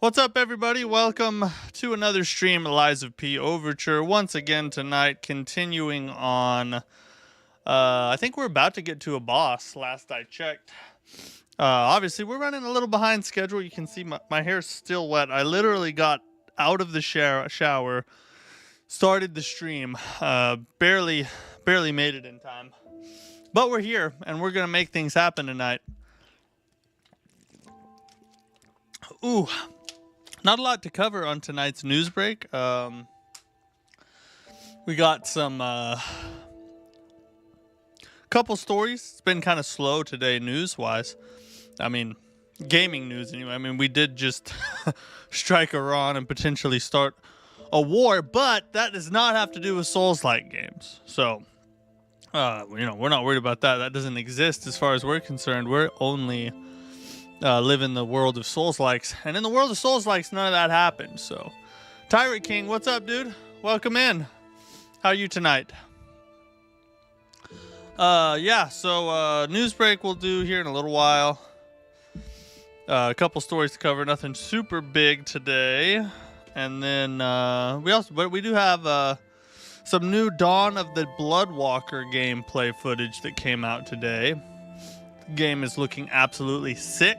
What's up, everybody? Welcome to another stream of Lies of P Overture. Once again tonight, continuing on. I think we're about to get to a boss, last I checked. Obviously, we're running a little behind schedule. You can see my hair's still wet. I literally got out of the shower, started the stream, barely made it in time. But we're here, and we're going to make things happen tonight. Ooh. Not a lot to cover on tonight's news break. We got some couple stories. It's been kind of slow today news-wise. I mean, gaming news anyway. I mean, we did just strike Iran and potentially start a war, but that does not have to do with Souls-like games. So, we're not worried about that. That doesn't exist as far as we're concerned. We're only live in the world of Souls-likes, and in the world of Souls-likes, none of that happened. So, Tyrant King, what's up, dude? Welcome in. How are you tonight? News break we'll do here in a little while. A couple stories to cover, nothing super big today, and then we do have some new Dawn of the Bloodwalker gameplay footage that came out today. Game is looking absolutely sick.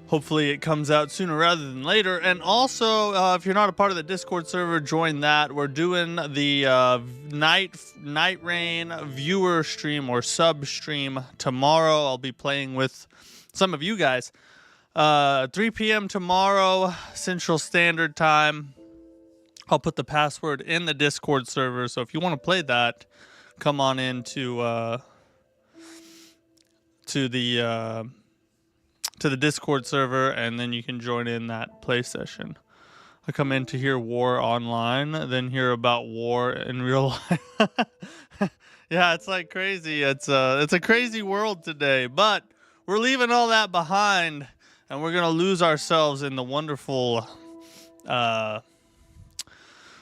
Hopefully it comes out sooner rather than later. And also, if you're not a part of the Discord server, join that. We're doing the Night Rain viewer stream or sub stream tomorrow. I'll be playing with some of you guys. 3 p.m. tomorrow, Central Standard Time. I'll put the password in the Discord server. So if you want to play that, come on into to the Discord server, and then you can join in that play session. I come in to hear war online, then hear about war in real life. Yeah, it's like crazy. It's a crazy world today, but we're leaving all that behind, and we're gonna lose ourselves in the wonderful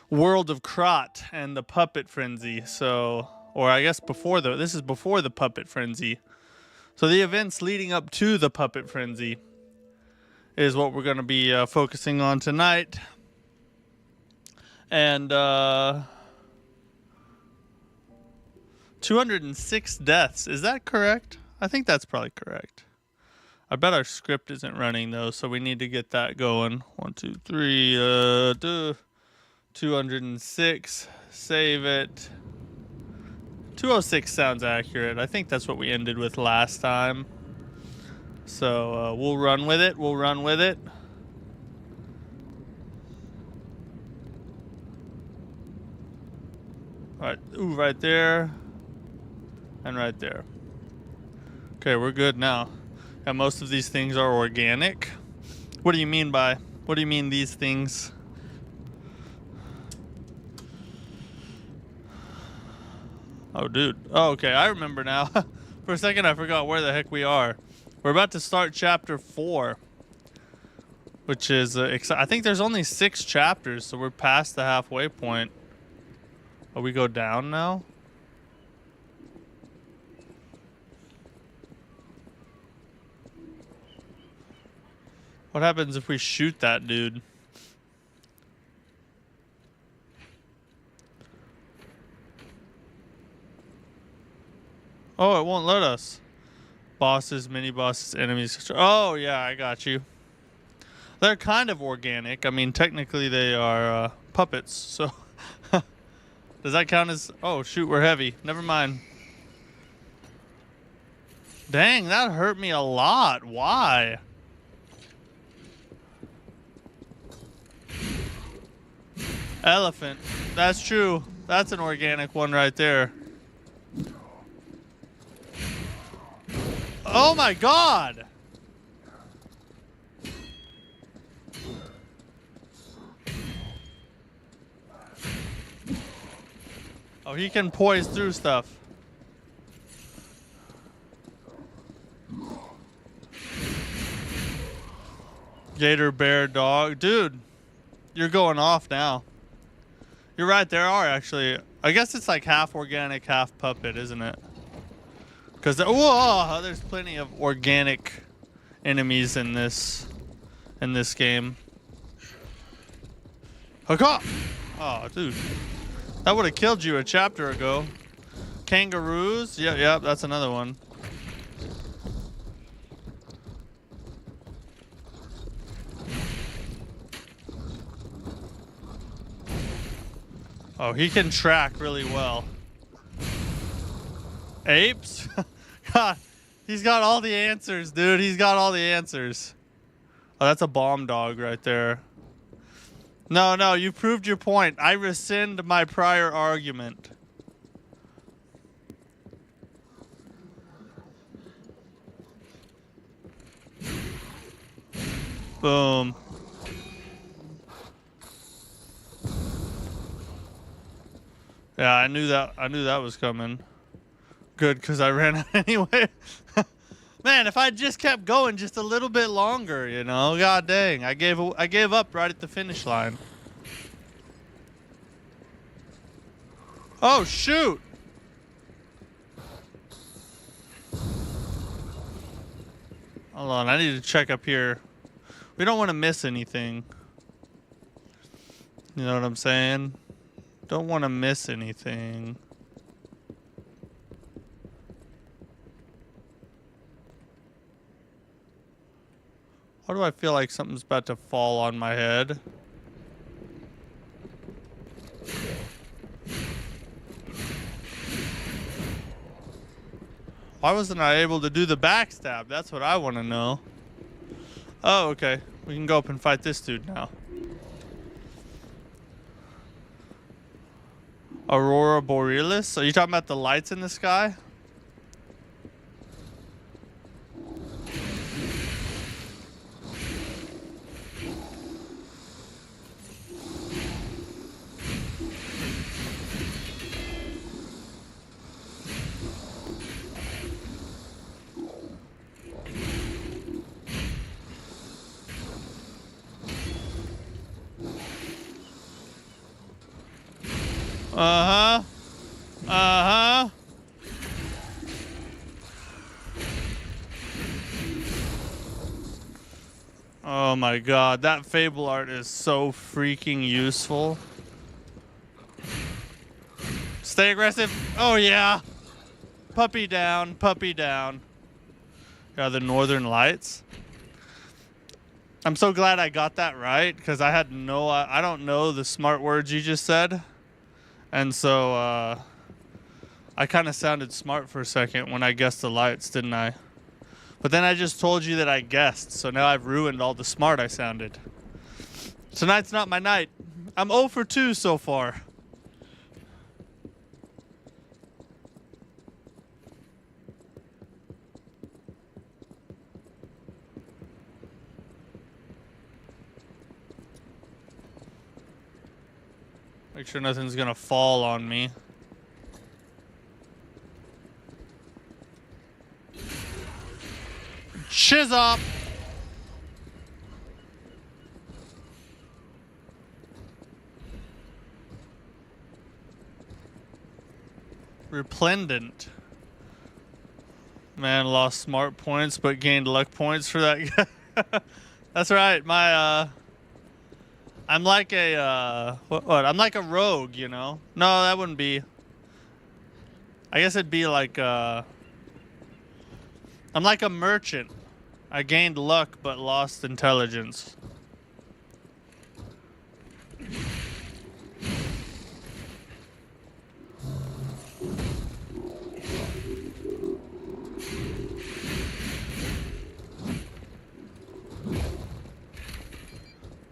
world of Krot and the puppet frenzy. So, or I guess this is before the puppet frenzy. So the events leading up to the puppet frenzy is what we're going to be focusing on tonight. And 206 deaths. Is that correct? I think that's probably correct. I bet our script isn't running though, so we need to get that going. 1, 2, 3, 206. Save it. 206 sounds accurate. I think that's what we ended with last time. So we'll run with it. We'll run with it. All right. Ooh, right there. And right there. Okay, we're good now. And most of these things are organic. What do you mean these things? Oh, dude. Oh, okay. I remember now. For a second, I forgot where the heck we are. We're about to start chapter 4, which is, I think there's only 6 chapters, so we're past the halfway point. Oh, we go down now? What happens if we shoot that dude? Oh, it won't let us. Bosses, mini-bosses, enemies. Oh, yeah, I got you. They're kind of organic. I mean, technically they are puppets, so... Does that count as... Oh, shoot, we're heavy. Never mind. Dang, that hurt me a lot. Why? Elephant. That's true. That's an organic one right there. Oh my god! Oh, he can poise through stuff. Gator, bear, dog. Dude, you're going off now. You're right, there are actually... I guess it's like half organic, half puppet, isn't it? Because, whoa, there's plenty of organic enemies in this game. Haka! Oh, dude. That would have killed you a chapter ago. Kangaroos? Yep, that's another one. Oh, he can track really well. Apes? God, he's got all the answers, dude. He's got all the answers. Oh, that's a bomb dog right there. No, you proved your point. I rescind my prior argument. Boom. Yeah, I knew that was coming. Good, because I ran out anyway. Man, if I just kept going just a little bit longer, you know, god dang, I gave up right at the finish line. Oh shoot! Hold on, I need to check up here. We don't want to miss anything. You know what I'm saying? Don't want to miss anything. Why do I feel like something's about to fall on my head? Why wasn't I able to do the backstab? That's what I want to know. Oh, okay. We can go up and fight this dude now. Aurora Borealis? Are you talking about the lights in the sky? Uh-huh. Uh-huh. Oh my god, that Fable art is so freaking useful. Stay aggressive. Oh yeah. Puppy down, puppy down. Yeah, the Northern Lights. I'm so glad I got that right, because I had no, I don't know the smart words you just said. And so, I kind of sounded smart for a second when I guessed the lights, didn't I? But then I just told you that I guessed, so now I've ruined all the smart I sounded. Tonight's not my night. I'm 0 for 2 so far. Make sure nothing's gonna fall on me. Shiz up! Replendent. Man, lost smart points but gained luck points for that. That's right. My I'm like a what? I'm like a rogue, you know. No, that wouldn't be. I guess it'd be like I'm like a merchant. I gained luck but lost intelligence.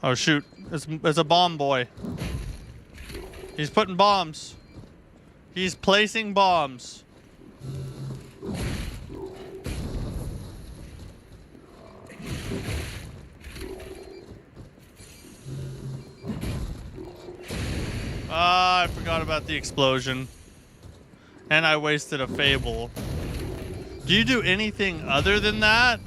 Oh shoot, it's a bomb boy. He's putting bombs. He's placing bombs. Ah, I forgot about the explosion. And I wasted a Fable. Do you do anything other than that?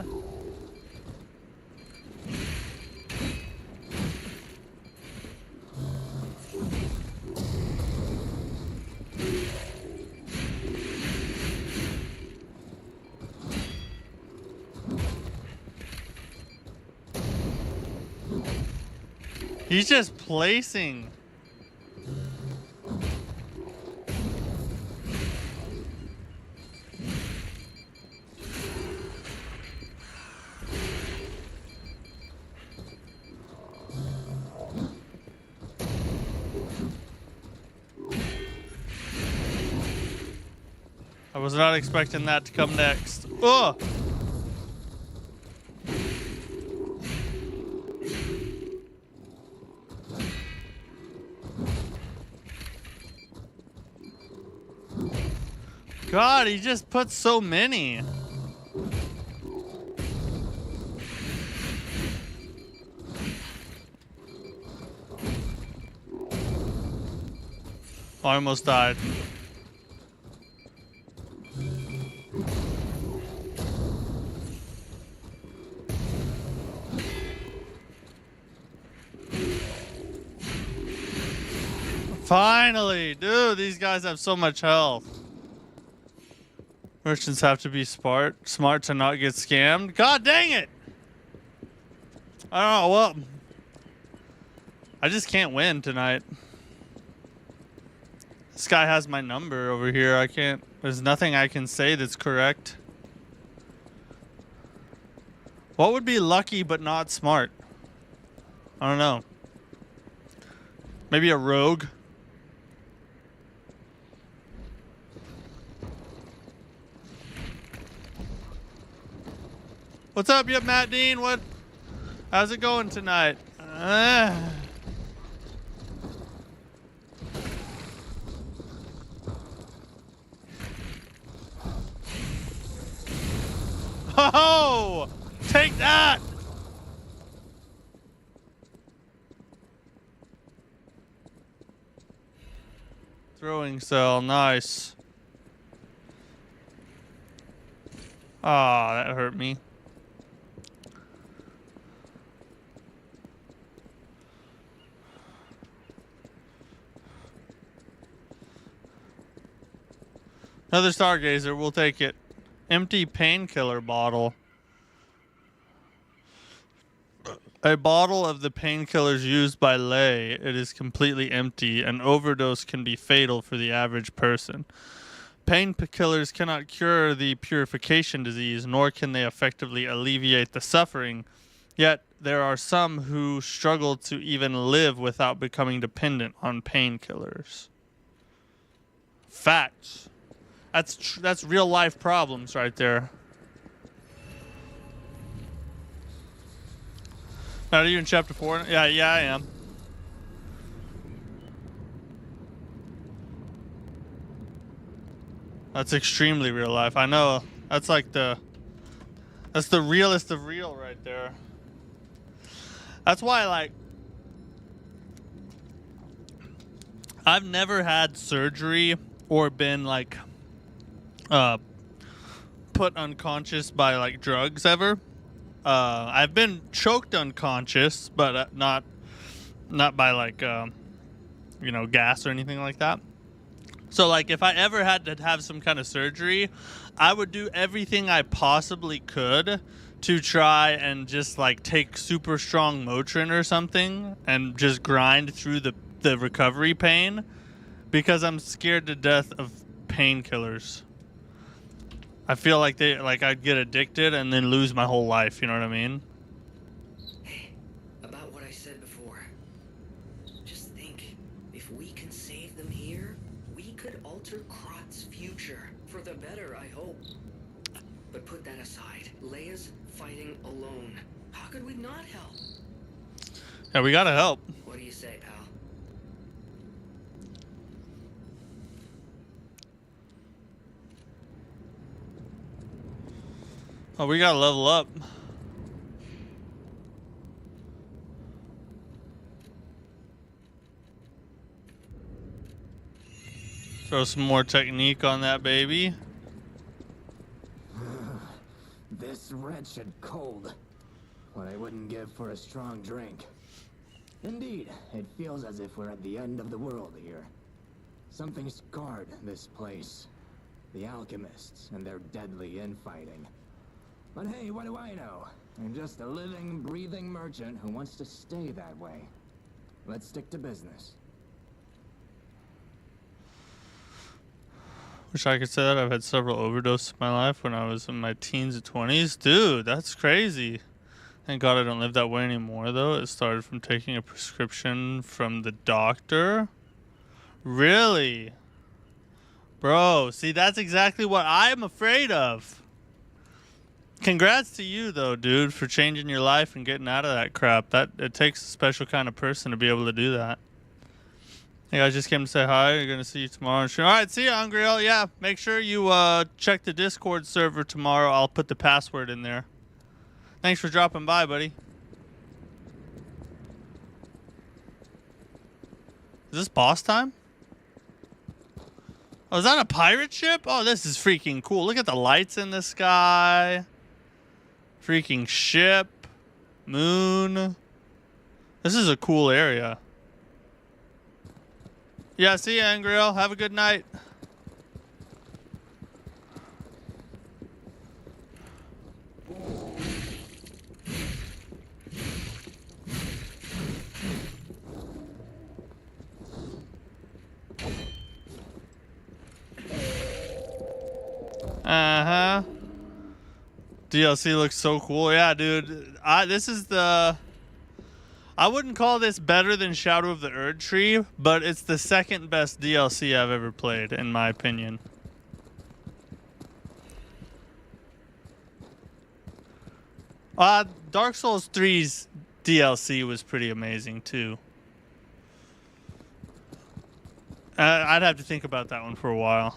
He's just placing. I was not expecting that to come next. Ugh! God, he just put so many. I almost died. Finally, dude, these guys have so much health. Merchants have to be smart to not get scammed. God dang it! I don't know, well, I just can't win tonight. This guy has my number over here. I can't, there's nothing I can say that's correct. What would be lucky but not smart? I don't know. Maybe a rogue? What's up, yep, Matt Dean? How's it going tonight? Oh, take that! Throwing cell, nice. Ah, that hurt me. Another Stargazer, we'll take it. Empty painkiller bottle. A bottle of the painkillers used by Lay. It is completely empty. An overdose can be fatal for the average person. Painkillers cannot cure the purification disease, nor can they effectively alleviate the suffering. Yet, there are some who struggle to even live without becoming dependent on painkillers. Facts. That's real life problems right there. Are you in chapter 4? Yeah, I am. That's extremely real life. I know. That's like that's the realest of real right there. That's why, like, I've never had surgery or been like put unconscious by like drugs ever. I've been choked unconscious, but not by like you know, gas or anything like that. So like if I ever had to have some kind of surgery, I would do everything I possibly could to try and just like take super strong Motrin or something and just grind through the recovery pain, because I'm scared to death of painkillers. I feel like I'd get addicted and then lose my whole life, you know what I mean? Hey, about what I said before. Just think, if we can save them here, we could alter Krot's future. For the better, I hope. But put that aside. Leia's fighting alone. How could we not help? Yeah, we gotta help. What do you say, pal? Oh, we gotta level up. Throw some more technique on that baby. This wretched cold. What I wouldn't give for a strong drink. Indeed, it feels as if we're at the end of the world here. Something scarred this place. The alchemists and their deadly infighting. But hey, what do I know? I'm just a living, breathing merchant who wants to stay that way. Let's stick to business. Wish I could say that. I've had several overdoses in my life when I was in my teens and 20s. Dude, that's crazy. Thank God I don't live that way anymore, though. It started from taking a prescription from the doctor. Really? Bro, see, that's exactly what I'm afraid of. Congrats to you, though, dude, for changing your life and getting out of that crap. It takes a special kind of person to be able to do that. Hey, I just came to say hi. You're going to see you tomorrow. All right, see you, Angriel. Yeah, make sure you check the Discord server tomorrow. I'll put the password in there. Thanks for dropping by, buddy. Is this boss time? Oh, is that a pirate ship? Oh, this is freaking cool. Look at the lights in the sky. Freaking ship. Moon. This is a cool area. Yeah, see you, Angriel. Have a good night. Uh-huh. DLC looks so cool. Yeah, dude. This is the... I wouldn't call this better than Shadow of the Erd Tree, but it's the second best DLC I've ever played, in my opinion. Dark Souls 3's DLC was pretty amazing, too. I'd have to think about that one for a while.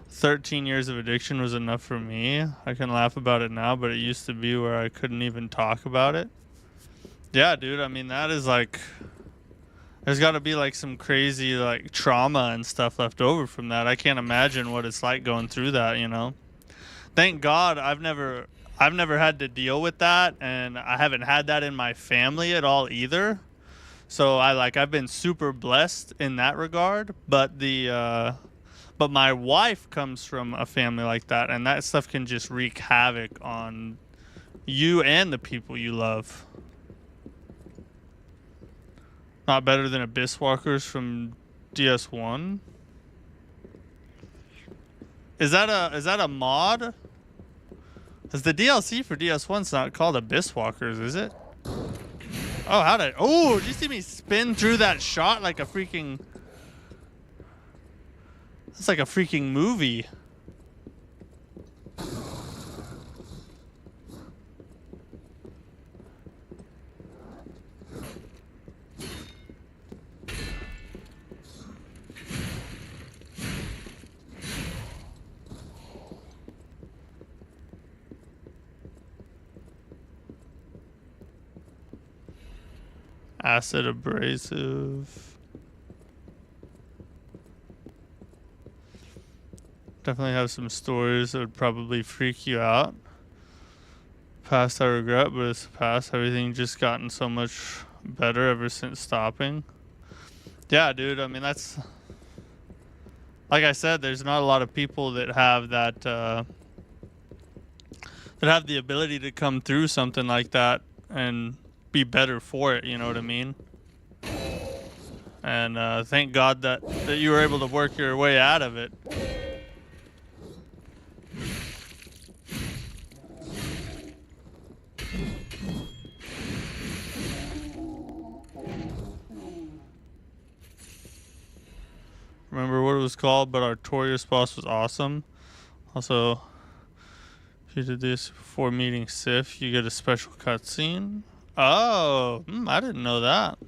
13 years of addiction was enough for me. I can laugh about it now, but it used to be where I couldn't even talk about it. Yeah, dude, I mean, that is like... There's got to be like some crazy like trauma and stuff left over from that. I can't imagine what it's like going through that, you know? Thank God I've never had to deal with that, and I haven't had that in my family at all either. So I've been super blessed in that regard, but but my wife comes from a family like that, and that stuff can just wreak havoc on you and the people you love. Not better than Abyss Walkers from DS1. Is that a mod? Because the DLC for DS1's not called Abyss Walkers, is it? Oh, did you see me spin through that shot like a freaking... It's like a freaking movie. Acid abrasive. Definitely have some stories that would probably freak you out. Past I regret, but it's past. Everything just gotten so much better ever since stopping. Yeah, dude. I mean, that's... Like I said, there's not a lot of people that have that... that have the ability to come through something like that and be better for it, you know what I mean? And thank God that you were able to work your way out of it. Remember what it was called, but Artorias boss was awesome. Also, if you did this before meeting Sif, you get a special cutscene. Oh, I didn't know that.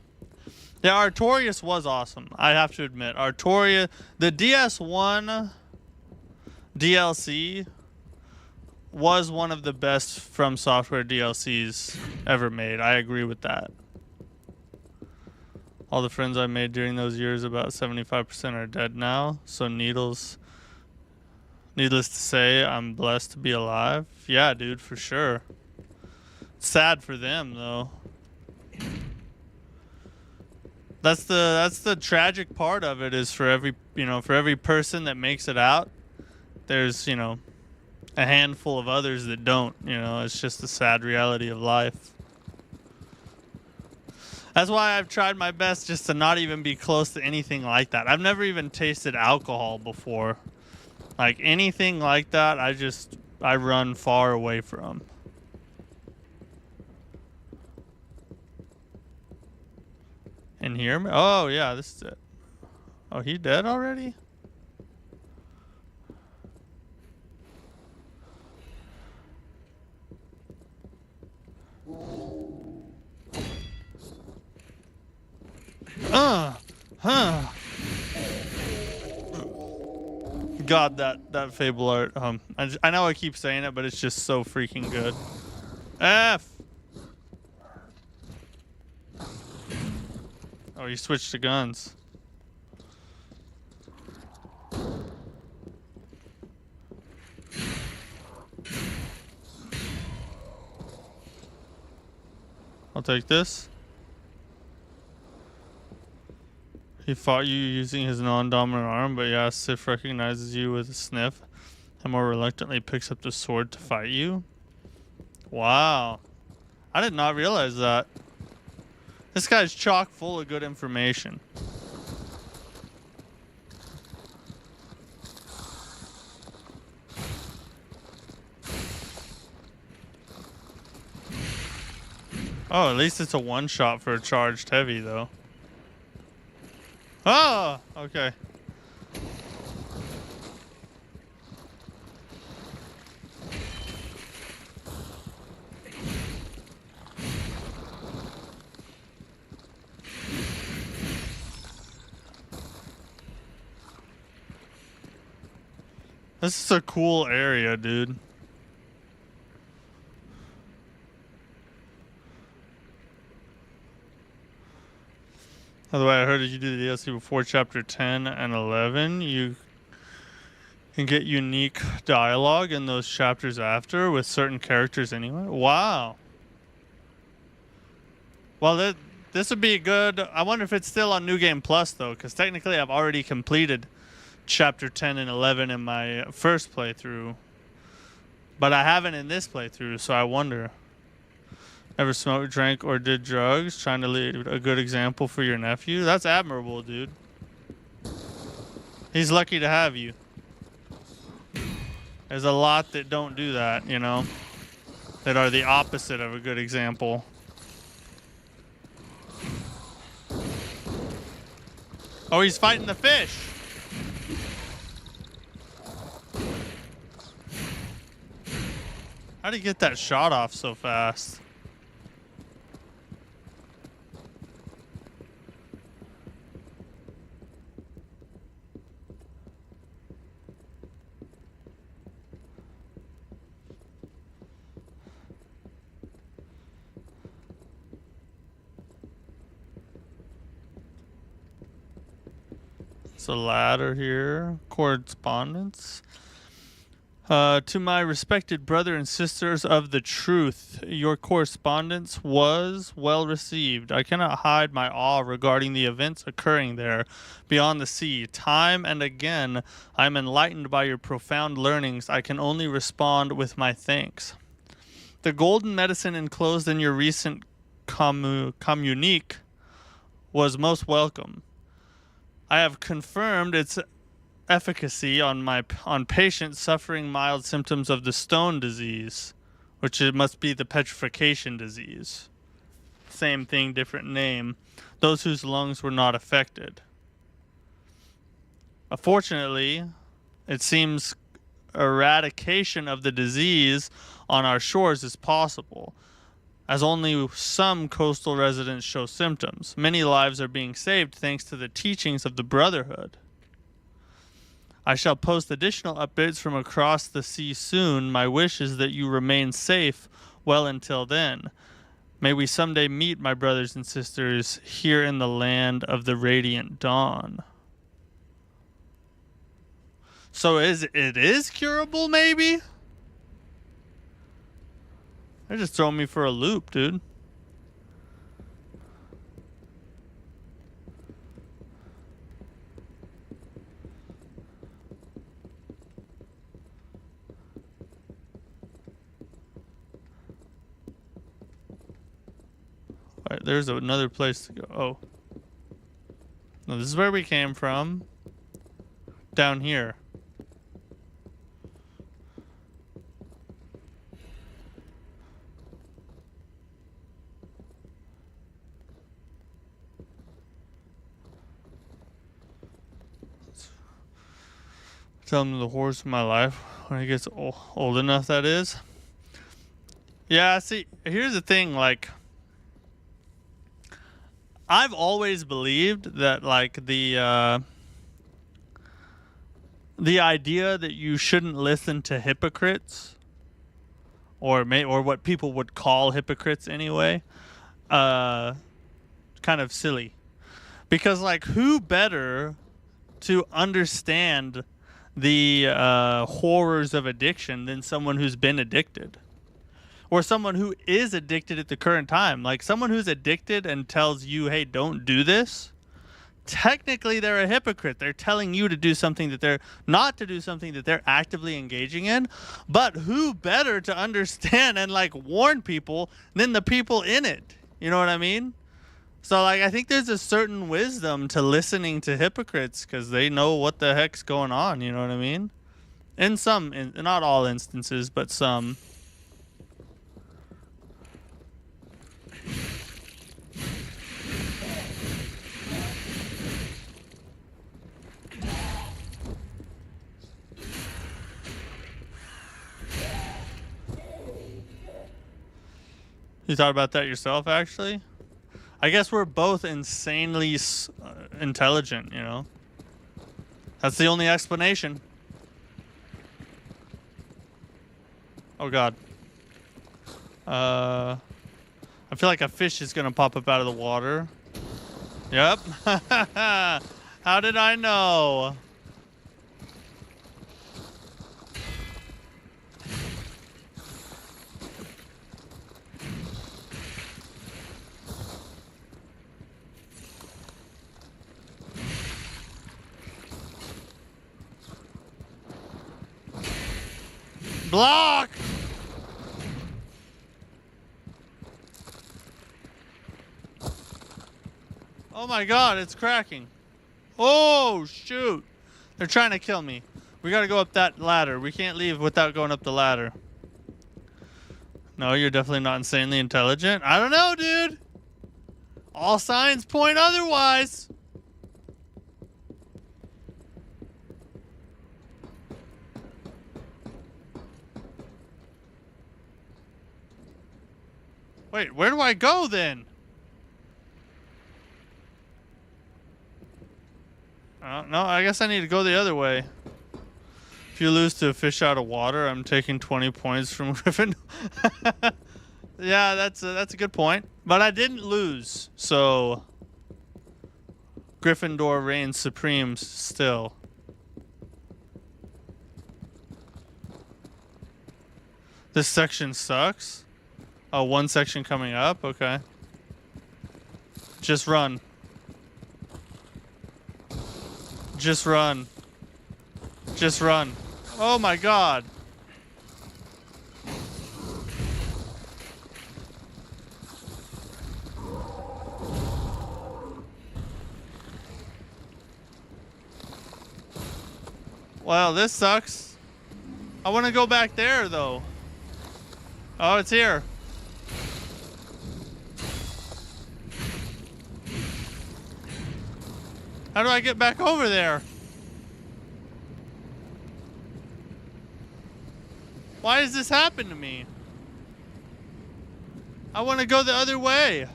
Yeah, Artorias was awesome. I have to admit, Artorias, the DS1 DLC was one of the best From Software DLCs ever made. I agree with that. All the friends I made during those years, about 75% are dead now. So needless to say, I'm blessed to be alive. Yeah, dude, for sure. Sad for them though. That's the tragic part of it, is for every person that makes it out, there's, a handful of others that don't, it's just the sad reality of life. That's why I've tried my best just to not even be close to anything like that. I've never even tasted alcohol before. Like anything like that, I run far away from. And hear me? Oh yeah, this is it. Oh, he dead already? Huh. God, that Fable art. I know I keep saying it, but it's just so freaking good. F. Oh, you switched to guns. I'll take this. He fought you using his non-dominant arm, but yeah, Sif recognizes you with a sniff and more reluctantly picks up the sword to fight you. Wow. I did not realize that. This guy's chock full of good information. Oh, at least it's a one-shot for a charged heavy, though. Oh, okay. This is a cool area, dude. By the way, I heard that you do the DLC before Chapter 10 and 11. You can get unique dialogue in those chapters after with certain characters anyway. Wow. Well, this would be good. I wonder if it's still on New Game Plus, though, because technically I've already completed Chapter 10 and 11 in my first playthrough. But I haven't in this playthrough, so I wonder. Ever smoked, drank, or did drugs? Trying to lead a good example for your nephew? That's admirable, dude. He's lucky to have you. There's a lot that don't do that, you know? That are the opposite of a good example. Oh, he's fighting the fish! How'd he get that shot off so fast? It's a ladder here. Correspondence. To my respected brother and sisters of the truth, your correspondence was well received. I cannot hide my awe regarding the events occurring there beyond the sea. Time and again, I am enlightened by your profound learnings. I can only respond with my thanks. The golden medicine enclosed in your recent communique was most welcome. I have confirmed its efficacy on patients suffering mild symptoms of the stone disease, which it must be the petrification disease. Same thing, different name. Those whose lungs were not affected. Fortunately, it seems eradication of the disease on our shores is possible, as only some coastal residents show symptoms. Many lives are being saved thanks to the teachings of the Brotherhood. I shall post additional updates from across the sea soon. My wish is that you remain safe well until then. May we someday meet, my brothers and sisters, here in the land of the radiant dawn. So it is curable, maybe? They're just throwing me for a loop, dude. Alright, there's another place to go. Oh. No, this is where we came from. Down here. Tell him the horse of my life when he gets old enough, that is. Yeah, see, here's the thing, like, I've always believed that, like, the idea that you shouldn't listen to hypocrites, or what people would call hypocrites anyway, kind of silly. Because, like, who better to understand the horrors of addiction than someone who's been addicted, or someone who is addicted at the current time? Like, someone who's addicted and tells you, hey, don't do this, technically they're a hypocrite. They're telling you to do something that they're not to do, something that they're actively engaging in. But who better to understand and, like, warn people than the people in it? You know what I mean? So, like, I think there's a certain wisdom to listening to hypocrites, because they know what the heck's going on. You know what I mean? In some, not all instances, but some. You thought about that yourself, actually? I guess we're both insanely intelligent, you know? That's the only explanation. Oh, God. I feel like a fish is gonna pop up out of the water. Yep. How did I know? Block! Oh my God, it's cracking. Oh, shoot. They're trying to kill me. We gotta go up that ladder. We can't leave without going up the ladder. No, you're definitely not insanely intelligent. I don't know, dude. All signs point otherwise. Wait, where do I go then? No, I guess I need to go the other way. If you lose to a fish out of water, I'm taking 20 points from Griffin. Yeah, that's a good point. But I didn't lose, so Gryffindor reigns supreme still. This section sucks. Oh, one section coming up? Okay. Just run. Just run. Just run. Oh my God. Well, this sucks. I want to go back there, though. Oh, it's here. How do I get back over there? Why does this happen to me? I want to go the other way.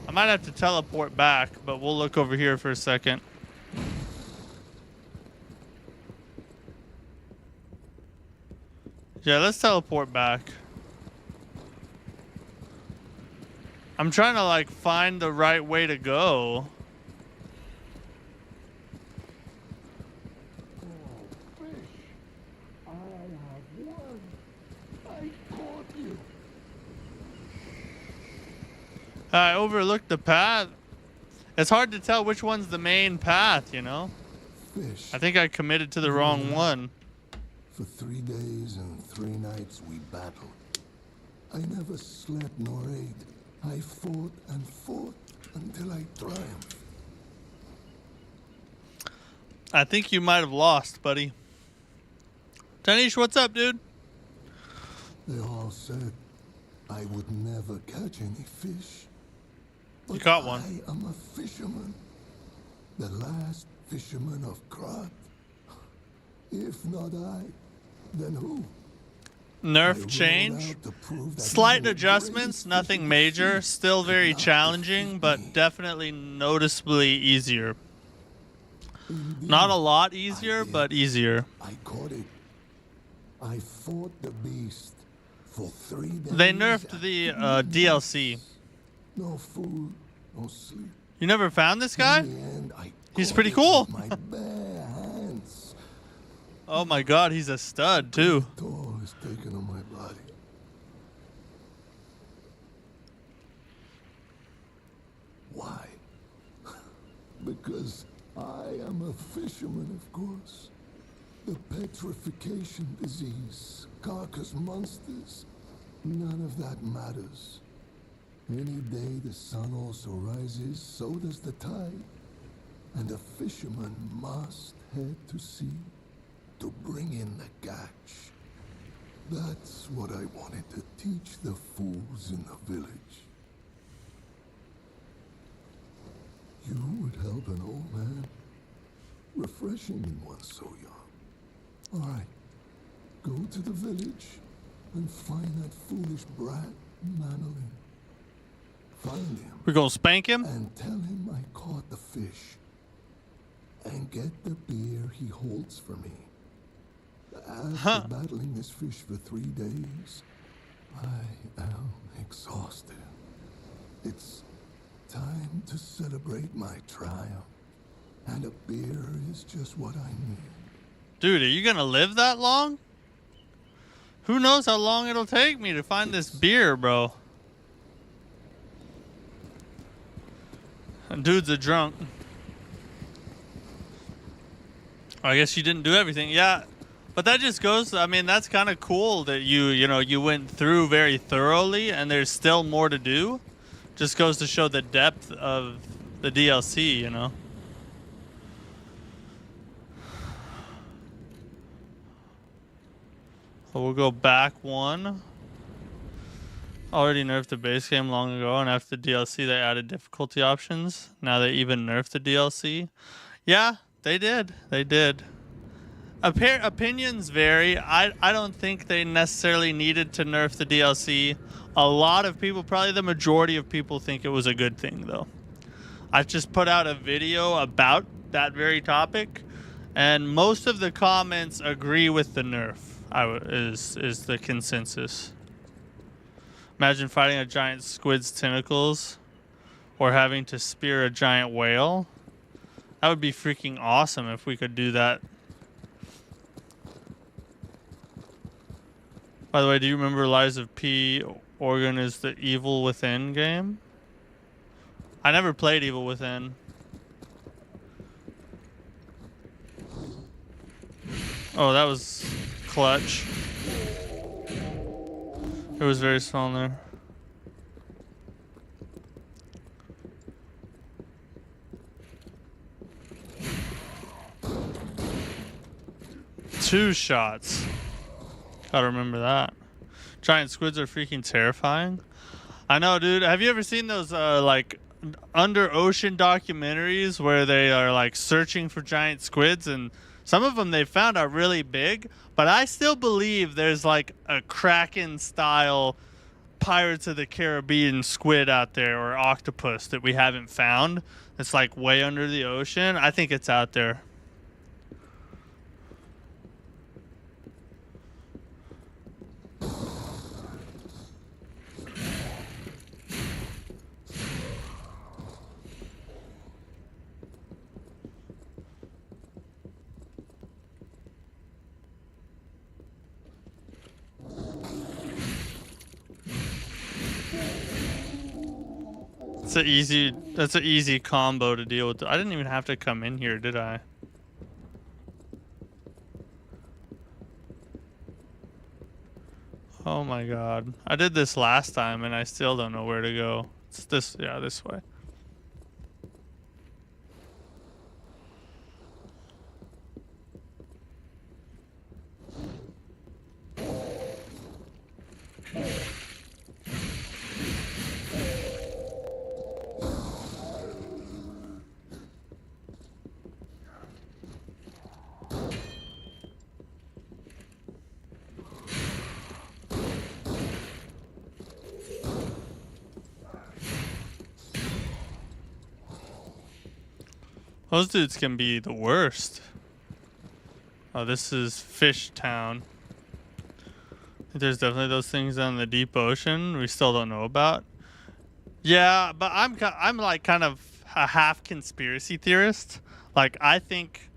I might have to teleport back, but we'll look over here for a second. Yeah, let's teleport back. I'm trying to, like, find the right way to go. I overlooked the path. It's hard to tell which one's the main path, you know? Fish. I think I committed to the wrong one. For 3 days and 3 nights we battled. I never slept nor ate. I fought and fought until I triumphed. I think you might have lost, buddy. Tanish, what's up, dude? They all said I would never catch any fish. But You caught one. I am a fisherman. The last fisherman of Krat. If not I, then who? I Nerf rode change. out to prove that Slight even the adjustments, greatest nothing fishing major. chief Still could very not challenging, defeat but me. definitely noticeably easier. Indeed, Not a lot easier, did. but easier. I caught it. I fought the beast for 3 days. They nerfed and the 3 DLC. nights. No food, no sleep. You never found this guy? In the end, I He's caught pretty it cool. with my bare hands. Oh my god, he's a stud too. Toll is taken on my body. Why? Because I am a fisherman, of course. The petrification disease, carcass monsters, none of that matters. Any day the sun also rises, so does the tide. And a fisherman must head to sea to bring in the catch. That's what I wanted to teach the fools in the village. You would help an old man. Refreshing in one so young. All right, go to the village and find that foolish brat, Manolin. Find him We're gonna spank him? and tell him I caught the fish. And get the beer he holds for me. After battling this fish for 3 days, I am exhausted. It's time to celebrate my triumph. And a beer is just what I need. Dude, are you gonna live that long? Who knows how long it'll take me to find this beer, bro. And dude's a drunk. I guess you didn't do everything. Yeah. But that just goes, I mean, that's kind of cool that you went through very thoroughly and there's still more to do. Just goes to show the depth of the DLC, you know. So we'll go back one. Already nerfed the base game long ago, and after the DLC they added difficulty options. Now they even nerfed the DLC. Yeah, they did. They did. Opinions vary. I don't think they necessarily needed to nerf the DLC. A lot of people, probably the majority of people, think it was a good thing, though. I just put out a video about that very topic, and most of the comments agree with the nerf. Is the consensus. Imagine fighting a giant squid's tentacles, or having to spear a giant whale. That would be freaking awesome if we could do that. By the way, do you remember Lies of P Organ is the Evil Within game? I never played Evil Within. Oh, that was clutch. It was very small in there. Two shots. Gotta remember that. Giant squids are freaking terrifying. I know, dude. Have you ever seen those like under ocean documentaries where they are like searching for giant squids, and some of them they found are really big, but I still believe there's like a Kraken style Pirates of the Caribbean squid out there, or octopus that we haven't found. It's like way under the ocean. I think it's out there. That's an easy combo to deal with. I didn't even have to come in here, did I? Oh my god. I did this last time and I still don't know where to go. It's this, yeah, this way. Those dudes can be the worst. Oh, this is Fish Town. There's definitely those things on the deep ocean we still don't know about. Yeah, but I'm like kind of a half conspiracy theorist. Like I think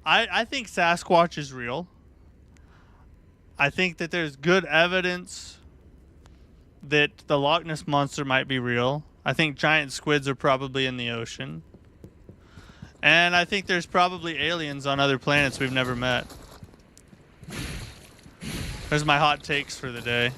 Sasquatch is real. I think that there's good evidence that the Loch Ness monster might be real. I think giant squids are probably in the ocean. And I think there's probably aliens on other planets we've never met. There's my hot takes for the day.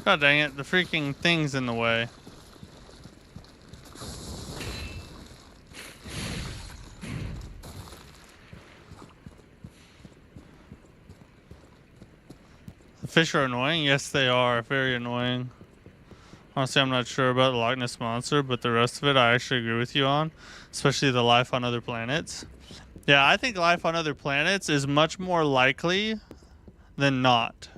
God dang it, the freaking thing's in the way. The fish are annoying? Yes, they are. Very annoying. Honestly, I'm not sure about the Loch Ness monster, but the rest of it I actually agree with you on. Especially the life on other planets. Yeah, I think life on other planets is much more likely than not.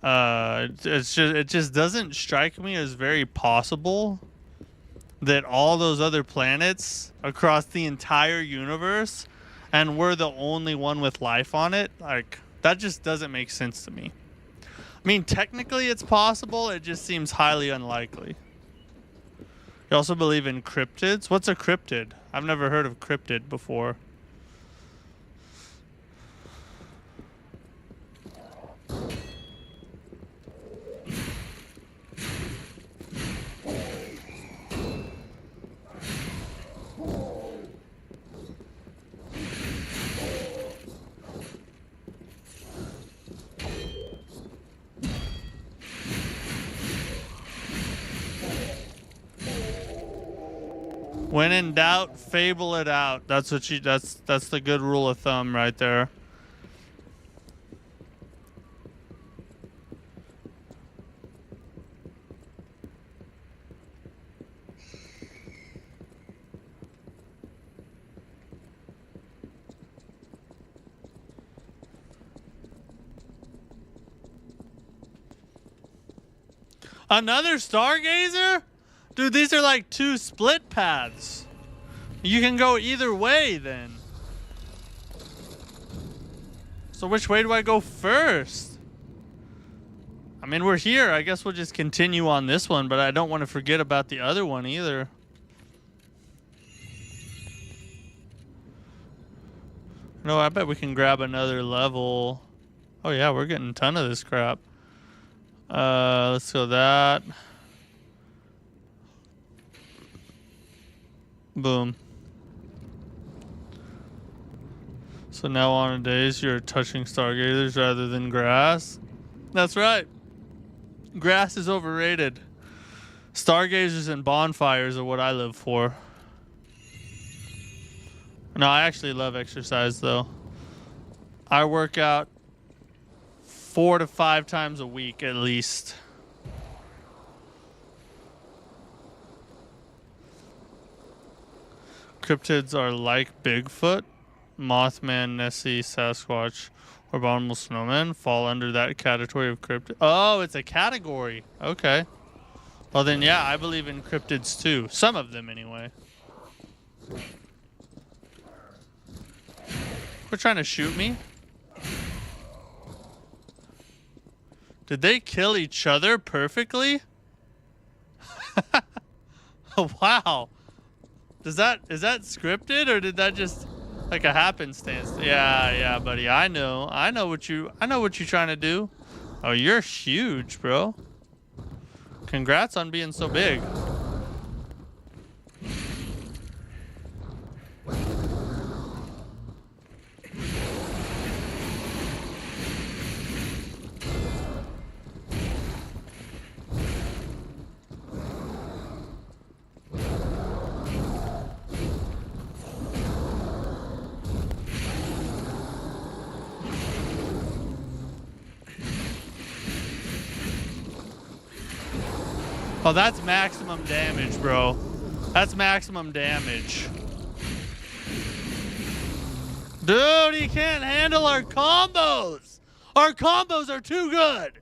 It just doesn't strike me as very possible that all those other planets across the entire universe and we're the only one with life on it. Like, that just doesn't make sense to me. I mean, technically it's possible, it just seems highly unlikely. You also believe in cryptids? What's a cryptid? I've never heard of cryptid before. When in doubt, fable it out. That's what that's the good rule of thumb right there. Another stargazer? Dude, these are like two split paths. You can go either way then. So which way do I go first? I mean, we're here. I guess we'll just continue on this one, but I don't want to forget about the other one either. No, I bet we can grab another level. Oh yeah, we're getting a ton of this crap. Let's go that. Boom. So now on days you're touching stargazers rather than grass. That's right. Grass is overrated. Stargazers and bonfires are what I live for. No, I actually love exercise though. I work out 4 to 5 times a week at least. Cryptids are like Bigfoot, Mothman, Nessie, Sasquatch, Or abominable snowmen fall under that category of cryptid. Oh, it's a category. Okay. Well then, yeah, I believe in cryptids too. Some of them, anyway. We're trying to shoot me. Did they kill each other perfectly? Wow. Is that scripted, or did that just like a happenstance? Yeah, buddy. I know what you're trying to do. Oh, you're huge, bro. Congrats on being so big. Oh, that's maximum damage, bro. That's maximum damage. Dude, he can't handle our combos. Our combos are too good.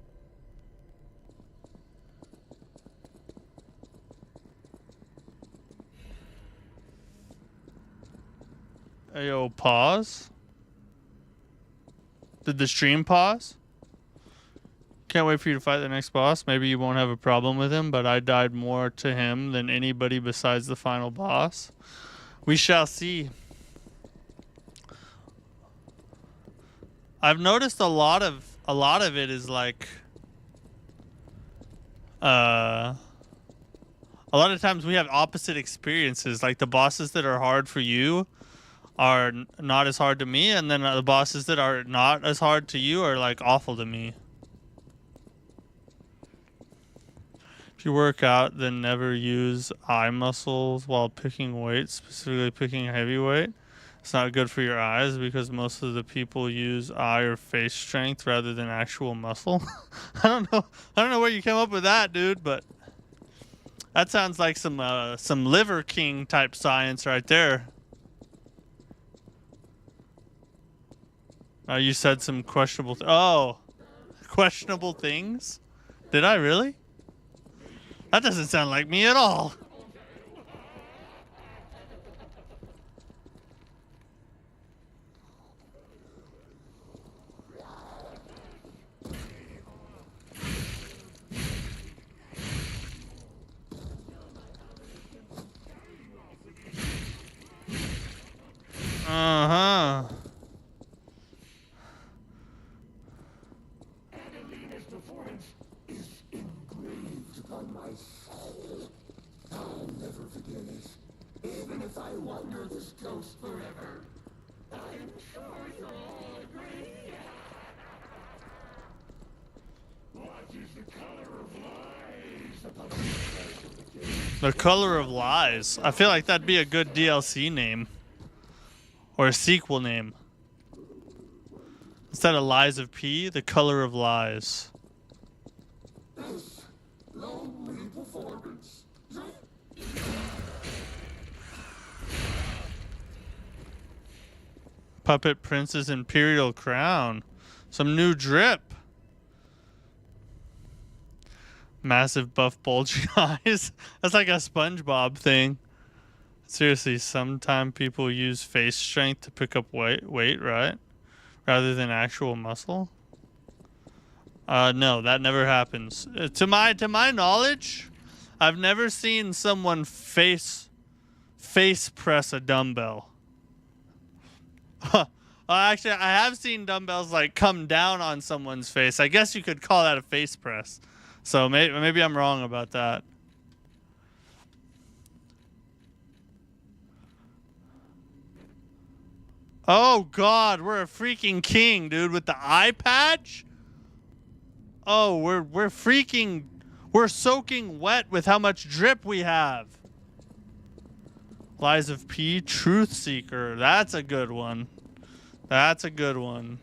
Ayo, pause. Did the stream pause? Can't wait for you to fight the next boss. Maybe you won't have a problem with him, but I died more to him than anybody besides the final boss. We shall see. I've noticed a lot of it is like a lot of times we have opposite experiences. Like the bosses that are hard for you are not as hard to me, and then the bosses that are not as hard to you are like awful to me. If you work out, then never use eye muscles while picking weight, specifically picking heavy weight. It's not good for your eyes because most of the people use eye or face strength rather than actual muscle. I don't know where you came up with that, dude, but that sounds like some Liver King type science right there. You said some questionable questionable things? Did I really? That doesn't sound like me at all. Uh-huh. Adelina's performance is engraved on my soul. I'll never forget it. Even if I wander this ghost forever. I'm sure you'll all agree. What is the color of lies? The Color of Lies. I feel like that'd be a good DLC name. Or a sequel name. Instead of Lies of P, The Color of Lies. This lonely performance. Puppet Prince's Imperial Crown. Some new drip. Massive buff bulging eyes. That's like a SpongeBob thing. Seriously, sometimes people use face strength to pick up weight, right? Rather than actual muscle. No, that never happens. To my knowledge, I've never seen someone face press a dumbbell. Actually, I have seen dumbbells like come down on someone's face. I guess you could call that a face press. So maybe I'm wrong about that. Oh God, we're a freaking king, dude, with the eye patch. Oh, we're soaking wet with how much drip we have. Lies of P, Truth Seeker. That's a good one. That's a good one.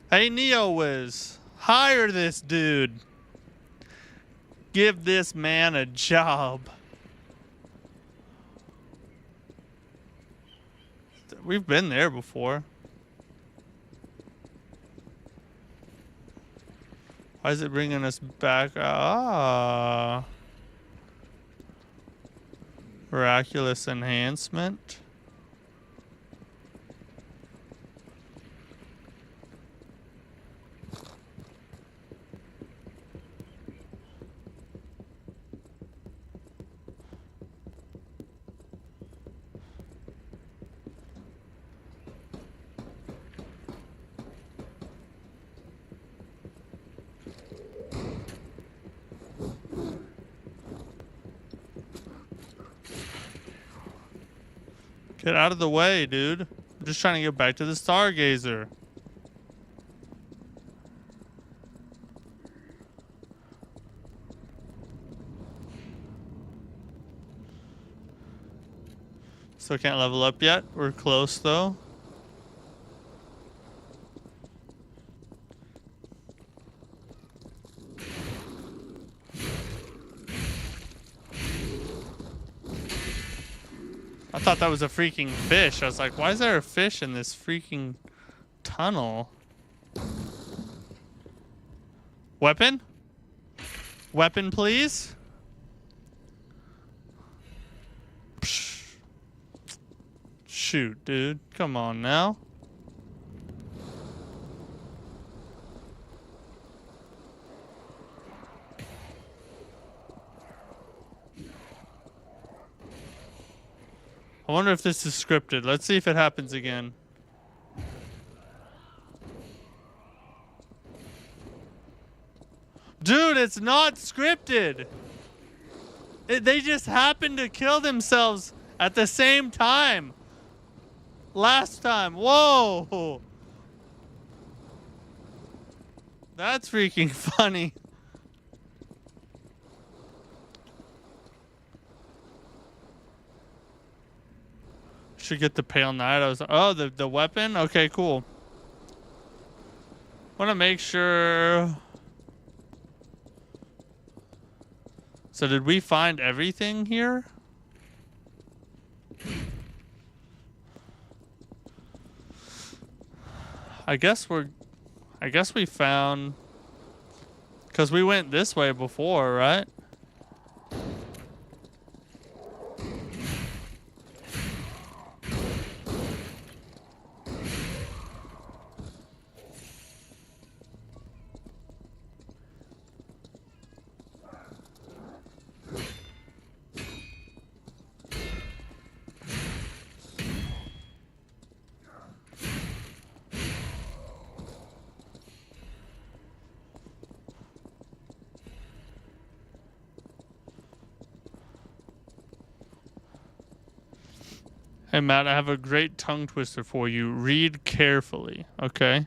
Hey, NeoWiz, hire this dude. Give this man a job. We've been there before. Why is it bringing us back? Ah. Miraculous enhancement. Get out of the way, dude. I'm just trying to get back to the Stargazer. Still can't level up yet. We're close, though. I thought that was a freaking fish. I was like, why is there a fish in this freaking tunnel? Weapon? Weapon, please? Psh. Shoot, dude. Come on now. I wonder if this is scripted. Let's see if it happens again. Dude, it's not scripted. They just happened to kill themselves at the same time. Last time. Whoa. That's freaking funny. Should get the pale knight. I was oh the weapon? Okay, cool. Wanna make sure. So did we find everything here? I guess we found, because we went this way before, right? Hey Matt, I have a great tongue twister for you. Read carefully, okay?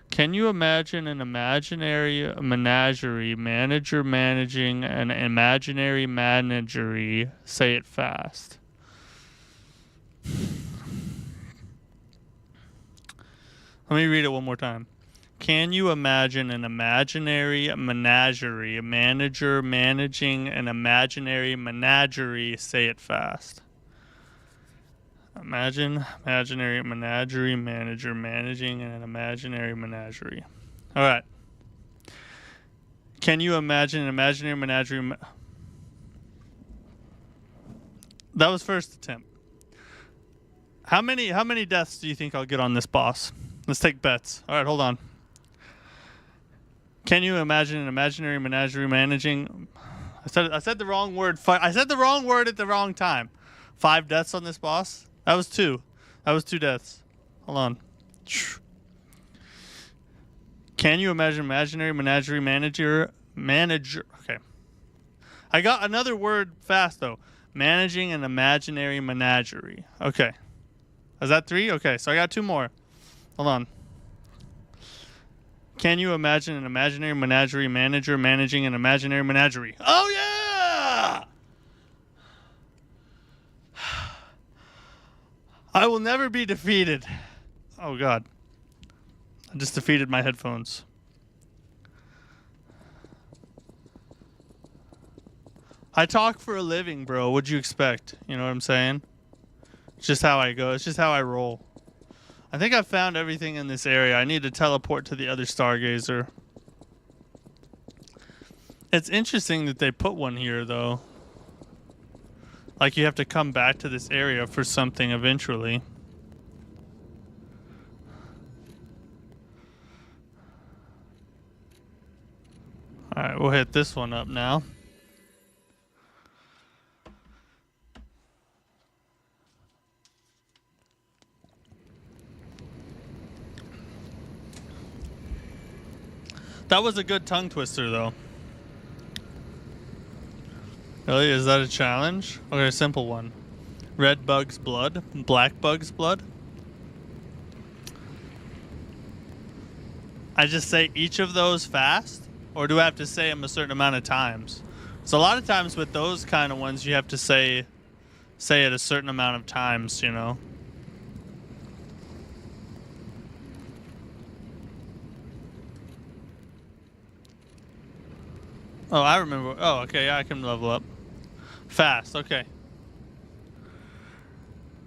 Can you imagine an imaginary menagerie manager managing an imaginary menagerie? Say it fast. Let me read it one more time. Can you imagine an imaginary menagerie manager managing an imaginary menagerie? Say it fast. Imagine imaginary menagerie manager managing an imaginary menagerie. All right. Can you imagine an imaginary menagerie? That was first attempt. How many deaths do you think I'll get on this boss? Let's take bets. All right, hold on. Can you imagine an imaginary menagerie managing? I said the wrong word. I said the wrong word at the wrong time. 5 deaths on this boss. That was 2. That was 2 deaths. Hold on. Can you imagine imaginary menagerie manager? Okay. I got another word fast though. Managing an imaginary menagerie. Okay. Is that 3? Okay, so I got 2 more. Hold on. Can you imagine an imaginary menagerie manager managing an imaginary menagerie? Oh yeah! I will never be defeated. Oh god. I just defeated my headphones. I talk for a living, bro. What'd you expect? You know what I'm saying? It's just how I go. It's just how I roll. I think I've found everything in this area. I need to teleport to the other Stargazer. It's interesting that they put one here, though. Like, you have to come back to this area for something eventually. Alright, we'll hit this one up now. That was a good tongue twister, though. Really? Is that a challenge? Okay, a simple one. Red bug's blood, black bug's blood. I just say each of those fast, or do I have to say them a certain amount of times? So a lot of times with those kind of ones, you have to say it a certain amount of times, you know. Oh, I remember. Oh, okay, yeah, I can level up. Fast, okay.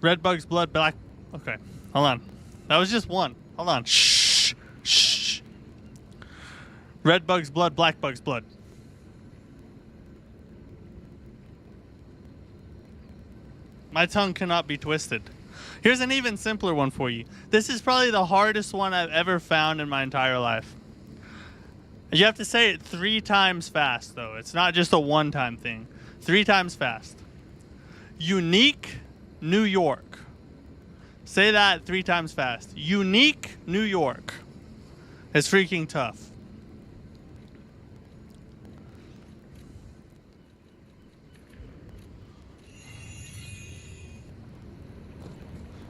Red bug's blood, black. Okay, hold on. That was just one. Hold on. Shh. Shh. Red bug's blood, black bug's blood. My tongue cannot be twisted. Here's an even simpler one for you. This is probably the hardest one I've ever found in my entire life. You have to say it 3 times fast, though. It's not just a one-time thing. 3 times fast. Unique New York. Say that 3 times fast. Unique New York. It's freaking tough.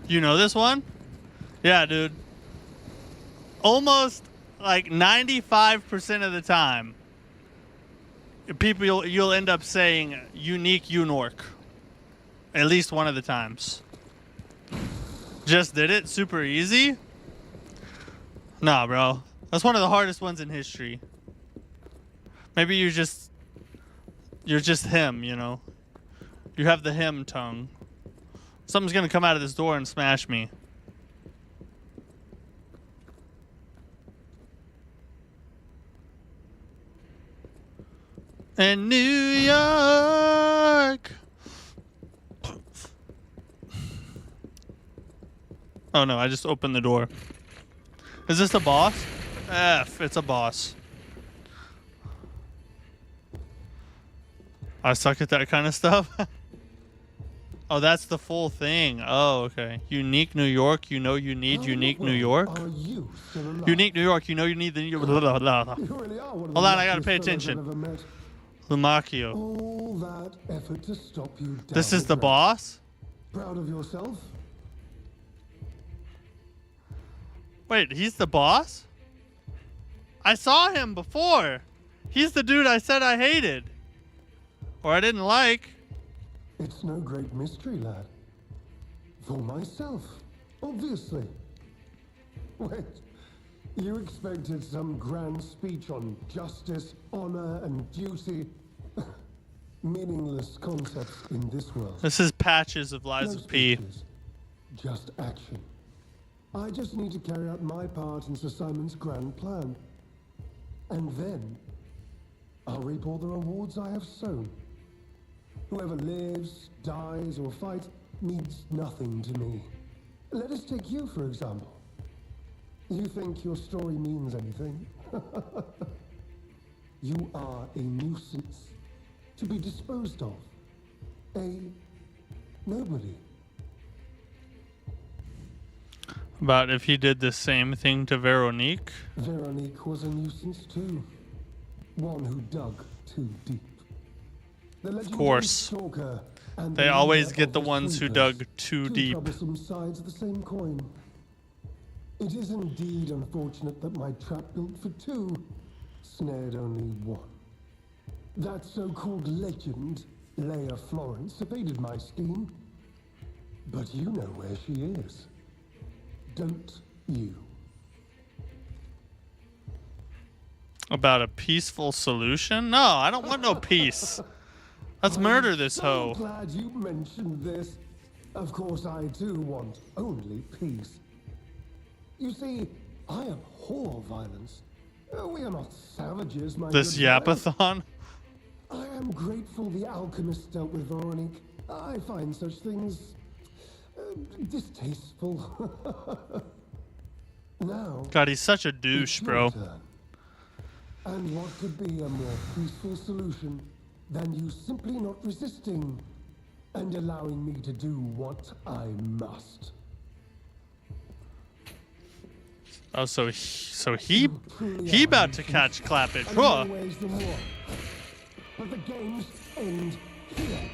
You know this one? Yeah, dude. Almost like 95% of the time, people you'll end up saying unique New York. At least one of the times. Just did it? Super easy? Nah, bro. That's one of the hardest ones in history. Maybe you're just him, you know. You have the him tongue. Something's gonna come out of this door and smash me. In New York. Oh no, I just opened the door. Is this the boss? F, it's a boss. I suck at that kind of stuff. Oh, that's the full thing. Oh, okay. Unique New York, you know you need unique New York. Unique New York, you know you need the... Hold on, I gotta pay attention. Lumacchio. All that effort to stop you down. This is the boss? Proud of yourself? Wait, he's the boss? I saw him before. He's the dude I said I hated. Or I didn't like. It's no great mystery, lad. For myself, obviously. Wait, you expected some grand speech on justice, honor, and duty? Meaningless concepts in this world. This is patches of Lies of P. Just action. I just need to carry out my part in Sir Simon's grand plan. And then, I'll reap all the rewards I have sown. Whoever lives, dies, or fights means nothing to me. Let us take you, for example. You think your story means anything? You are a nuisance, to be disposed of. A nobody. About if he did the same thing to Veronique? Veronique was a nuisance too. One who dug too deep. Of course. They always get the ones who dug too deep. Troublesome sides of the same coin. It is indeed unfortunate that my trap built for 2 snared only 1. That so-called legend, Leia Florence, evaded my scheme. But you know where she is. Don't you? About a peaceful solution? No, I don't want no peace. Let's murder this hoe. I'm glad you mentioned this. Of course, I too want only peace. You see, I abhor violence. We are not savages, my This good friend. yapathon? I am grateful the alchemist dealt with Veronique. I find such things distasteful. Now, God, he's such a douche, it's your bro. turn. And what could be a more peaceful solution than you simply not resisting and allowing me to do what I must? Oh, so he about to catch clappage, huh? Ways than one. But the games end here.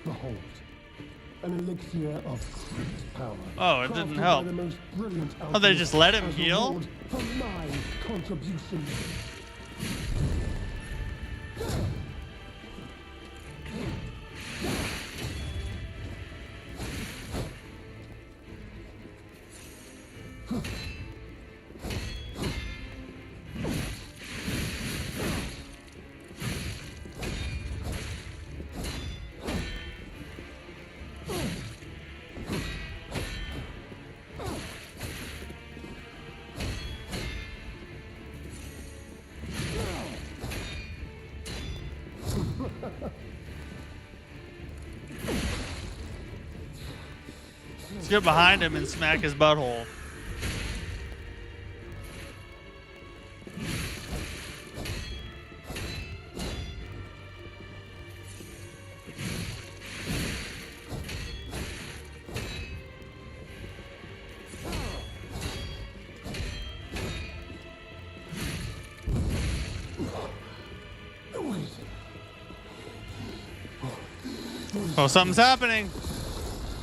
Behold, an elixir of great power. Oh, it didn't crafted by help. the most brilliant Oh, they just let him as a heal? reward for my contribution. Let's get behind him and smack his butthole. Oh, something's happening.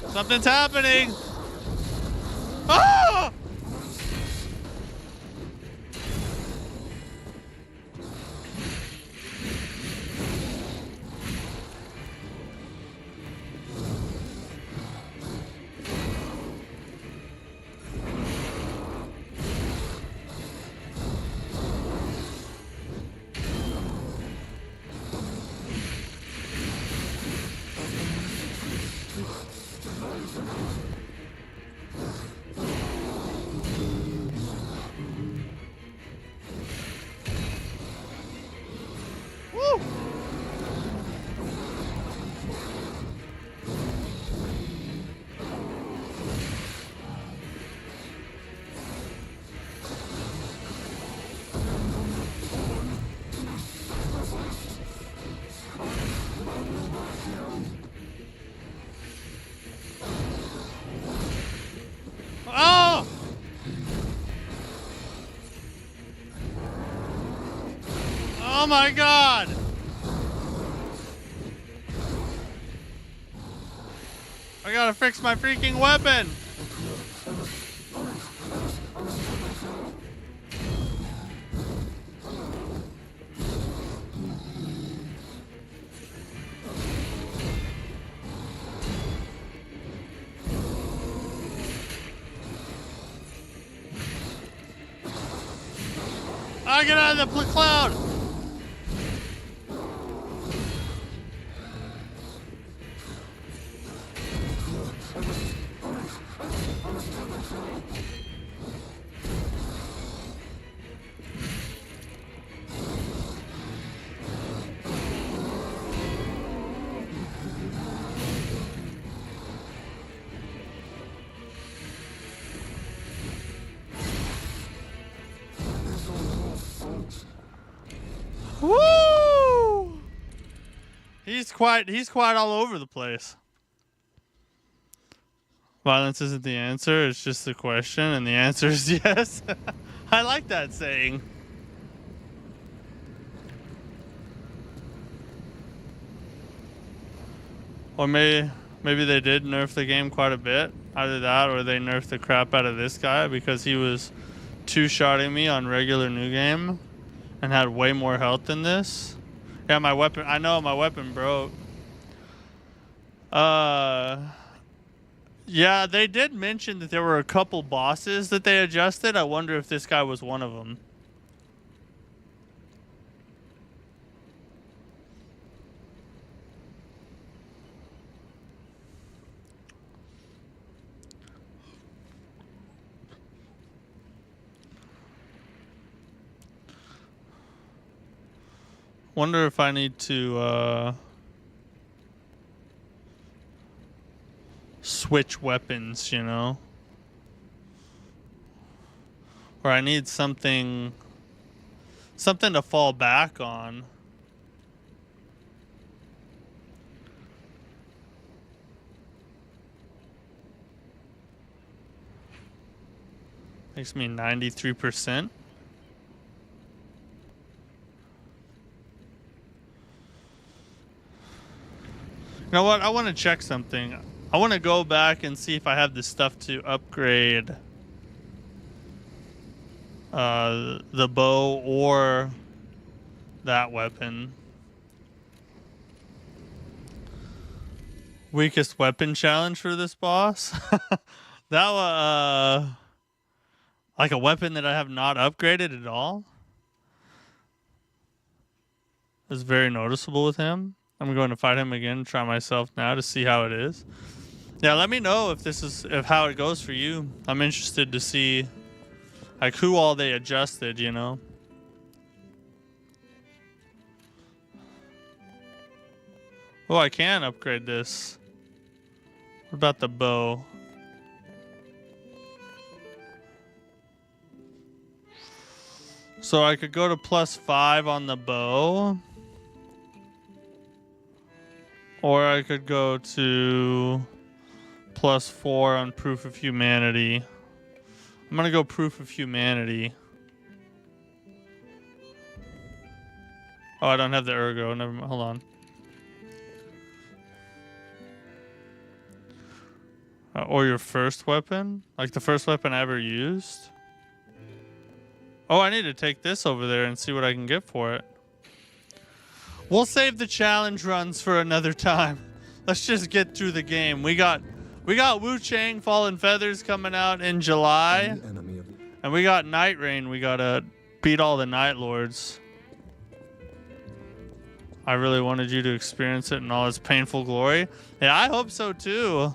Something's happening. Ah! Woo! Oh! Oh my God! I gotta fix my freaking weapon! I get out of the cloud! Woo! He's quite all over the place. Violence isn't the answer, it's just the question, and the answer is yes. I like that saying. Or maybe they did nerf the game quite a bit. Either that or they nerfed the crap out of this guy because he was two-shotting me on regular new game and had way more health than this. Yeah, my weapon. I know my weapon broke. Yeah, they did mention that there were a couple bosses that they adjusted. I wonder if this guy was one of them. Wonder if I need to switch weapons, you know? Or I need something to fall back on. Makes me 93%. You know what? I want to check something. I want to go back and see if I have the stuff to upgrade the bow or that weapon. Weakest weapon challenge for this boss? That was like a weapon that I have not upgraded at all. It's very noticeable with him. I'm going to fight him again, try myself now to see how it is. Yeah, let me know if how it goes for you. I'm interested to see like who all they adjusted, you know. Oh, I can upgrade this. What about the bow? So I could go to +5 on the bow. Or I could go to +4 on Proof of Humanity. I'm gonna go Proof of Humanity. Oh, I don't have the ergo. Never mind. Hold on. Or your first weapon? Like the first weapon I ever used? Oh, I need to take this over there and see what I can get for it. We'll save the challenge runs for another time. Let's just get through the game. We got Wu Chang Fallen Feathers coming out in July. And we got Night Rain. We gotta beat all the Night Lords. I really wanted you to experience it in all its painful glory. Yeah, I hope so too.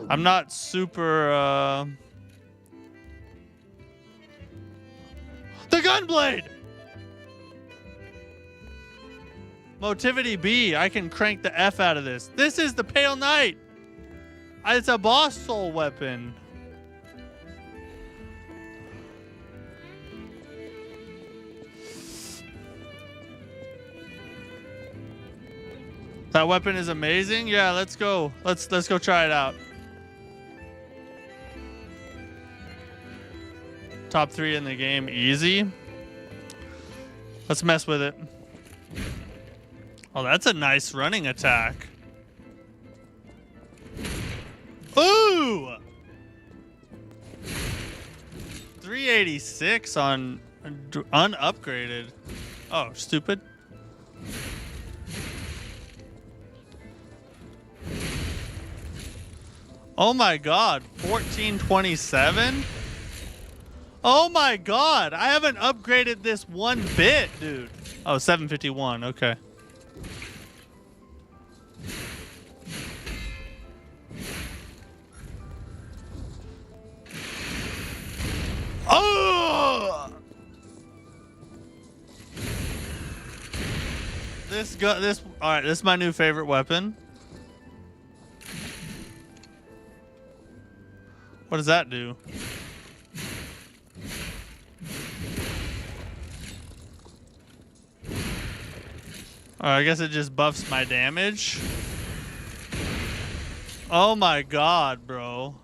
I'm not super The Gunblade! Motivity B, I can crank the F out of this. This is the Pale Knight. It's a boss soul weapon. That weapon is amazing. Yeah, let's go. Let's go try it out. Top 3 in the game, easy. Let's mess with it. Oh, that's a nice running attack. Ooh! 386 on unupgraded. Oh, stupid. Oh my god, 1427? Oh my god, I haven't upgraded this one bit, dude. Oh, 751, okay. Oh! All right, this is my new favorite weapon. What does that do? I guess it just buffs my damage. Oh my god, bro.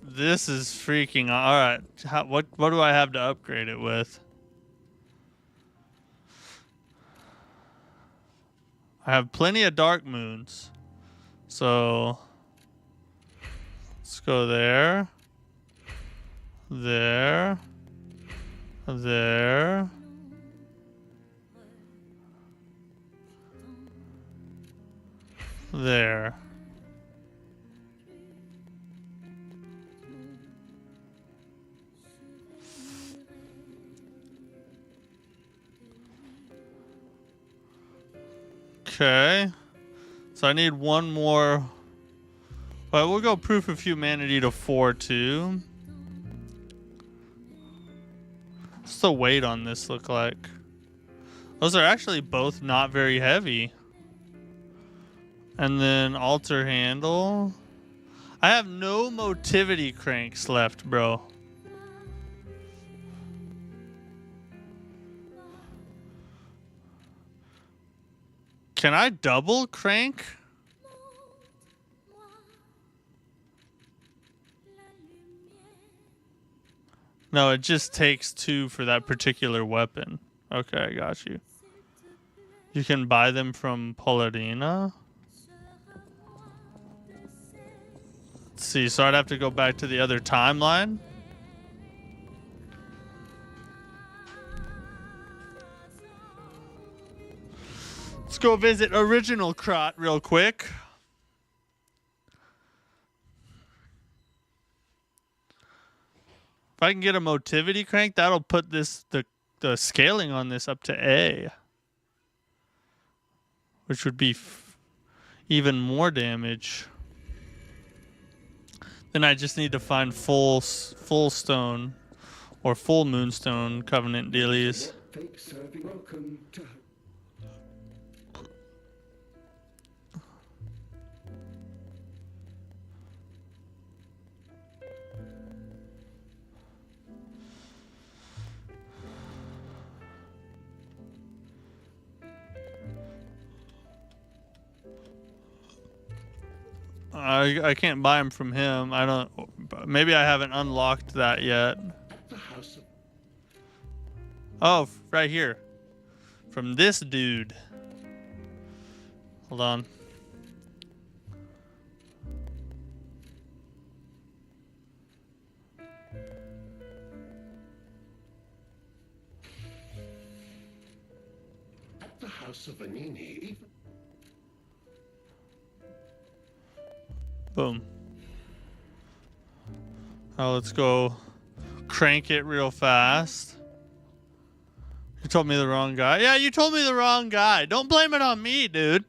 This is freaking all right. What do I have to upgrade it with? I have plenty of dark moons. So let's go there. There. There. There. Okay. So I need one more. Well, we'll go proof of humanity to 4 too. What's the weight on this look like? Those are actually both not very heavy. And then altar handle. I have no motivity cranks left, bro. Can I double crank? No, it just takes 2 for that particular weapon. Okay, I got you. You can buy them from Pollarina. Let's see, so I'd have to go back to the other timeline. Let's go visit Original Crot real quick. If I can get a motivity crank, that'll put this the scaling on this up to A, which would be even more damage. Then I just need to find full stone or full moonstone covenant dealies. Welcome to I can't buy them from him. I don't. Maybe I haven't unlocked that yet. the house of Oh, right here. From this dude. Hold on. at the house of Vanini. Boom. Now let's go crank it real fast. You told me the wrong guy. Yeah, you told me the wrong guy. Don't blame it on me, dude.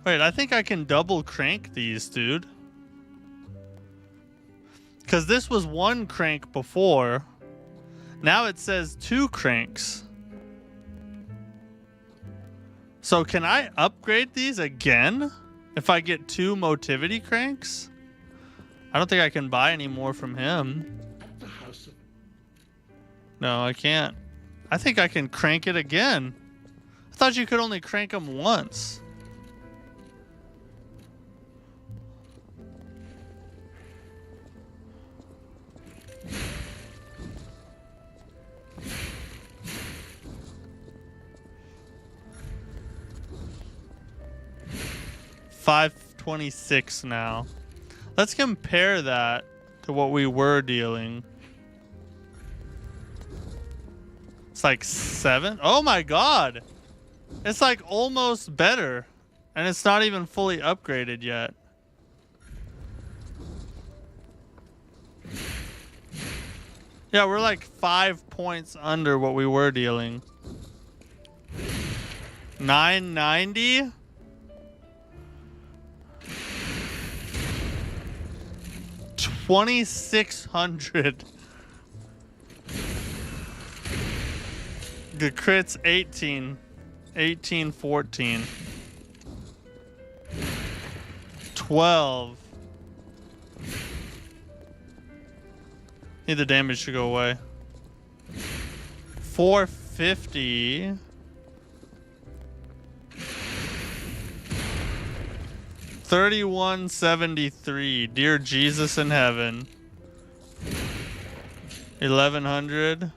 Wait, I think I can double crank these, dude. Because this was 1 crank before. Now it says 2 cranks. So can I upgrade these again if I get 2 motivity cranks? I don't think I can buy any more from him. At the house of No, I can't. I think I can crank it again. I thought you could only crank them once. $526 now. Let's compare that to what we were dealing. It's like 7. Oh my god. It's like almost better. And it's not even fully upgraded yet. Yeah, we're like 5 points under what we were dealing. 990? $2,600. The crit's 18. 18, 14. 12. Need the damage to go away. 450. 3173. Dear Jesus in heaven. 1100.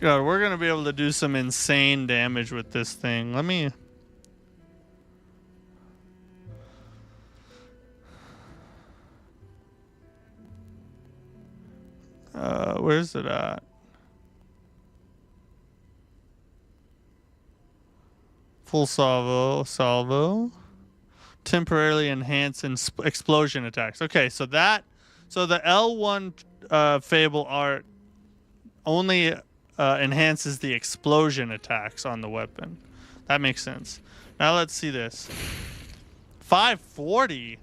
God, we're gonna be able to do some insane damage with this thing. Let me. Where's it at? Full salvo. Temporarily enhance explosion attacks. Okay, so the L1 Fable art only enhances the explosion attacks on the weapon. That makes sense. Now let's see this. 540.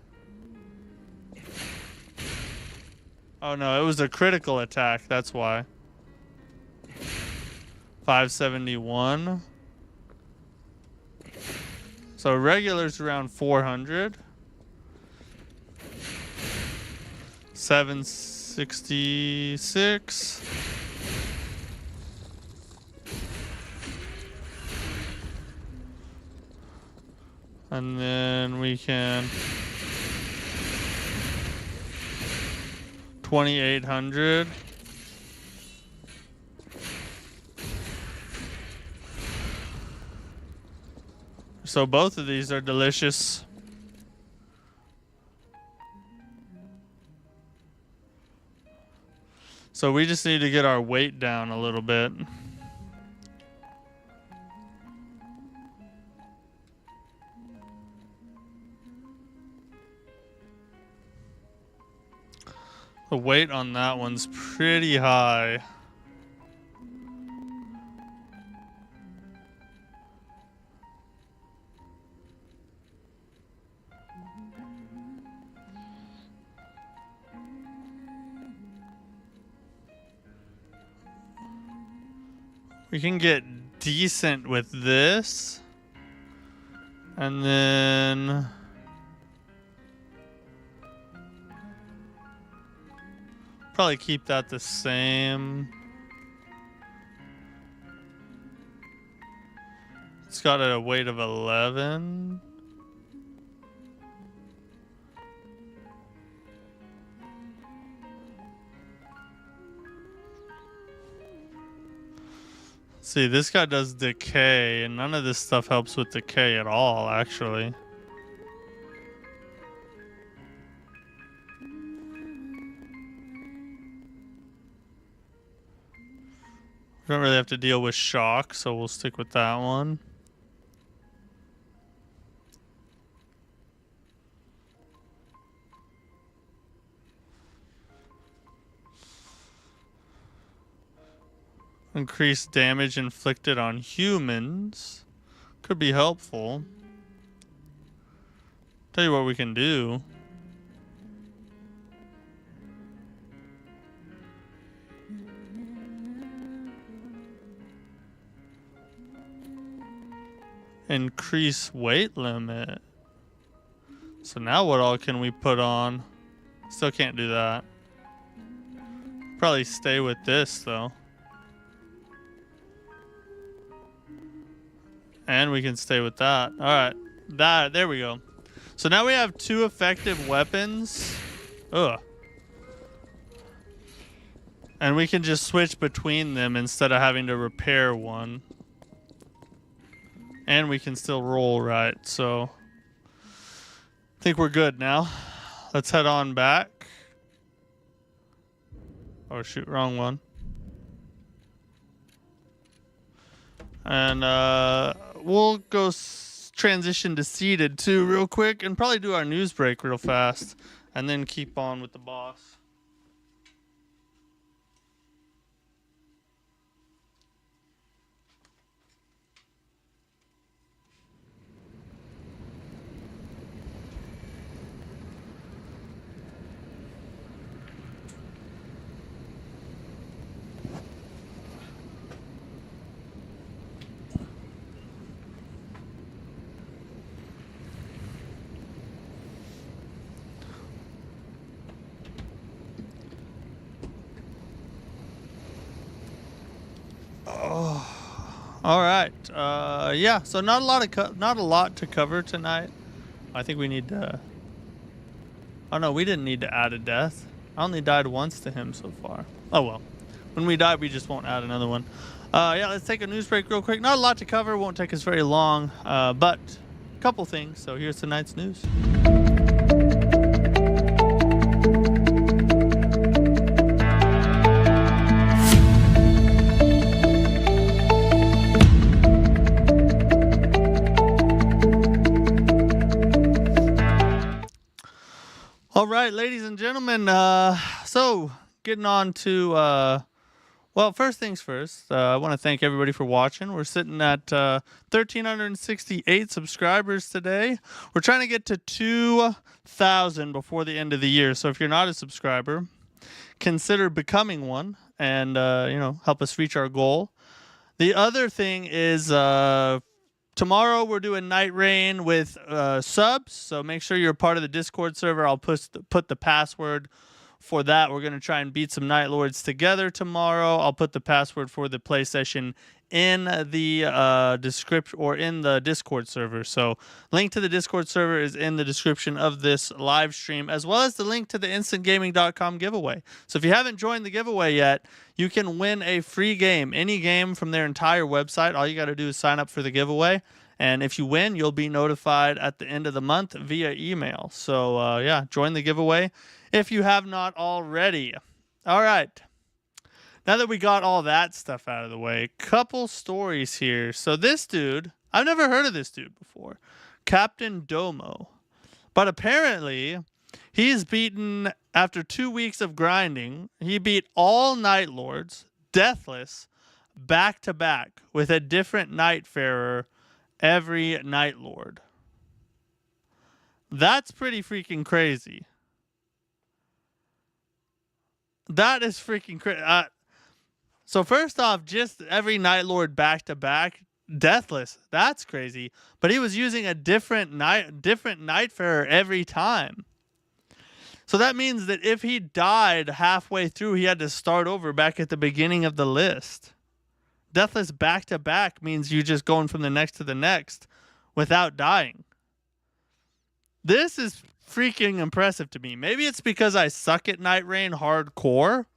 Oh no, it was a critical attack. That's why. 571. So regular's around 400. 766. And then we can 2800. So both of these are delicious. So we just need to get our weight down a little bit. The weight on that one's pretty high. We can get decent with this. And then probably keep that the same. It's got a weight of 11. See, this guy does decay, and none of this stuff helps with decay at all, actually. We don't really have to deal with shock, so we'll stick with that one. Increased damage inflicted on humans. Could be helpful. Tell you what we can do. Increase weight limit. So now what all can we put on? Still can't do that. Probably stay with this though. And we can stay with that. Alright. There we go. So now we have 2 effective weapons. Ugh. And we can just switch between them instead of having to repair one. And we can still roll right, so I think we're good now. Let's head on back. Oh shoot, wrong one. And we'll go transition to seated too real quick and probably do our news break real fast and then keep on with the boss. All right. Yeah. So not a lot to cover tonight. I think we need to. Oh no, we didn't need to add a death. I only died once to him so far. Oh well. When we die, we just won't add another one. Yeah, let's take a news break real quick. Not a lot to cover. Won't take us very long. But a couple things. So here's tonight's news. All right, ladies and gentlemen. So getting on to, well, first things first. I want to thank everybody for watching. We're sitting at 1,368 subscribers today. We're trying to get to 2,000 before the end of the year. So if you're not a subscriber, consider becoming one and help us reach our goal. The other thing is, tomorrow we're doing Night Rain with subs, so make sure you're a part of the Discord server. I'll put the password for that. We're going to try and beat some Night Lords together tomorrow. I'll put the password for the play session in the description or in the Discord server. So link to the Discord server is in the description of this live stream, as well as the link to the instantgaming.com giveaway. So if you haven't joined the giveaway yet, you can win a free game, any game from their entire website. All you got to do is sign up for the giveaway. And if you win, you'll be notified at the end of the month via email. So, yeah, join the giveaway if you have not already. All right. Now that we got all that stuff out of the way, couple stories here. So this dude, I've never heard of this dude before, Captain Domo. But apparently, he's beaten, after 2 weeks of grinding, he beat all Night Lords, deathless, back to back, with a different Nightfarer every Night Lord. That's pretty freaking crazy. That is freaking crazy. So first off, just every Night Lord back to back, deathless. That's crazy. But he was using a different Nightfarer every time. So that means that if he died halfway through, he had to start over back at the beginning of the list. Deathless back to back means you just going from the next to the next without dying. This is freaking impressive to me. Maybe it's because I suck at Night Rain hardcore,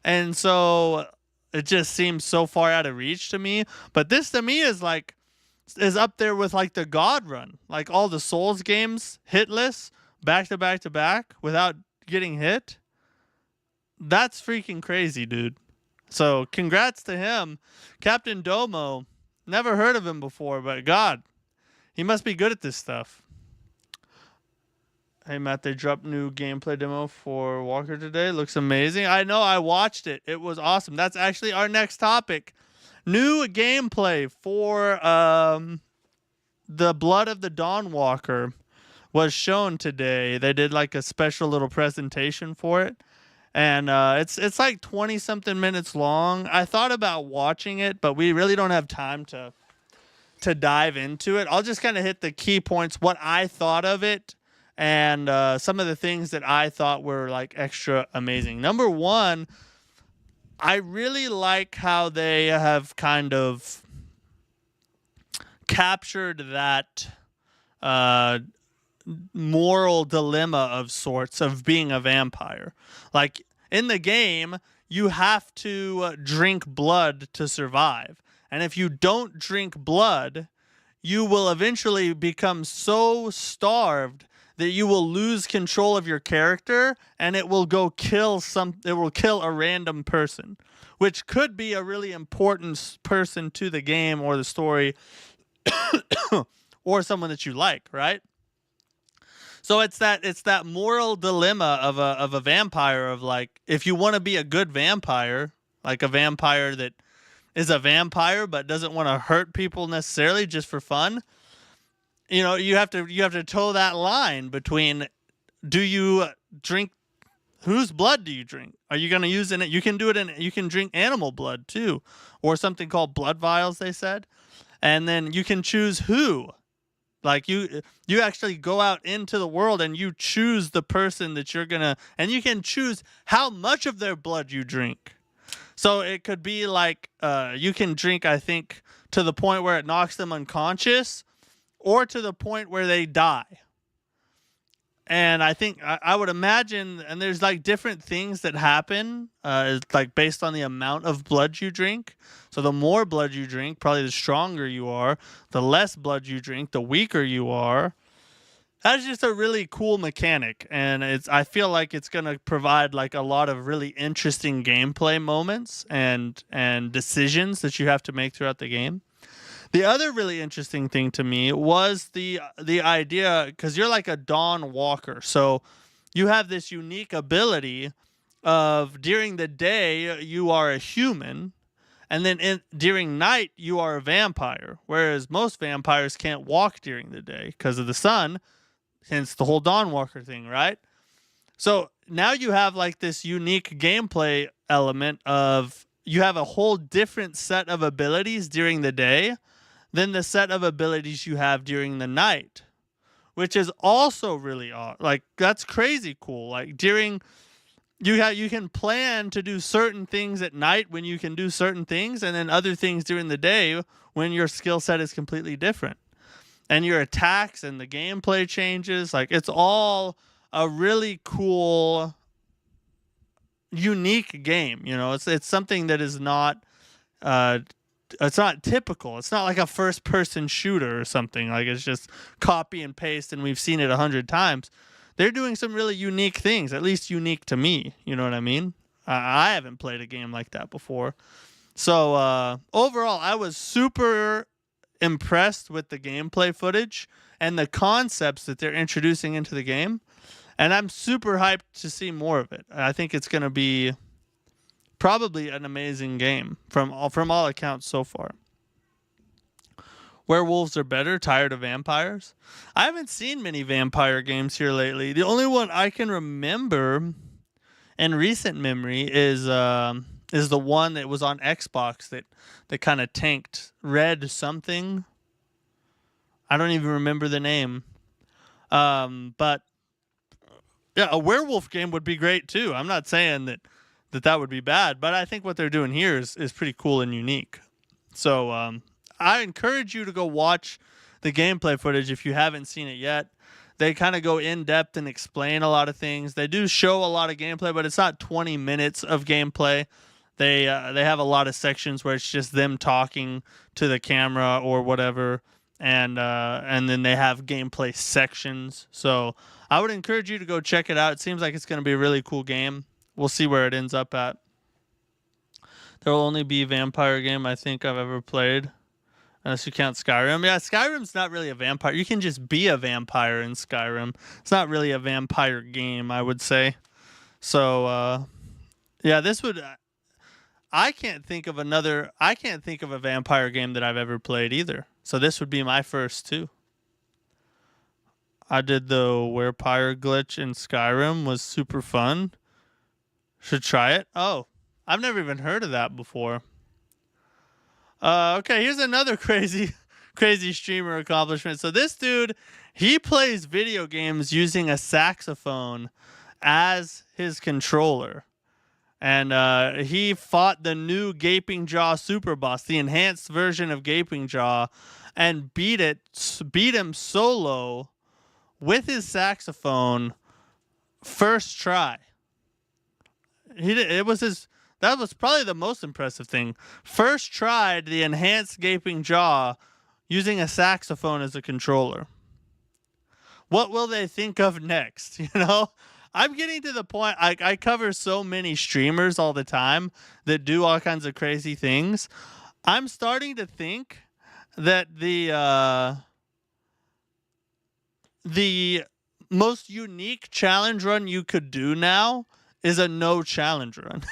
and so it just seems so far out of reach to me. But this to me is up there with like the God Run, like all the Souls games, hitless, back to back to back without getting hit. That's freaking crazy, dude. So congrats to him. Captain Domo, never heard of him before, but God, he must be good at this stuff. Hey Matt, they dropped new gameplay demo for Walker today. Looks amazing. I know, I watched it. It was awesome. That's actually our next topic. New gameplay for the Blood of the Dawnwalker was shown today. They did like a special little presentation for it. And it's like 20-something minutes long. I thought about watching it, but we really don't have time to dive into it. I'll just kind of hit the key points, what I thought of it, and some of the things that I thought were like extra amazing. Number one, I really like how they have kind of captured that moral dilemma of sorts of being a vampire. Like in the game, you have to drink blood to survive. And if you don't drink blood, you will eventually become so starved that you will lose control of your character and it will go kill a random person, which could be a really important person to the game or the story or someone that you like, right? So it's that moral dilemma of a vampire, of like, if you want to be a good vampire, like a vampire that is a vampire but doesn't want to hurt people necessarily, just for fun, you know, you have to toe that line between, do you drink, whose blood do you drink? Are you going to use it? You can do it you can drink animal blood too, or something called blood vials, they said. And then you can choose who. Like you actually go out into the world and you choose the person that you're going to, and you can choose how much of their blood you drink. So it could be like, you can drink, I think, to the point where it knocks them unconscious, or to the point where they die. And I think I would imagine, and there's like different things that happen, like based on the amount of blood you drink. So the more blood you drink, probably the stronger you are. The less blood you drink, the weaker you are. That's just a really cool mechanic, and I feel like it's gonna provide like a lot of really interesting gameplay moments and decisions that you have to make throughout the game. The other really interesting thing to me was the idea, because you're like a dawn walker, so you have this unique ability of during the day you are a human, and then during night you are a vampire, whereas most vampires can't walk during the day because of the sun, hence the whole dawn walker thing, right? So now you have like this unique gameplay element of you have a whole different set of abilities during the day than the set of abilities you have during the night, which is also really like that's crazy cool. Like during you can plan to do certain things at night when you can do certain things, and then other things during the day when your skill set is completely different, and your attacks and the gameplay changes. Like it's all a really cool, unique game. You know, it's something that is not. It's not typical. It's not like a first-person shooter or something. Like it's just copy and paste, and we've seen it 100 times. They're doing some really unique things, at least unique to me. You know what I mean? I haven't played a game like that before. So overall, I was super impressed with the gameplay footage and the concepts that they're introducing into the game. And I'm super hyped to see more of it. I think it's going to be probably an amazing game from all accounts so far. Werewolves are better, tired of vampires. I haven't seen many vampire games here lately. The only one I can remember in recent memory is the one that was on Xbox that kind of tanked. Red something. I don't even remember the name. But yeah, a werewolf game would be great too. I'm not saying that would be bad, but I think what they're doing here is pretty cool and unique. So I encourage you to go watch the gameplay footage if you haven't seen it yet. They kind of go in depth and explain a lot of things. They do show a lot of gameplay, but it's not 20 minutes of gameplay. They have a lot of sections where it's just them talking to the camera or whatever, and then they have gameplay sections. So I would encourage you to go check it out. It seems like it's going to be a really cool game. We'll see where it ends up at. There will only be a vampire game I think I've ever played, unless you count Skyrim. Yeah, Skyrim's not really a vampire. You can just be a vampire in Skyrim. It's not really a vampire game, I would say. So, yeah, this would... I can't think of a vampire game that I've ever played either. So this would be my first too. I did the werepire glitch in Skyrim. Was super fun. Should try it. Oh, I've never even heard of that before. Okay, here's another crazy streamer accomplishment. So this dude, he plays video games using a saxophone as his controller. And he fought the new Gaping Jaw Super Boss, the enhanced version of Gaping Jaw, and beat him solo with his saxophone first try. That was probably the most impressive thing. First tried the enhanced Gaping Jaw using a saxophone as a controller. What will they think of next? You know, I'm getting to the point. I cover so many streamers all the time that do all kinds of crazy things. I'm starting to think that the most unique challenge run you could do now is a no challenge run.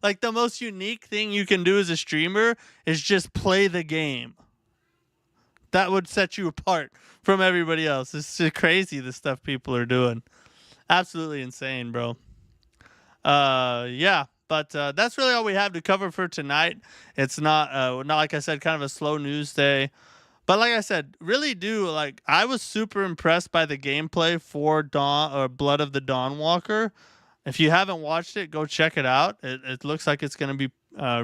Like the most unique thing you can do as a streamer is just play the game. That would set you apart from everybody else. It's just crazy the stuff people are doing. Absolutely insane, bro. Yeah, but that's really all we have to cover for tonight. It's not like I said, kind of a slow news day. But like I said, really I was super impressed by the gameplay for Blood of the Dawnwalker. If you haven't watched it, go check it out. It looks like it's going to be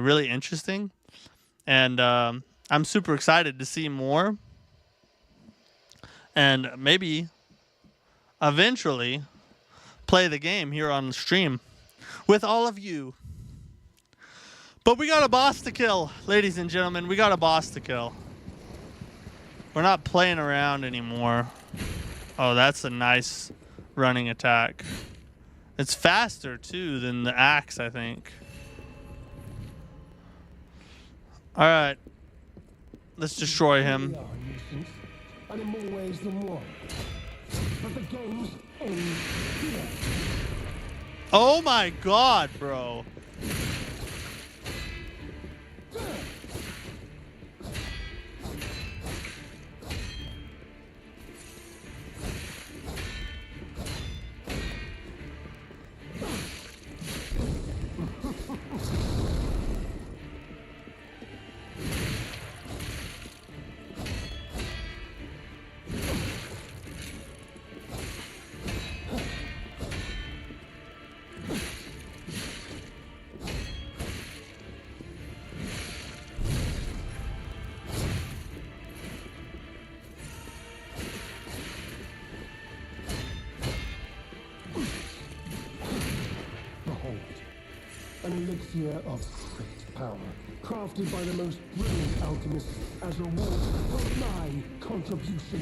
really interesting. And I I'm super excited to see more. And maybe eventually play the game here on the stream with all of you. But we got a boss to kill, ladies and gentlemen. We got a boss to kill. We're not playing around anymore. Oh, that's a nice running attack. It's faster, too, than the axe, I think. All right. Let's destroy him. And in more ways than one. But the game's end here. Oh my god, bro. An elixir of great power, crafted by the most brilliant alchemists as a reward for my contribution.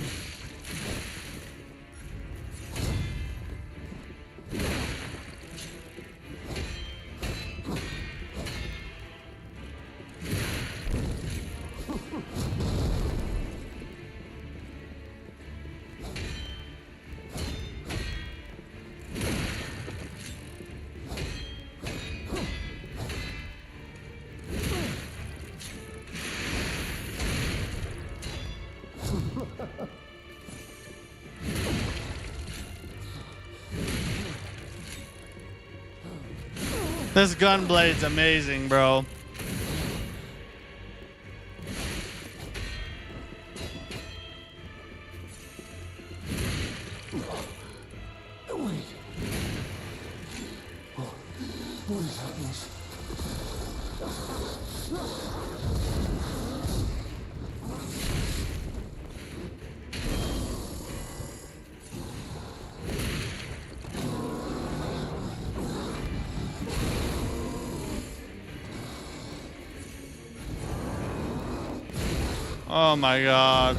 This gunblade's amazing, bro. Wait. What is happening? Oh my god.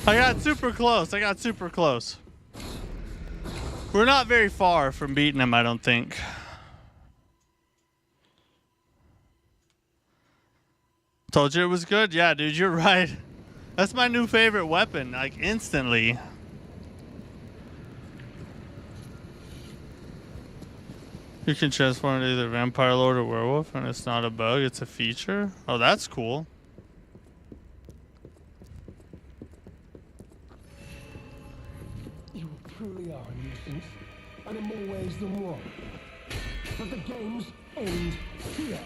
I got super close. I got super close. We're not very far from beating him, I don't think. Told you it was good? Yeah, dude, you're right. That's my new favorite weapon, like instantly. You can transform into either vampire lord or werewolf, and it's not a bug, it's a feature. Oh, that's cool. You truly are a nuisance, and in more ways than one. But the game's end here.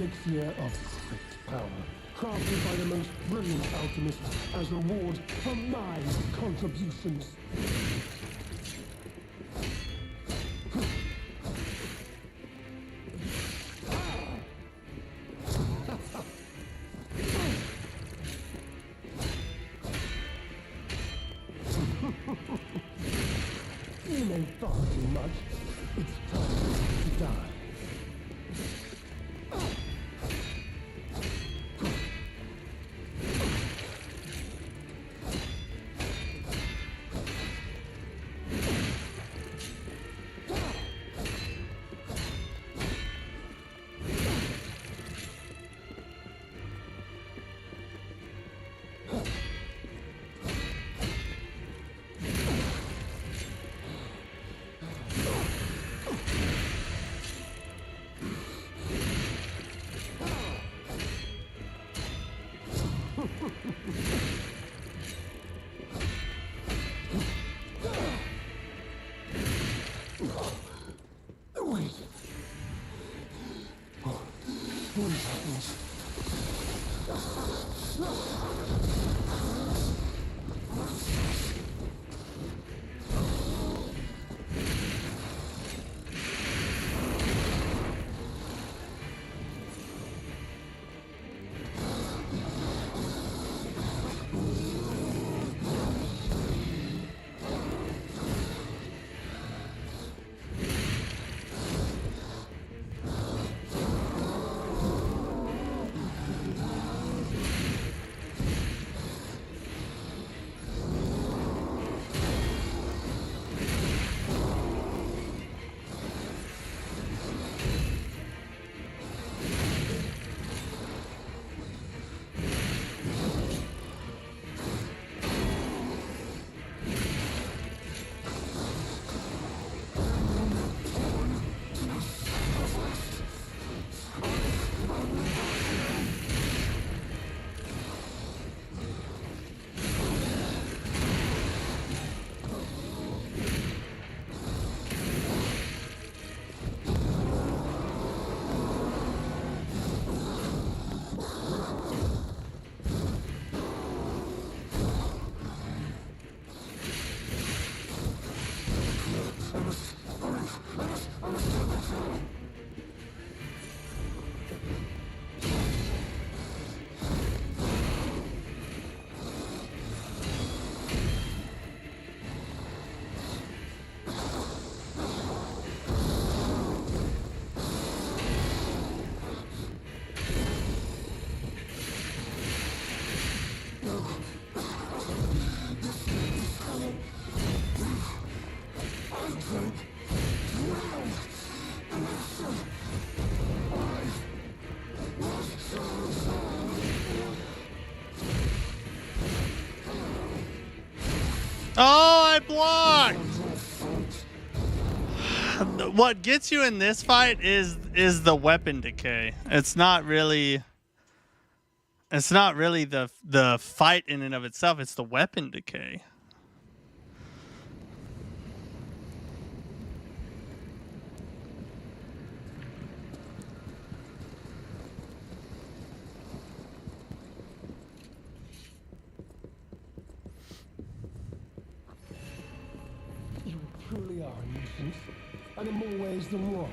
elixir of great power, crafted by the most brilliant alchemists as reward for my contributions. You may thought too much. It's time to die. Wait. What is happening? Oh, I blocked! What gets you in this fight is the weapon decay. It's not really the fight in and of itself, it's the weapon decay. You truly are a nuisance, and in more ways than one.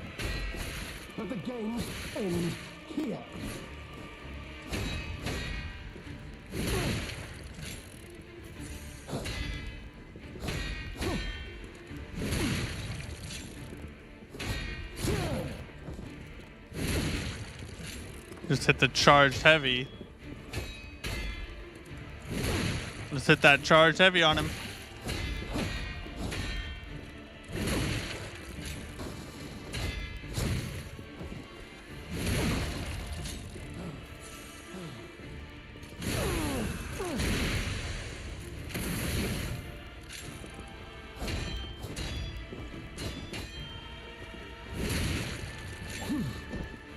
But the games end here. Just hit the charged heavy. Just hit that charged heavy on him.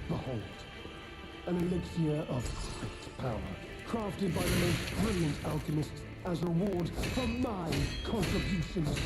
Behold, an elixir of great power, crafted by the most brilliant alchemists as reward for my contributions.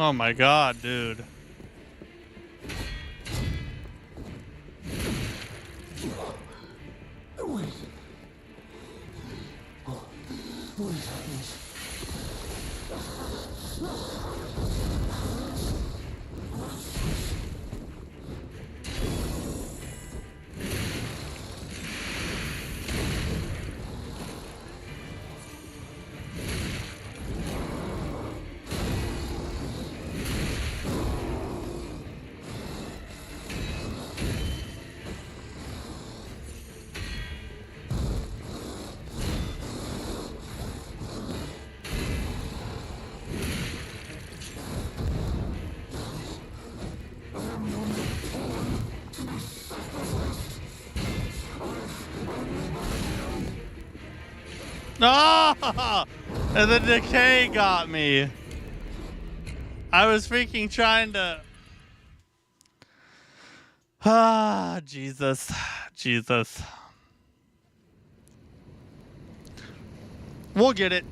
Oh my god, dude. Wait. What is happening? No! And the decay got me. I was freaking trying to... Ah, Jesus. Jesus. We'll get it.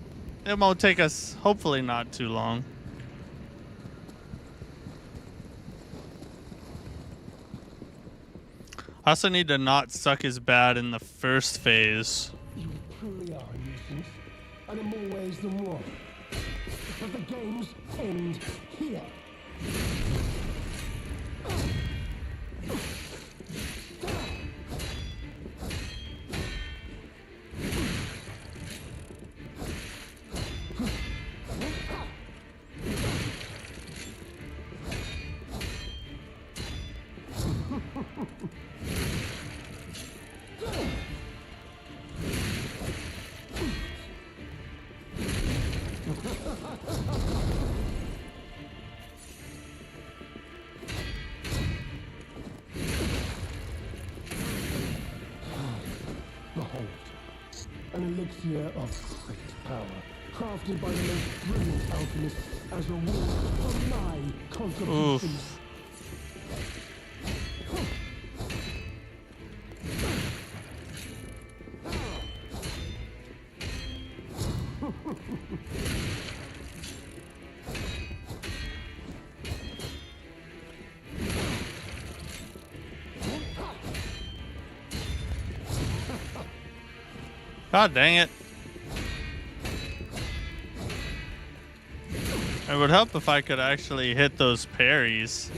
It won't take us, hopefully not too long. I also need to not suck as bad in the first phase. You truly are a nuisance, and in more ways than one. But the games end here. Behold, an elixir of great power, crafted by the most brilliant alchemists as a reward for my contributions. God dang it. It would help if I could actually hit those parries.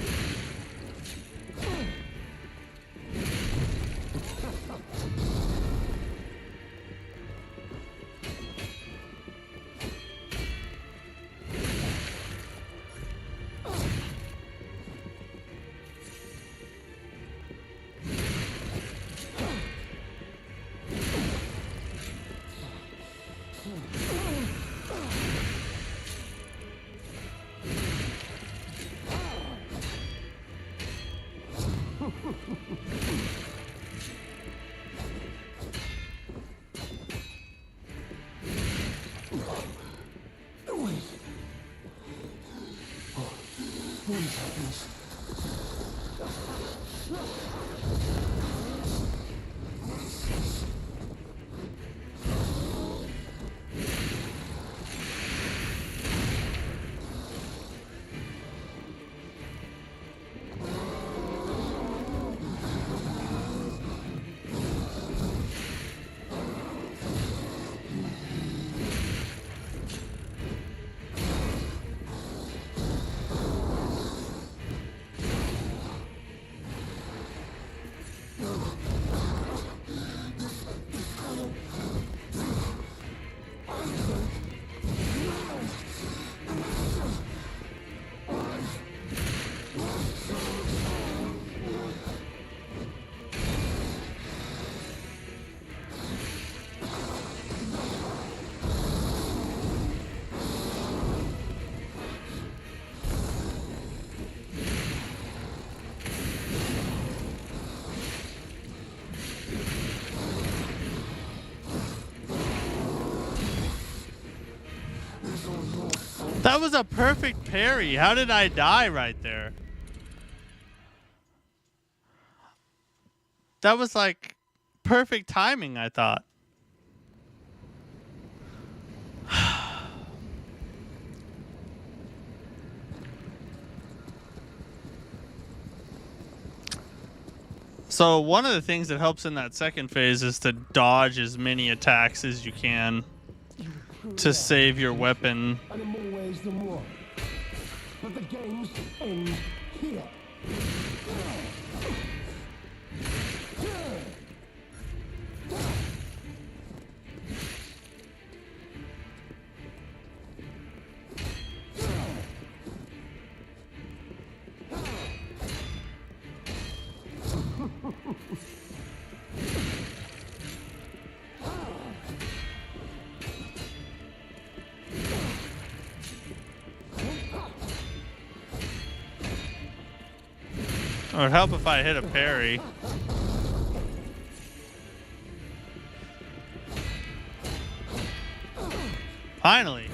That was a perfect parry. How did I die right there? That was like perfect timing, I thought. So one of the things that helps in that second phase is to dodge as many attacks as you can to save your weapon. And in more ways than one. But the games end here. It would help if I hit a parry. Finally.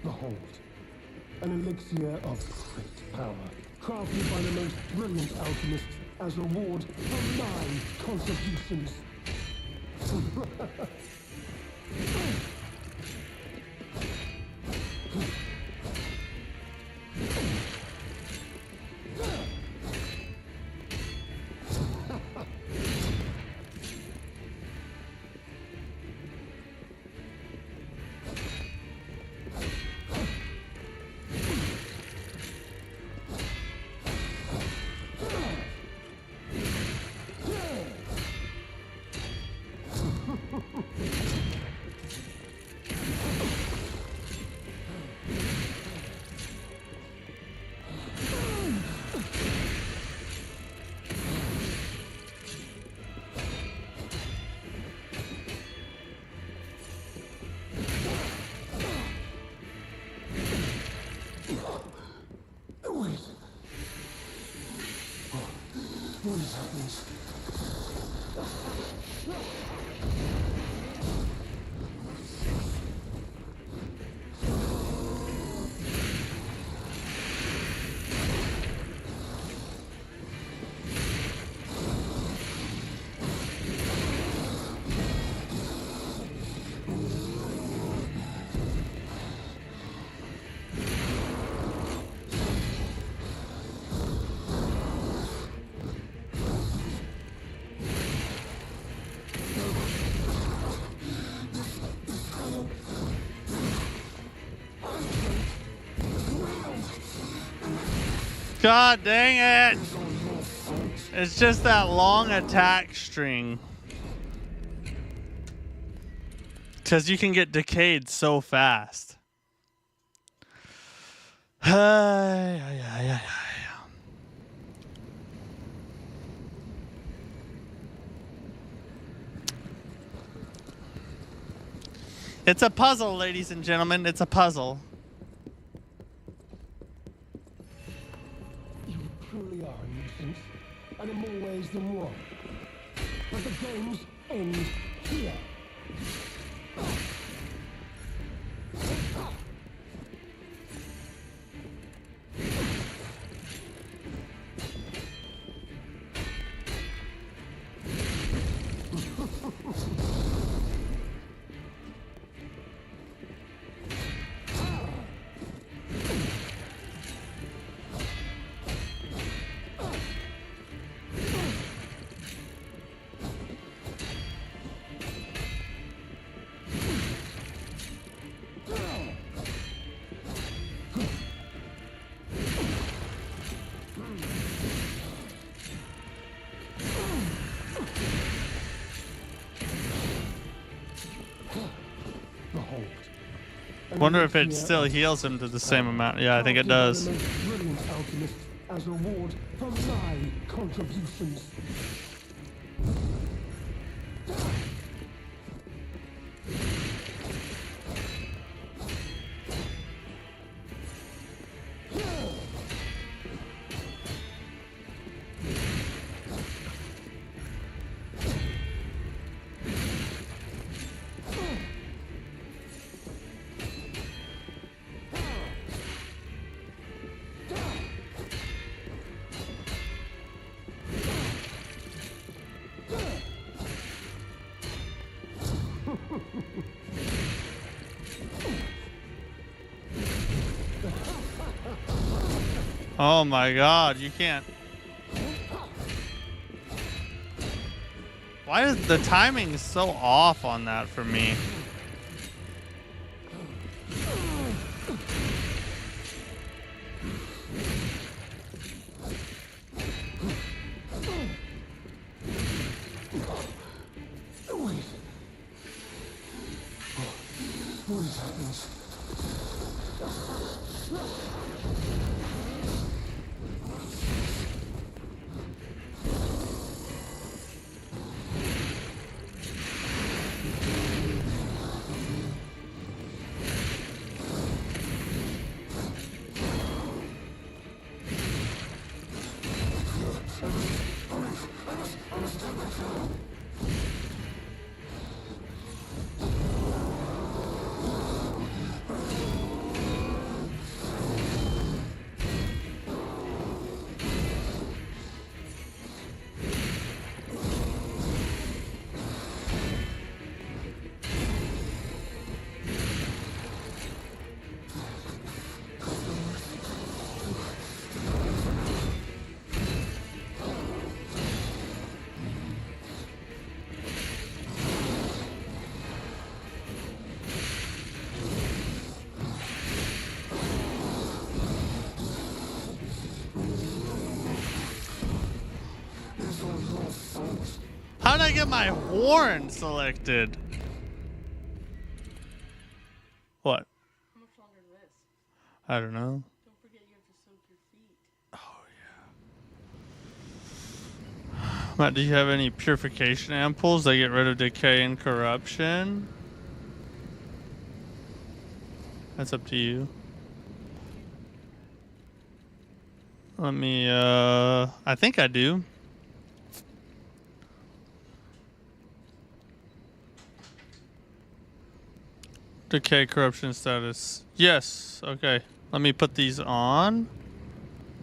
Behold, an elixir of great power, crafted by the most brilliant alchemists as reward for my contributions. Wait. What is happening? God dang it! It's just that long attack string. Because you can get decayed so fast. It's a puzzle, ladies and gentlemen. It's a puzzle. Truly are a nuisance, and in more ways than one. But the games end here. Wonder if it still heals him to the same amount. Yeah, I think it does. Brilliant alchemist as reward for my contributions. Oh my god, you can't. Why is the timing so off on that for me? How did I get my horn selected? What? How much longer is this? I don't know. Don't forget you have to soak your feet. Matt, do you have any purification ampoules that get rid of decay and corruption? That's up to you. Let me, I think I do. Decay corruption status. Yes. Okay. Let me put these on.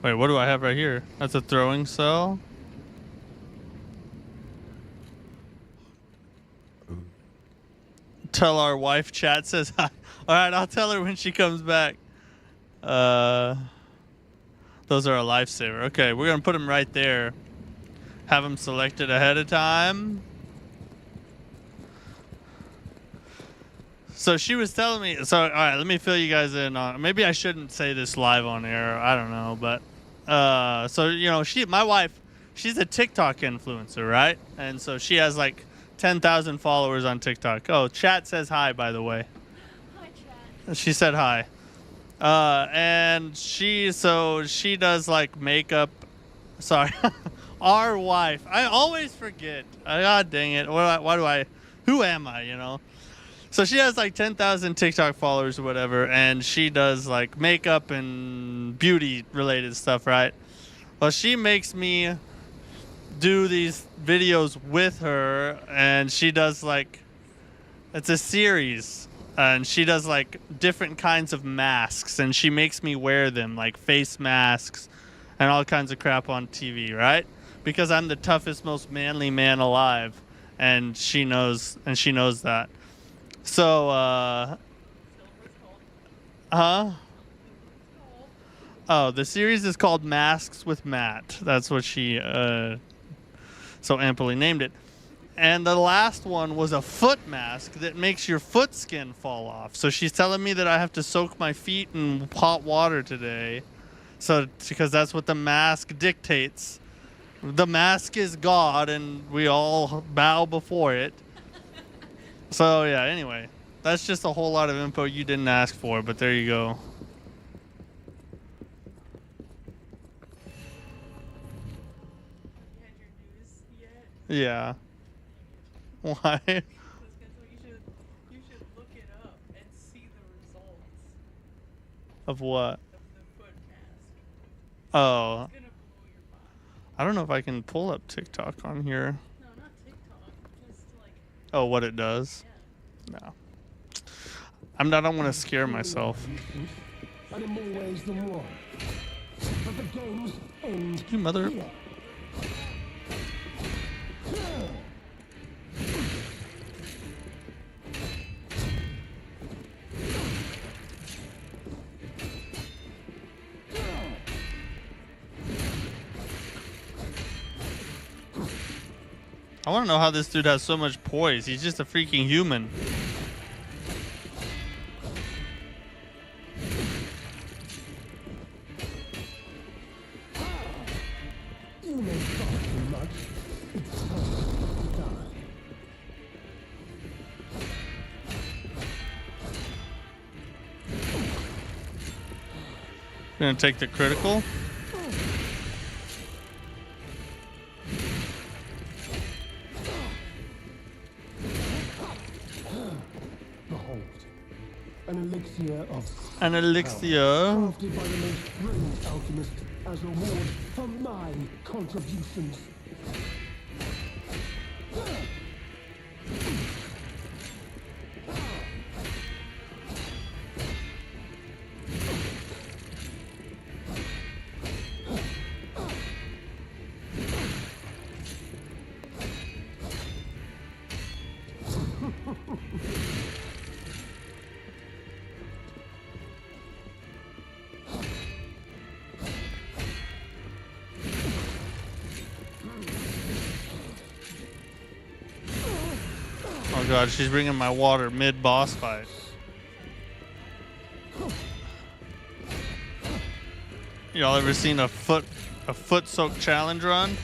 Wait, what do I have right here? That's a throwing cell. Tell our wife chat says hi. Alright, I'll tell her when she comes back. Those are a lifesaver. Okay, we're gonna put them right there. Have them selected ahead of time. So she was telling me, so all right, let me fill you guys in on, maybe I shouldn't say this live on air, I don't know, but so you know, my wife, she's a TikTok influencer, right? And so she has like 10,000 followers on TikTok. Oh, chat says hi, by the way. Hi, chat. She said hi. And she does like makeup. Sorry. Our wife. I always forget. God dang it. Who am I, you know? So she has like 10,000 TikTok followers or whatever, and she does like makeup and beauty related stuff, right? Well, she makes me do these videos with her, and she does like, it's a series, and she does like different kinds of masks, and she makes me wear them, like face masks and all kinds of crap on TV, right? Because I'm the toughest, most manly man alive, and she knows that. So, Oh, the series is called Masks with Matt. That's what she so amply named it. And the last one was a foot mask that makes your foot skin fall off. So she's telling me that I have to soak my feet in hot water today. So, because that's what the mask dictates. The mask is God, and we all bow before it. So, yeah, anyway. That's just a whole lot of info you didn't ask for, but there you go. You had your news yet? Yeah. Why? Because you should look it up and see the results Of what? of the foot mask. Oh. It's gonna blow your mind. I don't know if I can pull up TikTok on here. No, not TikTok. Just like, Oh, what it does? yeah. No. I don't want to scare myself. And in more ways than one. But the game's end. You mother. here. I want to know how this dude has so much poise. He's just a freaking human. You may talk too much. It's time to die. Gonna take the critical. Behold, an elixir of An elixir. crafted by the most brilliant alchemist as a reward for my contributions. Oh god, she's bringing my water mid-boss fight. Y'all ever seen a foot soak challenge run?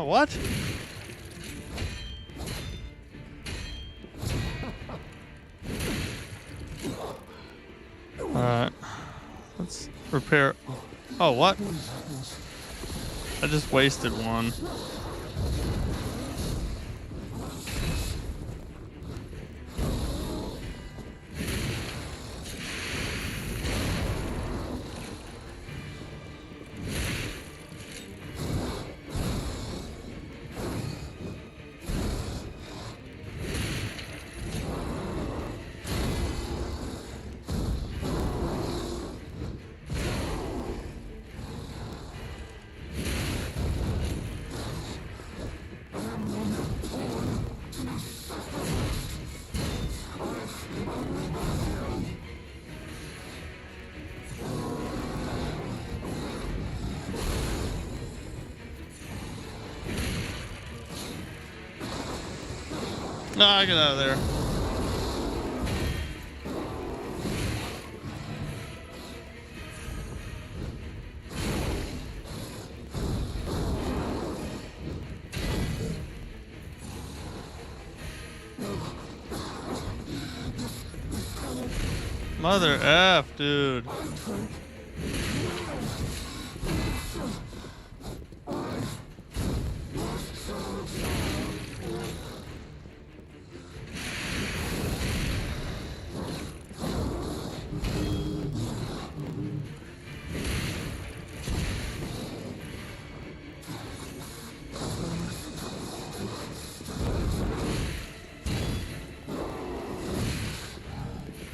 Oh, what? Alright. Let's repair. Oh, what? I just wasted one. Nah, get out of there. Mother F, dude.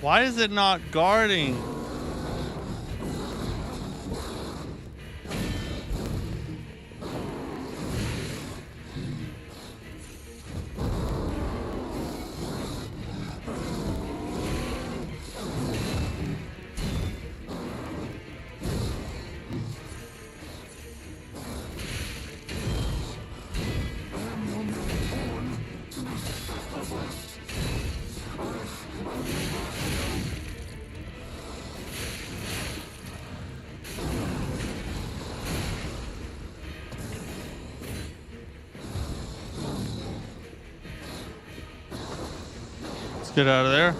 Why is it not guarding? Get out of there.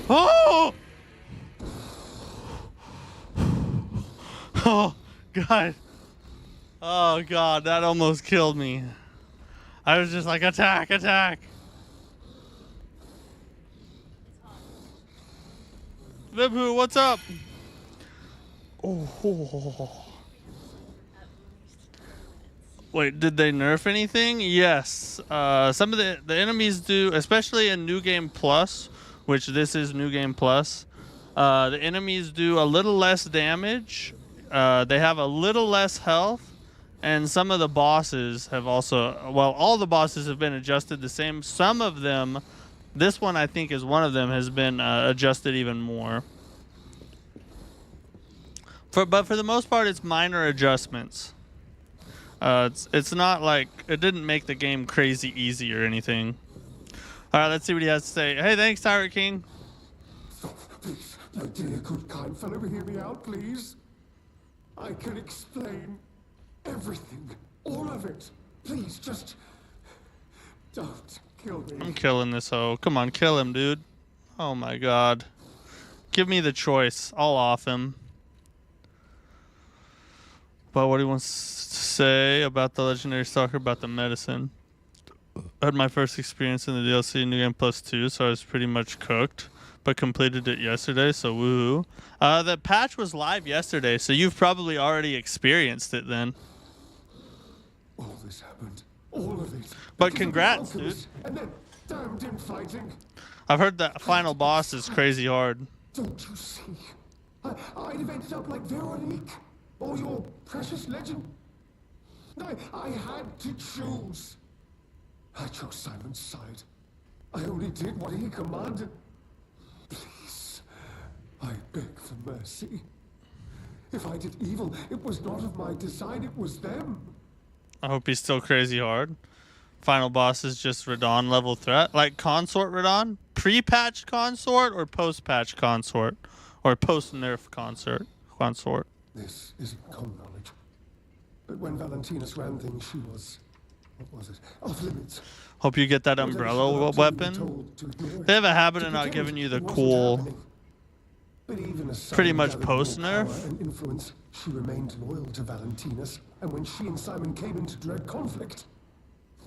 Oh! Oh, God. Oh, God, that almost killed me. I was just like, attack, attack. Vibhu, what's up? Oh. Wait, did they nerf anything? Yes. Some of the enemies do, especially in New Game Plus, which this is New Game Plus. The enemies do a little less damage. They have a little less health. And some of the bosses have also, well, all the bosses have been adjusted the same. Some of them, this one I think is one of them, has been adjusted even more. But for the most part, it's minor adjustments. It's not like, it didn't make the game crazy easy or anything. All right, let's see what he has to say. Hey, thanks, Tyrant King. Please, my dear, good, kind fellow, hear me out, please. I can explain everything, all of it. Please, just don't kill me. I'm killing this hoe. Come on, kill him, dude. Oh my God. Give me the choice. I'll off him. But what he wants to say about the legendary stalker, about the medicine. I had my first experience in the DLC New Game Plus 2, so I was pretty much cooked, but completed it yesterday, so woohoo. The patch was live yesterday, so you've probably already experienced it then. All this happened, all of it. But because of the congrats, alchemist, and then damned infighting. I've heard that final boss is crazy hard. Don't you see? I'd have ended up like Veronique, or your precious legend. I had to choose. I chose Simon's side. I only did what he commanded. Please, I beg for mercy. If I did evil, it was not of my design, it was them. I hope he's still crazy hard. Final boss is just Radon level threat. Like Consort Radon? Pre-patch Consort or post-patch Consort? Or post-nerf Consort? This isn't common knowledge. But when Valentinus ran things, she was... what was it? Off limits. Hope you get that umbrella weapon. They have a habit of not giving you the cool... Pretty much post-nerf. And influence, she remained loyal to Valentinus, and when she and Simon came into direct conflict,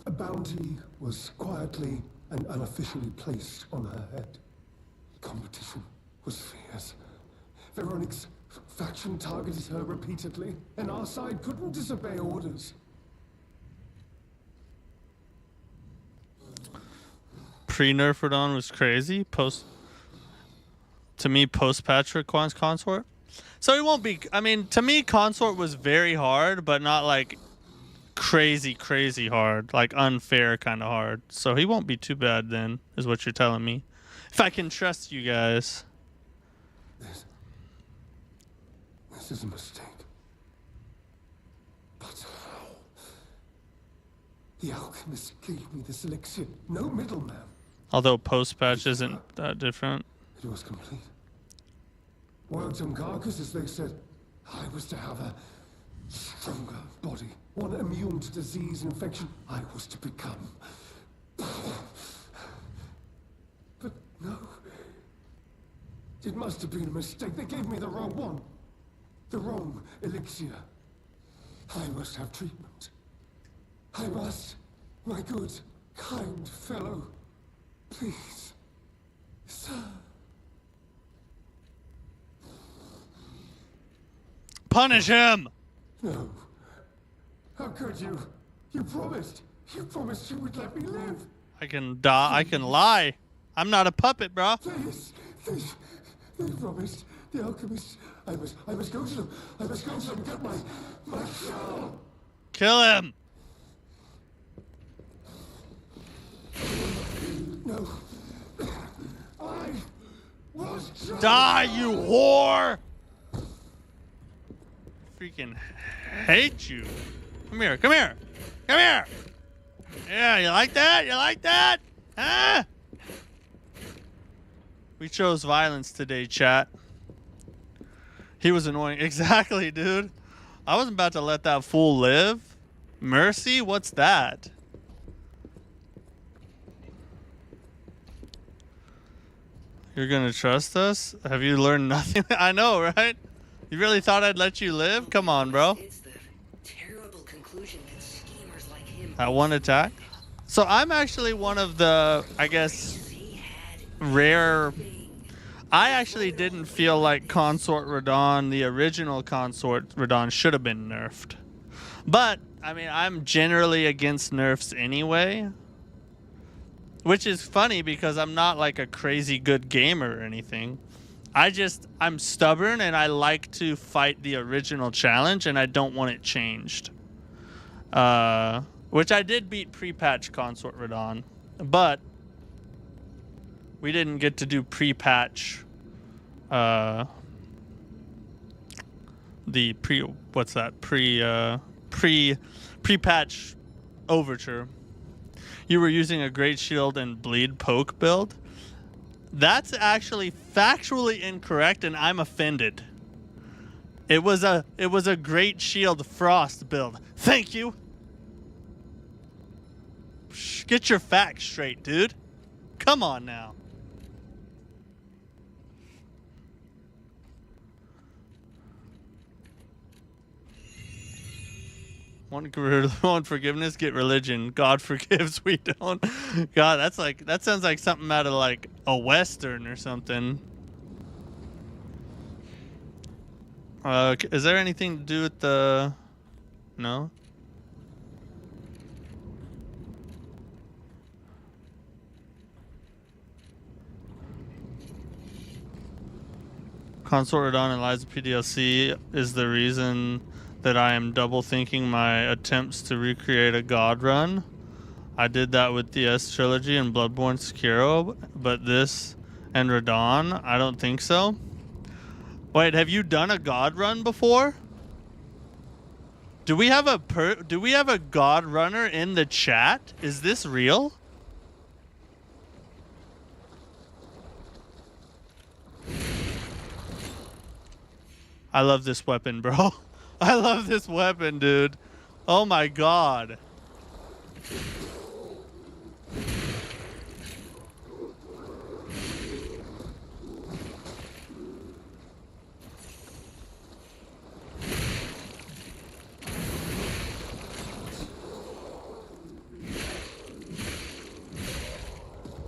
a bounty was quietly and unofficially placed on her head. Competition was fierce. Veronique's faction targeted her repeatedly, and our side couldn't disobey orders. Pre-nerf Radon was crazy. To me, post-Patrick Consort. So he won't be... I mean, to me, Consort was very hard, but not like crazy hard. Like unfair kind of hard. So he won't be too bad then, is what you're telling me. If I can trust you guys. This is a mistake. But how? The alchemist gave me this elixir. No middleman. Although post-patch isn't that different. It was complete. Worked on carcass, as they said. I was to have a stronger body, one immune to disease and infection. I was to become. But no. It must have been a mistake. They gave me the wrong one. The wrong elixir. I must have treatment. I must, my good, kind fellow. Please, sir. Punish him! No. How could you? You promised. You promised you would let me live. I can die. I can lie. I'm not a puppet, bro. Please. They promised. The alchemist. I must go to them. I must go to them and get my cure. Kill him! No. I was trying. Die, you whore! Freaking hate you. Come here, come here, come here! Yeah, you like that? You like that? Huh? We chose violence today, chat. He was annoying. Exactly, dude. I wasn't about to let that fool live. Mercy? What's that? You're gonna trust us? Have you learned nothing? I know, right? You really thought I'd let you live? Come on, bro. It's the terrible conclusion that schemers like him That one attack. So I'm actually one of the, I guess, rare. I actually didn't feel like Consort Radon, the original Consort Radon, should have been nerfed. But, I mean, I'm generally against nerfs anyway. Which is funny because I'm not like a crazy good gamer or anything. I'm stubborn and I like to fight the original challenge and I don't want it changed. Which I did beat pre-patch Consort Radon. But we didn't get to do pre-patch pre-patch Overture. You were using a Great Shield and Bleed Poke build. That's actually factually incorrect, and I'm offended. It was a Great Shield Frost build. Thank you. Get your facts straight, dude. Come on now. Want forgiveness? Get religion. God forgives, we don't. God, that sounds like something out of like a Western or something. Is there anything to do with the... No? Consort Radon and Lies of P DLC is the reason that I am double thinking my attempts to recreate a god run. I did that with the S Trilogy and Bloodborne Sekiro, but this and Radon, I don't think so. Wait, have you done a god run before? Do we have a god runner in the chat? Is this real? I love this weapon, bro. I love this weapon, dude. Oh my god.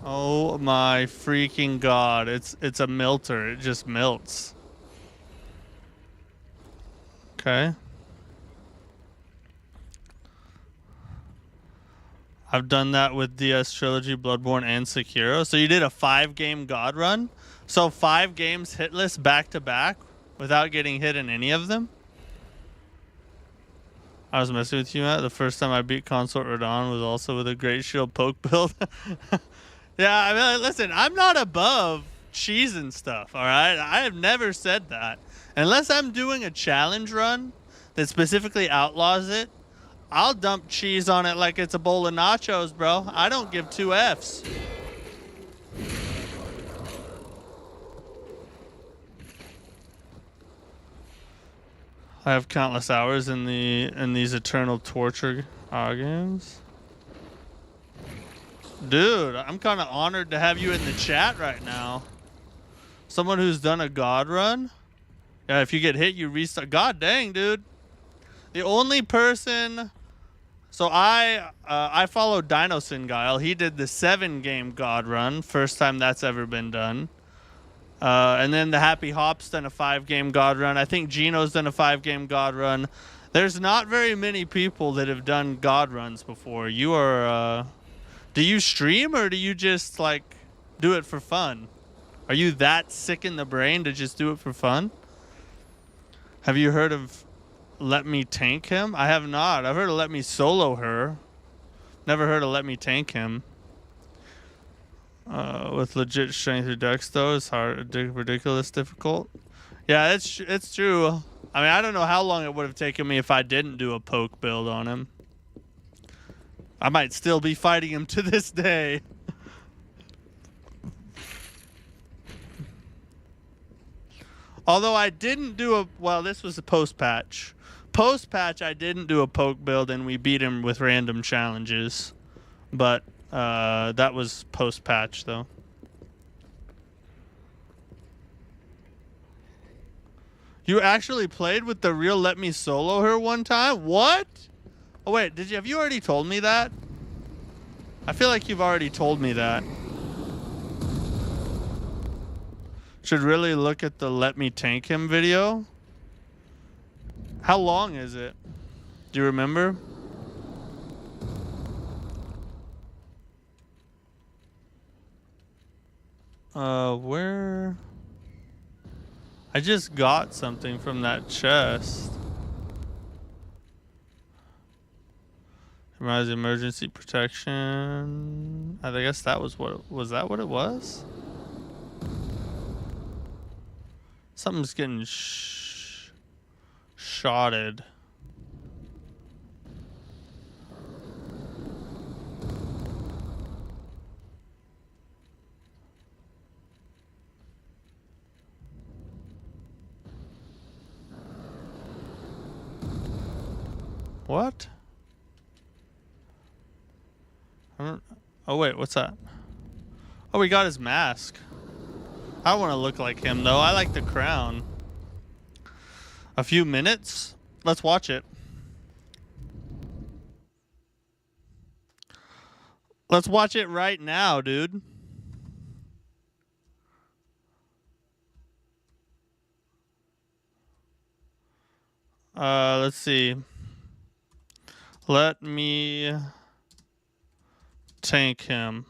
Oh my freaking god. It's a melter. It just melts. Okay. I've done that with DS Trilogy, Bloodborne, and Sekiro. So you did a 5-game god run? So 5 games hitless back to back without getting hit in any of them? I was messing with you, Matt. The first time I beat Consort Radon was also with a Great Shield poke build. Yeah, I mean, listen, I'm not above cheese and stuff, all right? I have never said that. Unless I'm doing a challenge run that specifically outlaws it, I'll dump cheese on it like it's a bowl of nachos, bro. I don't give 2 Fs. I have countless hours in these eternal torture games. Dude, I'm kind of honored to have you in the chat right now. Someone who's done a god run. Yeah, if you get hit, you restart. God dang, dude. The only person... So I followed Dino Singile. He did the 7-game god run. First time that's ever been done. And then the Happy Hop's done a 5-game god run. I think Gino's done a 5-game god run. There's not very many people that have done god runs before. You are... do you stream or do you just, like, do it for fun? Are you that sick in the brain to just do it for fun? Have you heard of Let Me Tank Him? I have not. I've heard of Let Me Solo Her. Never heard of Let Me Tank Him. With legit strength through dex, though, it's hard, ridiculous difficult. Yeah, it's true. I mean, I don't know how long it would have taken me if I didn't do a poke build on him. I might still be fighting him to this day. Although I didn't do a... Well, this was a post-patch. Post-patch, I didn't do a poke build, and we beat him with random challenges. But that was post-patch, though. You actually played with the real Let Me Solo Her one time? What? Oh wait, have you already told me that? I feel like you've already told me that. Should really look at the Let Me Tank Him video. How long is it? Do you remember? Where? I just got something from that chest. Reminds emergency protection. I guess that was was that what it was? Something's getting shotted. What? I don't. Oh wait, what's that? Oh, we got his mask. I don't want to look like him though. I like the crown. A few minutes? Let's watch it. Let's watch it right now, dude. Let's see. Let me tank him.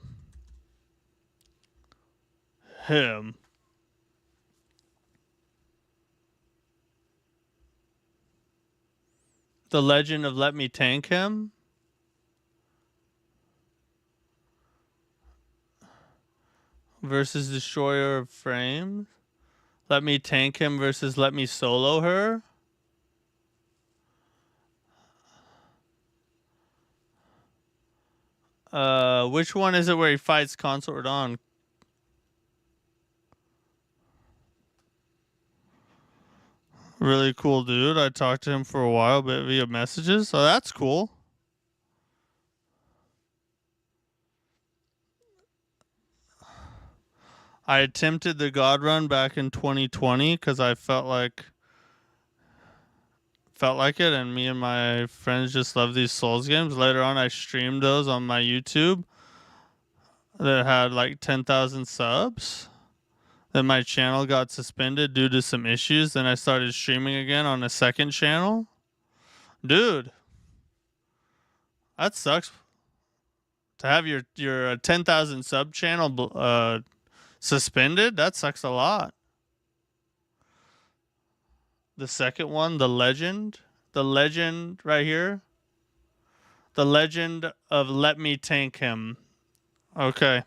The Legend of Let Me Tank Him. Versus Destroyer of Frames. Let Me Tank Him versus Let Me Solo Her. Which one is it where he fights Consort on? Really cool dude. I talked to him for a while, but via messages. So that's cool. I attempted the God Run back in 2020 because I felt like it, and me and my friends just love these Souls games. Later on, I streamed those on my YouTube that had like 10,000 subs. Then my channel got suspended due to some issues. Then I started streaming again on a second channel. Dude, that sucks. To have your 10,000 sub channel suspended, that sucks a lot. The second one, the legend right here. The Legend of Let Me Tank Him. Okay.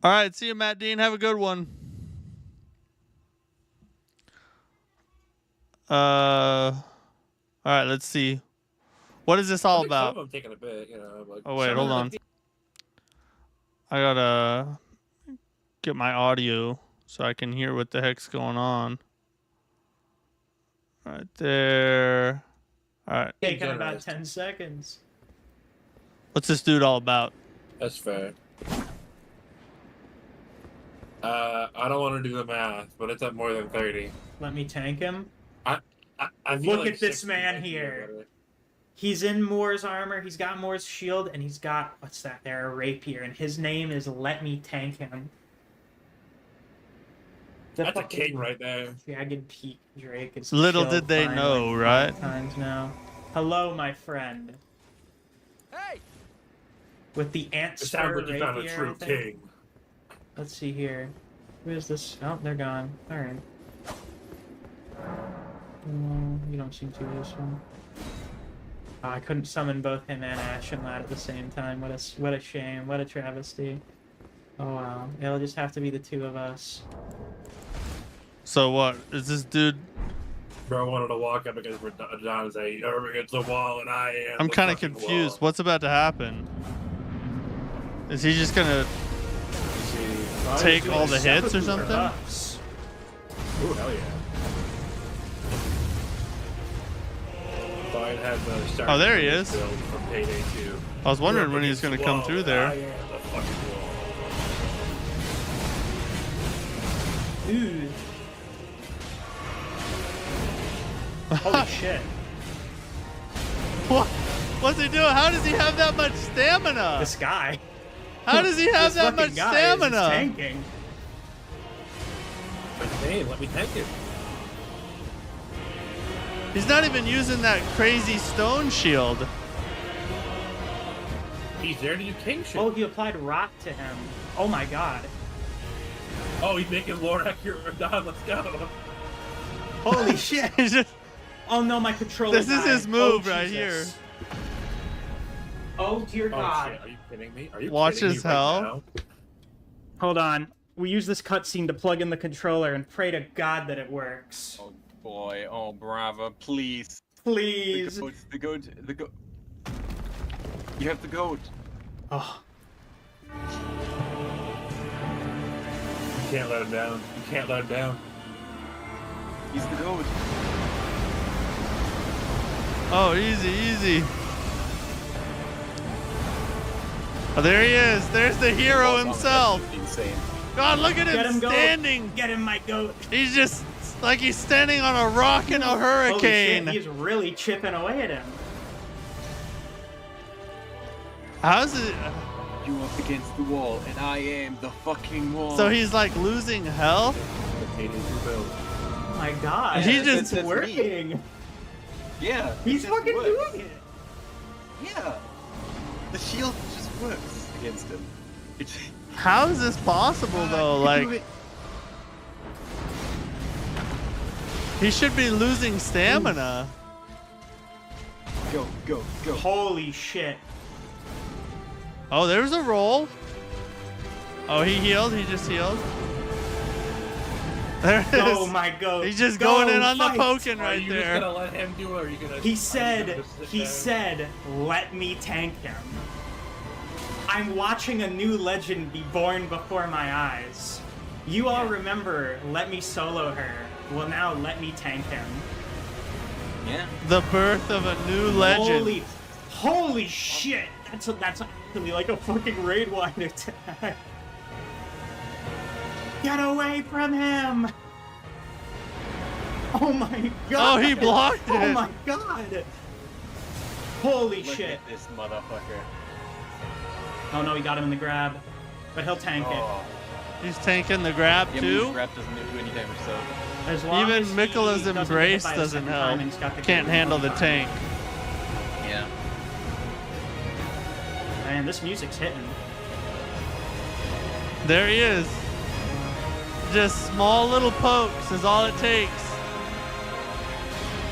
All right, see you, Matt Dean. Have a good one. All right, let's see. What is this all about? Some of them taking a bit, you know. Like, oh wait, hold on. I gotta get my audio so I can hear what the heck's going on. Right there. All right. Taking about 10 seconds. What's this dude all about? That's fair. I don't want to do the math, but it's at more than 30. Let me tank him. I feel Look like at this 60 man might be here. better. He's in Moore's armor, he's got Moore's shield, and he's got, what's that there, a rapier, and his name is Let Me Tank Him. That's a king right there. Jagged Peak Drake is Little killed did they finally know, right? 5 times now. Hello, my friend. Hey! With the It ant sounds like you found a rapier, true I think. king. Let's see here. Where's this? Oh, they're gone. Alright. You don't seem to this one. Oh, I couldn't summon both him and Ash and Lad at the same time. What a shame. What a travesty. Oh wow. It'll just have to be the two of us. So what? Is this dude? Bro wanted to walk up against John and say, "You're against the wall, and I am." I'm kind of fucking confused. wall." What's about to happen? Is he just gonna take all the hits or something? Ooh, hell yeah. Thought I'd have the start Oh, there he is. build from Payday 2. I was wondering You're when he up was gonna against the come wall, through and I there. am the fucking wall. Ooh. Holy shit. What? What's he doing? How does he have that much stamina? This guy. How does he have This that much fucking guy is stamina? tanking. Hey, let me tank it. He's not even using that crazy stone shield. He's there to do king shit. Oh, he applied rock to him. Oh my god. Oh, he's making Lord accurate Radon. Let's go. Holy shit. He's just- Oh no, my controller this is died. his move Oh, right Jesus. here. Oh dear Oh god. shit, are you kidding me? Are you Watch kidding as me right hell. now? Hold on. We use this cutscene to plug in the controller and pray to God that it works. Oh boy, oh brava, please. Please. The goat, the goat. You have the goat. Oh. You can't let him down. You can't let him down. He's the goat. Oh, easy, easy. Oh, there he is. There's the hero himself. Insane. God, look at Get him him, goat. standing. Get him, my goat. He's just like he's standing on a rock in a Holy hurricane. shit, he's really chipping away at him. How's it? You up against the wall, and I am the fucking wall. So he's like losing health? Oh my god. He just- it's working. Yeah. He's it fucking works. doing it. Yeah. The shield just works against him. It's, How is this possible though? you can do Like it. he should be losing stamina. Go, go, go. Holy shit. Oh, there's a roll. Oh, he healed. He just healed. There it is. Oh my god. He's just Go, going in on fight. the poking Are right you there. just gonna let him do it, or are you gonna? He are you said, gonna just sit he down? said, let me tank him. I'm watching a new legend be born before my eyes. You all remember, let me solo her. Well, now let me tank him. Yeah. The birth of a new legend. Holy shit! That's actually like a fucking raid-wide attack. Get away from him! Oh my god! Oh, he blocked Oh it. my god! Holy Look shit! at this motherfucker. Oh no, he got him in the grab. But he'll tank Oh. He's tanking the grab Yeah, too. grab doesn't do any damage, so. it. As long Even as he Mikkola's doesn't get embrace hit by a doesn't second help. time and he's got the Can't kill, handle he'll the be tank. Yeah. fine. Man, this music's hitting. There he is. Just small little pokes is all it takes.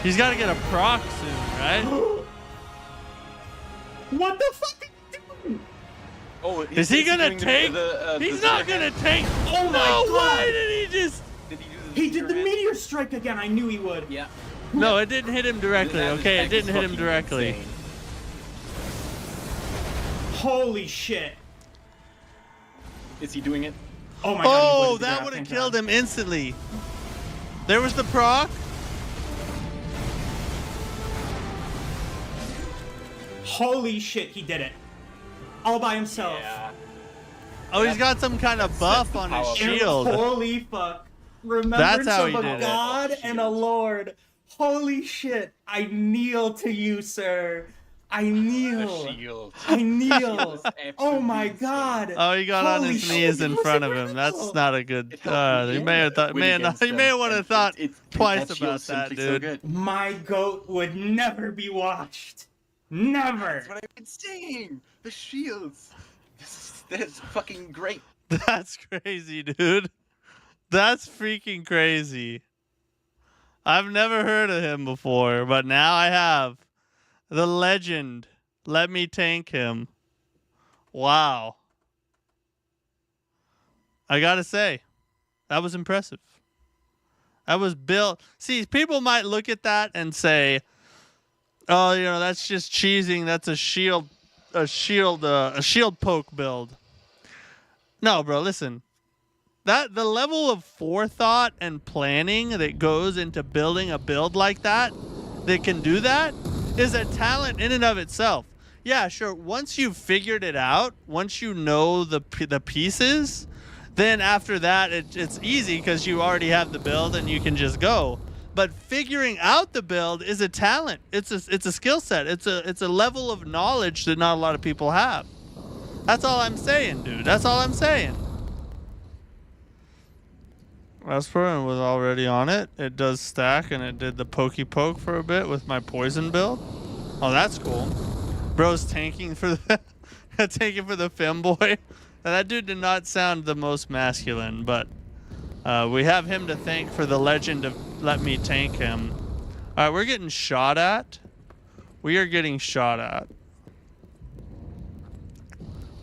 He's got to get a proc soon, right? What the fuck are you doing? Oh, Is he gonna take? He's not gonna take. Oh my No god! way did he just? Did he do the He did the spear meteor strike again. I knew he would. hand? Yeah. No, it didn't hit him directly. That Okay, it attack is didn't hit him fucking directly. insane. Holy shit. Is he doing it? Oh my god. he Oh, avoided the that grab, would have thank killed God. him instantly. There was the proc. Holy shit, he did it. All by himself. Yeah. Oh, he's got some kind of buff on his power. shield. Holy fuck. Remembrance how of he a did it. god and a lord. Holy shit. I kneel to you, sir. I kneel. The shield. I kneel. is Oh my absolutely god. Oh, he got on Holy his shit, knees it in was front of him. incredible. That's not a good. It helped He me may have thought. win against He may them, want to and thought it's- twice that about shield's that, simply so dude. good. My goat would never be watched. Never. That's what I've been saying. The shields. That's fucking great. That's crazy, dude. That's freaking crazy. I've never heard of him before, but now I have. The legend. Let me tank him. Wow. I gotta say, that was impressive. That was built. See, people might look at that and say, "Oh, you know, that's just cheesing. That's a shield poke build." No, bro, listen. That the level of forethought and planning that goes into building a build like that can do that is a talent in and of itself. Yeah, sure. Once you've figured it out, once you know the pieces, then after that, it's easy because you already have the build and you can just go. But figuring out the build is a talent. It's a skill set. It's a level of knowledge that not a lot of people have. That's all I'm saying, dude. That's all I'm saying. Rasputin was already on it. It does stack, and it did the pokey poke for a bit with my poison build. Oh, that's cool. Bro's tanking for the tanking for the femboy. Now, that dude did not sound the most masculine, but we have him to thank for the legend of let me tank him. All right, we're getting shot at. We are getting shot at.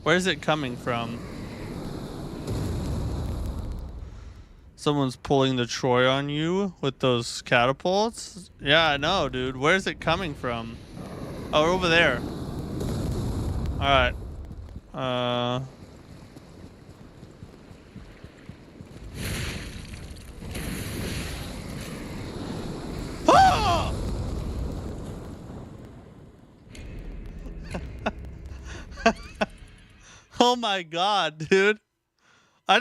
Where's it coming from? Someone's pulling the Troy on you with those catapults? Yeah, I know, dude. Where's it coming from? Oh, over there. Alright. Oh! Oh my god, dude. I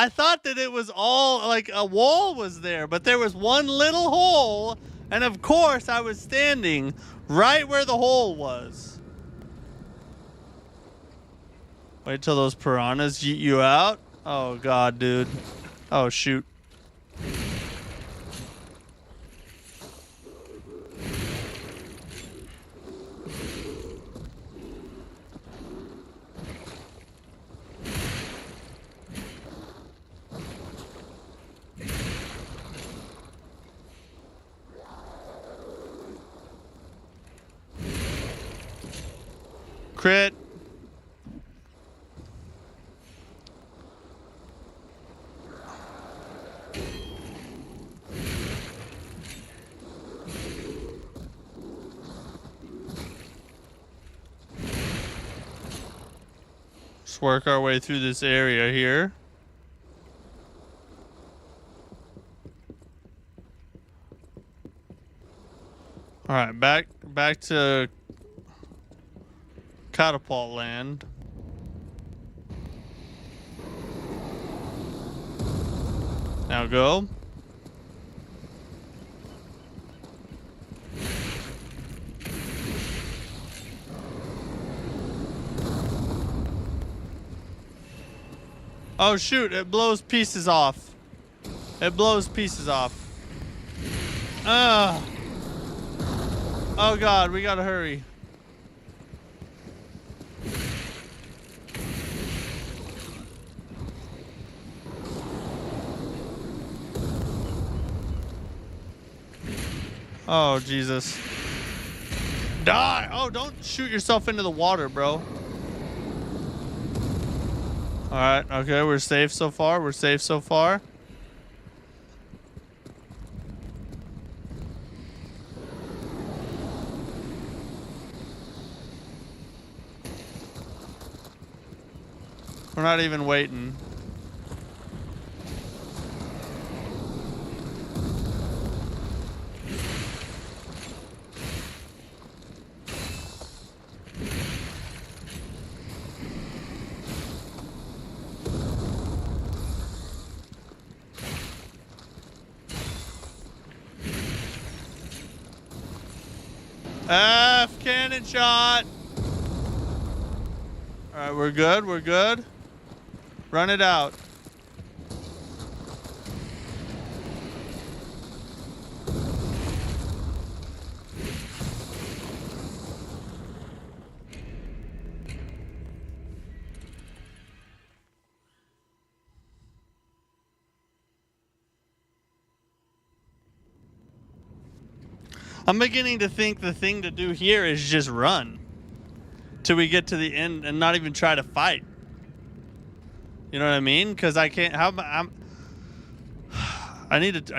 thought that it was all like a wall was there, but there was one little hole, and of course I was standing right where the hole was. Wait till those piranhas yeet you out. Oh god, dude. Oh shoot. Crit. Let's work our way through this area here. All right, back to Catapult land. Now go. Oh shoot, it blows pieces off. It blows pieces off. Ugh. Oh god, we gotta hurry. Oh, Jesus. Die! Oh, don't shoot yourself into the water, bro. Alright, okay, we're safe so far. We're safe so far. We're not even waiting. F cannon shot. All right, we're good. We're good. Run it out. I'm beginning to think the thing to do here is just run till we get to the end and not even try to fight. You know what I mean? Because I can't. I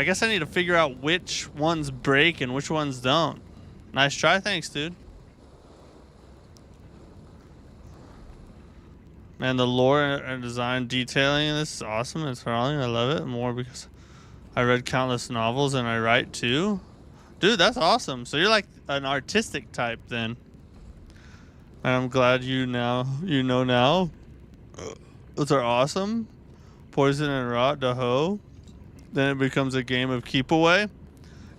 guess I need to figure out which ones break and which ones don't. Nice try, thanks, dude. Man, the lore and design detailing in this is awesome. It's thrilling. I love it more because I read countless novels and I write too. Dude, that's awesome. So you're like an artistic type then. And I'm glad you know now. Those are awesome. Poison and rot, the hoe. Then it becomes a game of keep away.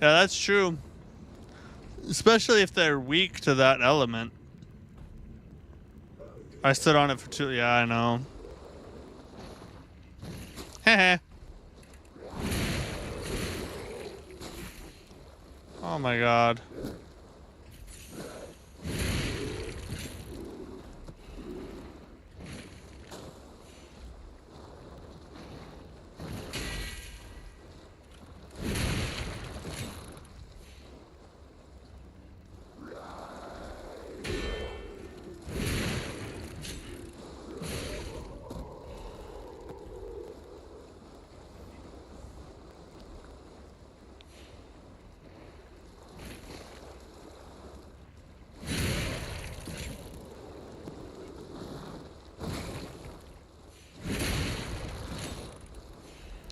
Yeah, that's true. Especially if they're weak to that element. I stood on it for 2. Yeah, I know. Heh. Oh my god.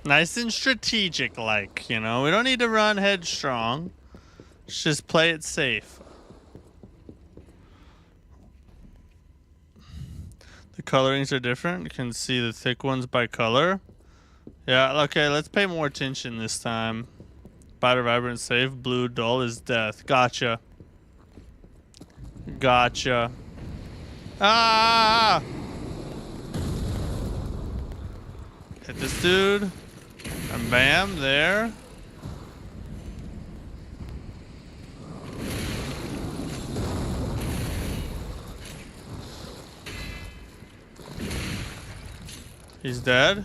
Nice and strategic, like, you know. We don't need to run headstrong. Let's just play it safe. The colorings are different. You can see the thick ones by color. Yeah, okay, let's pay more attention this time. Brighter, vibrant, safe. Blue, dull is death. Gotcha. Gotcha. Ah! Hit this dude. And bam, there. He's dead.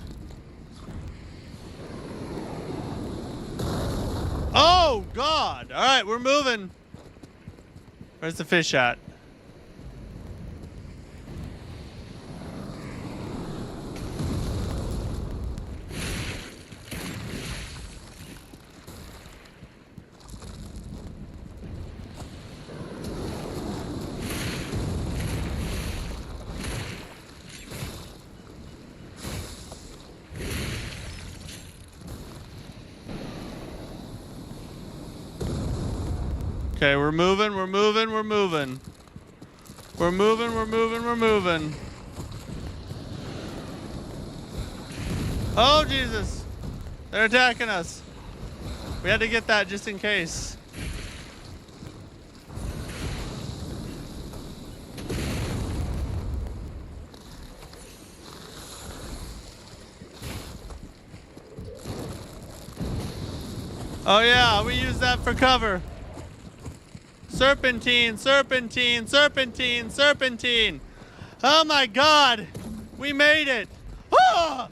Oh, God. All right, we're moving. Where's the fish at? Okay, we're moving, we're moving, we're moving. We're moving, we're moving, we're moving. Oh, Jesus. They're attacking us. We had to get that just in case. Oh yeah, we use that for cover. Serpentine, serpentine, serpentine, serpentine. Oh my God, we made it. Oh,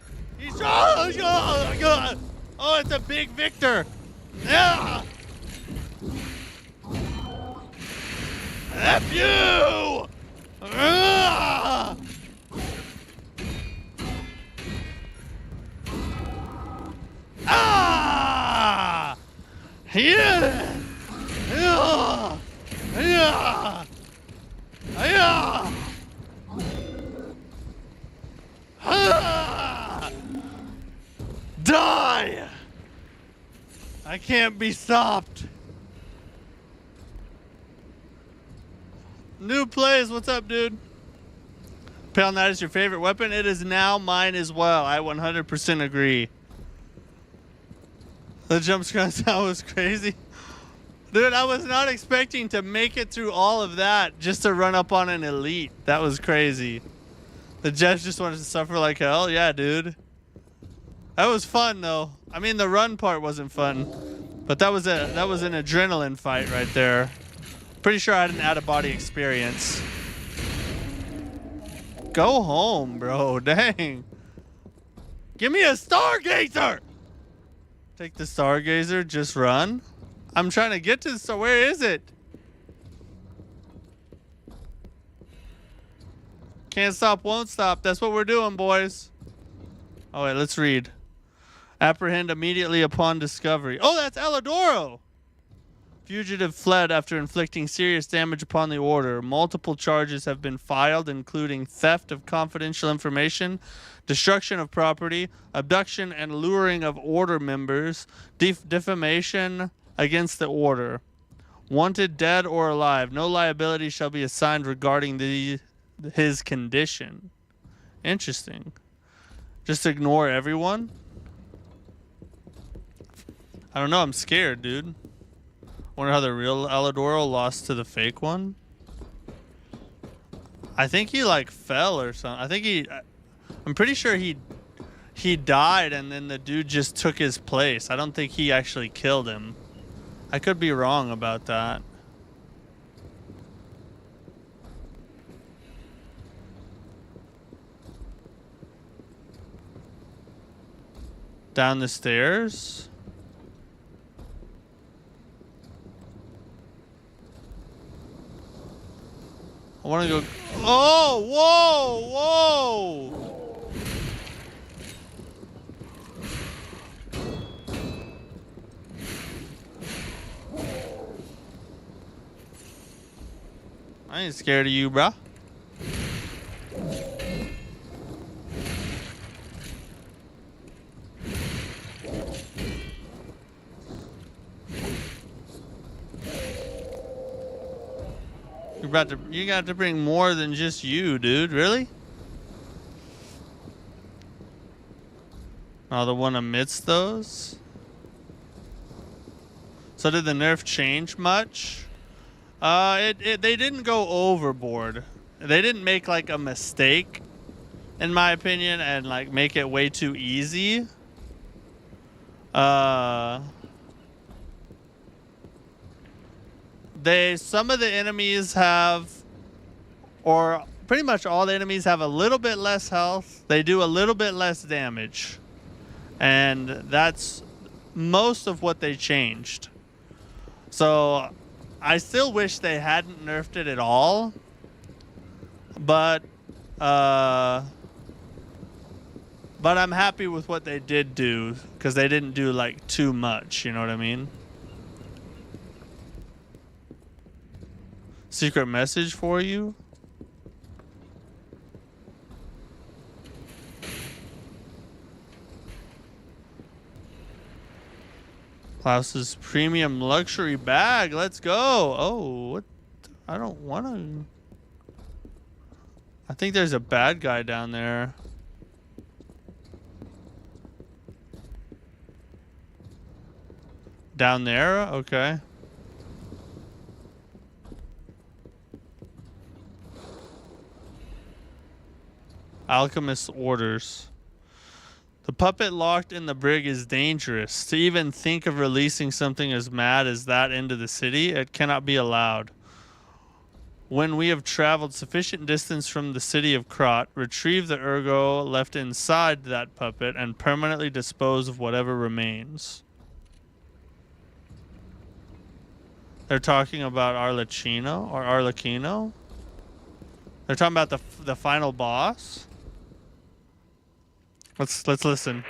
oh, it's a big victor. Yeah. F you. Ah. Yeah. Yeah. Yeah. Yeah. Ah. Die. I can't be stopped. New plays, what's up, dude? Pound that is your favorite weapon. It is now mine as well. I 100% agree. The jump scare sound was crazy. Dude, I was not expecting to make it through all of that just to run up on an elite. That was crazy. The Jets just wanted to suffer like hell. Yeah, dude. That was fun, though. I mean, the run part wasn't fun, but that was an adrenaline fight right there. Pretty sure I had an out-of-body experience. Go home, bro. Dang. Give me a stargazer. Take the stargazer. Just run. I'm trying to get to the star. Where is it? Can't stop, won't stop. That's what we're doing, boys. Oh, wait, let's read. Apprehend immediately upon discovery. Oh, that's Alidoro. Fugitive fled after inflicting serious damage upon the order. Multiple charges have been filed, including theft of confidential information, destruction of property, abduction and luring of order members, defamation against the order. Wanted dead or alive. No liability shall be assigned regarding his condition. Interesting. Just ignore everyone? I don't know, I'm scared, dude. Wonder how the real Alidoro lost to the fake one? I think he like fell or something. I think I'm pretty sure he died and then the dude just took his place. I don't think he actually killed him. I could be wrong about that. Down the stairs? I want to go. Oh, whoa, whoa! I ain't scared of you, bruh. You got to bring more than just you, dude. Really? Oh, the one amidst those? So did the nerf change much? They didn't go overboard. They didn't make like a mistake, in my opinion, and like make it way too easy. Some of the enemies have, or pretty much all the enemies have a little bit less health. They do a little bit less damage. And that's most of what they changed. So I still wish they hadn't nerfed it at all. But I'm happy with what they did do, because they didn't do like too much, you know what I mean? Secret message for you? Klaus's premium luxury bag. Let's go. Oh, what? I don't want to. I think there's a bad guy down there. Down there? Okay. Alchemist's orders. The puppet locked in the brig is dangerous. To even think of releasing something as mad as that into the city, it cannot be allowed. When we have traveled sufficient distance from the city of Krot, retrieve the ergo left inside that puppet and permanently dispose of whatever remains. They're talking about Arlecchino or Arlecchino? They're talking about the final boss? Let's listen.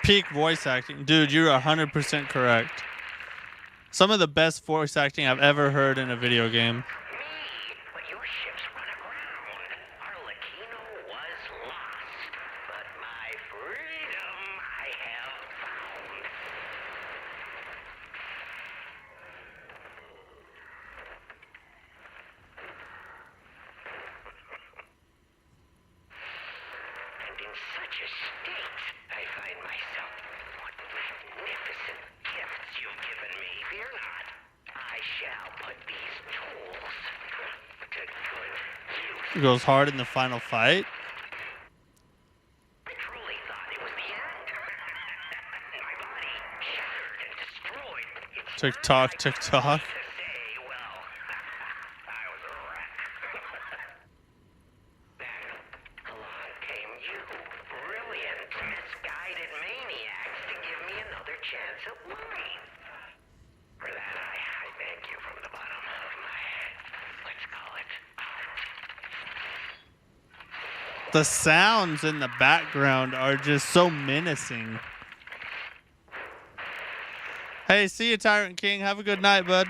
Peak voice acting. Dude, you're 100% correct. Some of the best voice acting I've ever heard in a video game. Goes hard in the final fight. I truly thought it was the end. My body shattered and destroyed. TikTok, TikTok. Along came you, brilliant, misguided maniacs, to give me another chance at life. For that, I thank you from the bottom of my, let's call it, The sounds in the background are just so menacing. Hey, see you, Tyrant King. Have a good night, bud.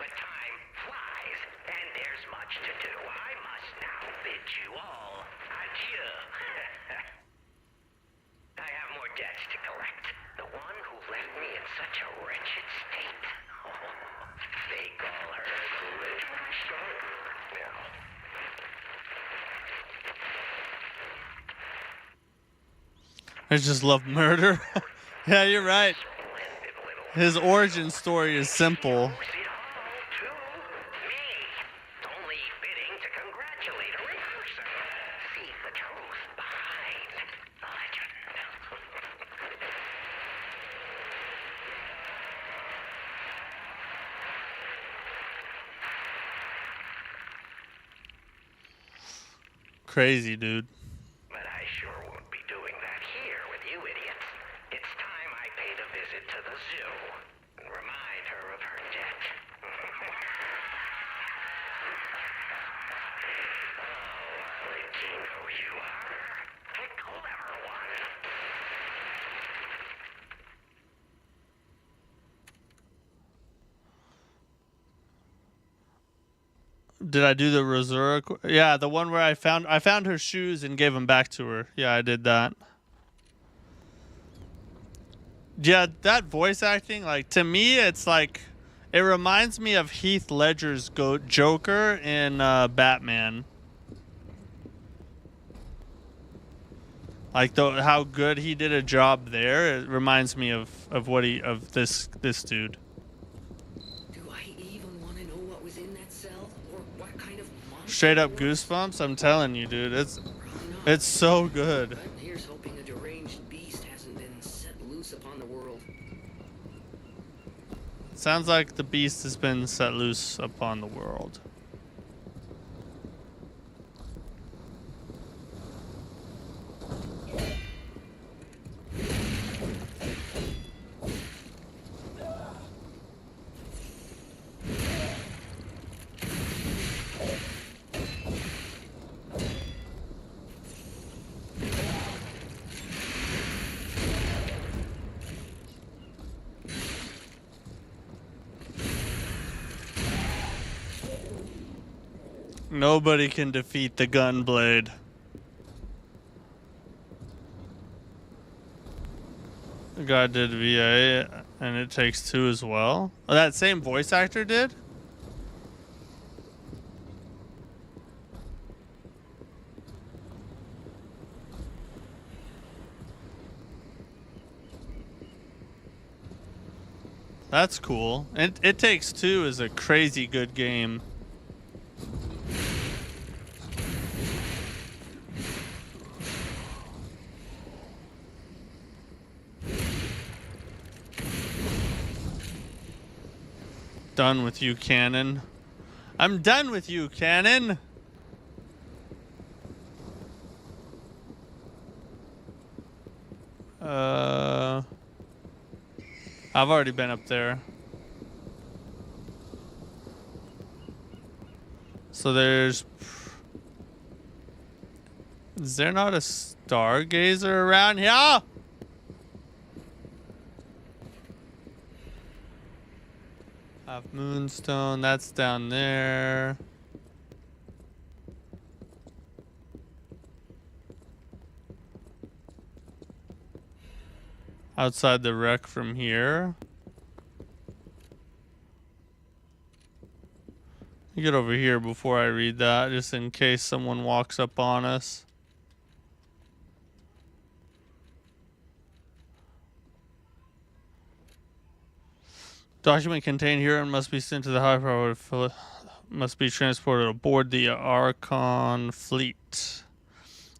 but time flies, and there's much to do. I must now bid you all adieu. I have more debts to collect. The one who left me in such a wretched state. They call her the little sharper now. I just love murder. Yeah, you're right. His origin story is simple. Only fitting to congratulate a person. See the truth behind the legend. Crazy, dude. But I sure won't be doing that here with you idiots. It's time I paid a visit to the zoo and remind her of her debt. Oh, Latino you are. A clever one. Did I do the Rosura? Yeah, the one where I found her shoes and gave them back to her. Yeah, I did that. Yeah, that voice acting, like, to me, it's like, it reminds me of Heath Ledger's Joker in Batman. Like how good he did a job there. It reminds me of this dude. Do I even want to know what was in that cell? Or what kind of monster Straight up it was? goosebumps. I'm telling you, dude. Probably not. It's so good. But here's hoping a deranged beast hasn't been set loose upon the world. Sounds like the beast has been set loose upon the world. Nobody can defeat the Gunblade. The guy did VA, and It Takes Two as well. Oh, that same voice actor did? That's cool. It Takes Two is a crazy good game. Done with you, Cannon. I'm done with you, Cannon. I've already been up there. So there's... Is there not a stargazer around here? Have Moonstone, that's down there. Outside the wreck from here. You get over here before I read that, just in case someone walks up on us. Document contained here and must be sent to the high-powered must be transported aboard the Archon fleet.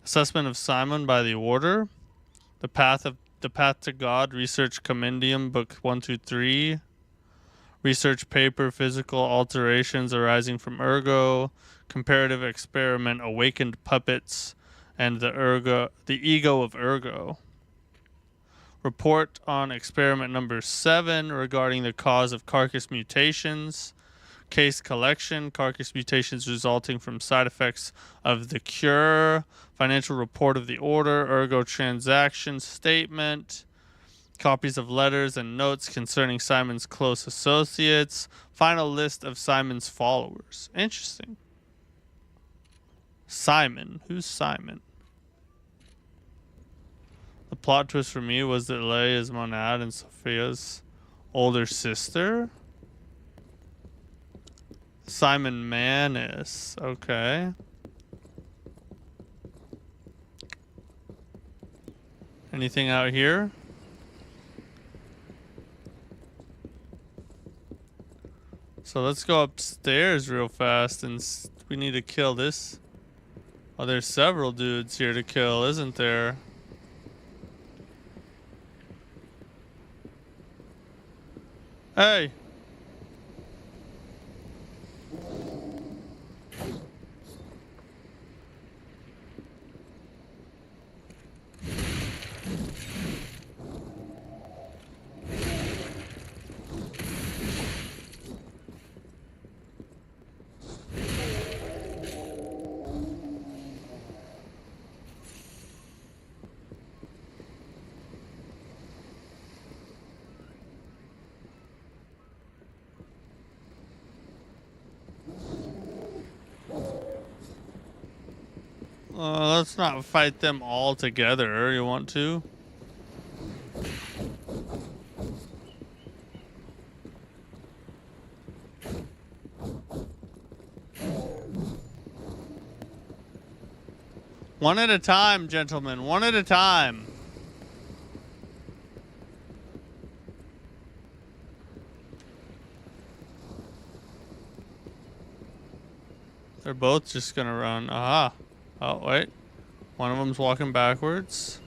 Assessment of Simon by the Order. The Path to God. Research Commendium, Book 123. Research paper. Physical alterations arising from Ergo. Comparative experiment. Awakened puppets, and the ego of Ergo. Report on experiment number 7 regarding the cause of carcass mutations. Case collection, carcass mutations resulting from side effects of the cure. Financial report of the order, Ergo transaction statement. Copies of letters and notes concerning Simon's close associates. Final list of Simon's followers. Interesting. Simon. Who's Simon? The plot twist for me was that Leia is Monad and Sophia's older sister? Simon Manis. Okay. Anything out here? So let's go upstairs real fast and we need to kill this. Oh, there's several dudes here to kill, isn't there? Hey! Let's not fight them all together. You want to? One at a time, gentlemen. One at a time. They're both just gonna run. Aha. Oh, wait. One of them's walking backwards.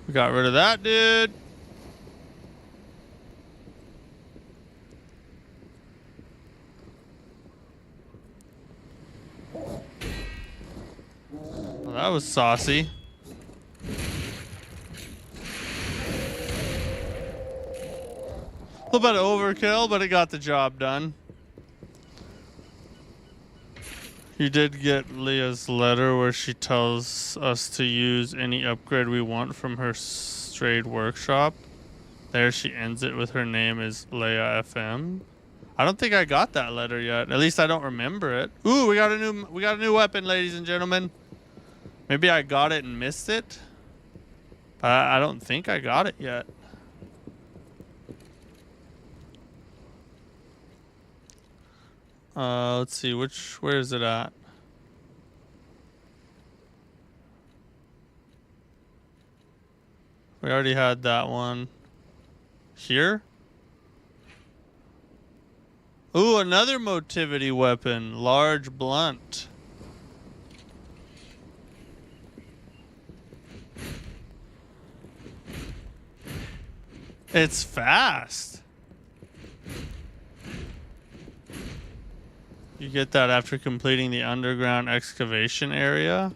We got rid of that dude. Well, that was saucy. A little bit of overkill, but it got the job done. You did get Leah's letter where she tells us to use any upgrade we want from her strayed workshop. There she ends it with her name is Leia FM. I don't think I got that letter yet. At least I don't remember it. Ooh, we got a new weapon, ladies and gentlemen. Maybe I got it and missed it. But I don't think I got it yet. Let's see, where is it at? We already had that one. Here? Ooh, another motivity weapon. Large blunt. It's fast. You get that after completing the underground excavation area.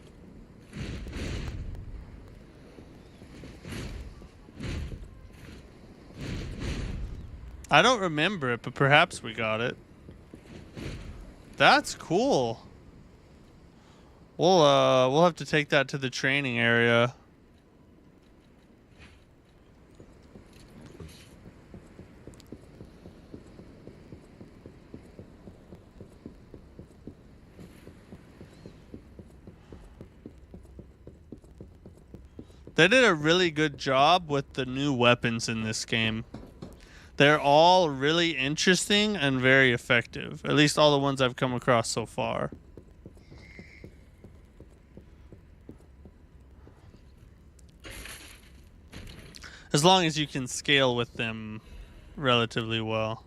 I don't remember it, but perhaps we got it. That's cool. We'll have to take that to the training area. They did a really good job with the new weapons in this game. They're all really interesting and very effective. At least all the ones I've come across so far. As long as you can scale with them relatively well.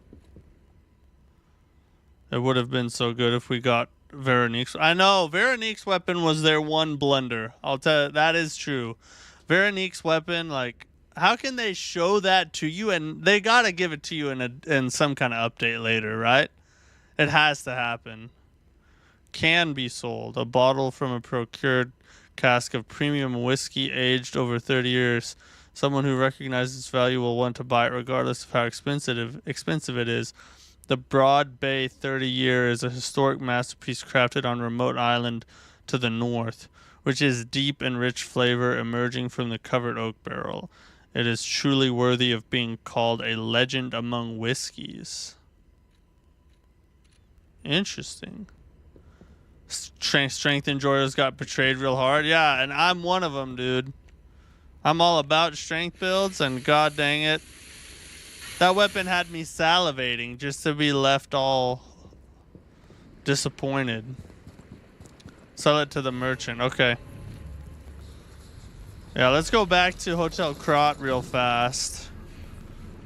It would have been so good if we got Veronique's. I know, Veronique's weapon was their one blunder. I'll tell you, that is true. Veronique's weapon, like, how can they show that to you? And they gotta give it to you in some kind of update later, right? It has to happen. Can be sold. A bottle from a procured cask of premium whiskey aged over 30 years. Someone who recognizes its value will want to buy it regardless of how expensive it is. The Broad Bay 30-year is a historic masterpiece crafted on a remote island to the north, which is deep and rich flavor emerging from the covered oak barrel. It is truly worthy of being called a legend among whiskeys. Interesting. Strength enjoyers got betrayed real hard. Yeah, and I'm one of them, dude. I'm all about strength builds, and god dang it, that weapon had me salivating just to be left all disappointed. Sell it to the merchant. Okay. Yeah, let's go back to Hotel Krot real fast.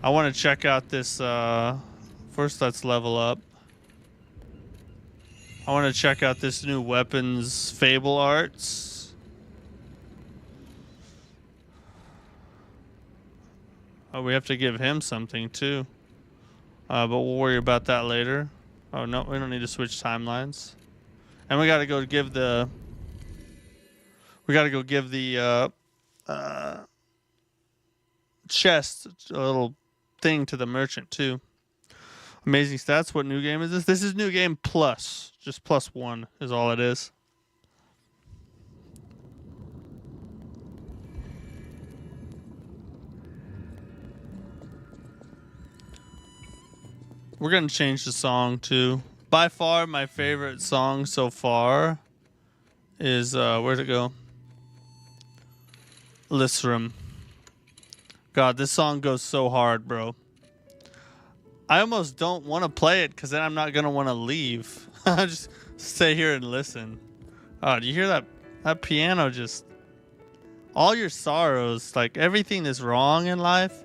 I want to check out this. First, let's level up. I want to check out this new weapons Fable Arts. Oh, we have to give him something too. But we'll worry about that later. Oh no, we don't need to switch timelines. And we gotta go give the chest, a little thing to the merchant too. Amazing stats. What new game is this? This is new game plus. Just +1 is all it is. We're going to change the song too. By far, my favorite song so far is, where'd it go? Livestream. God, this song goes so hard, bro. I almost don't want to play it because then I'm not going to want to leave. I'll just stay here and listen. Oh, do you hear that? That piano just... all your sorrows, like everything that's wrong in life.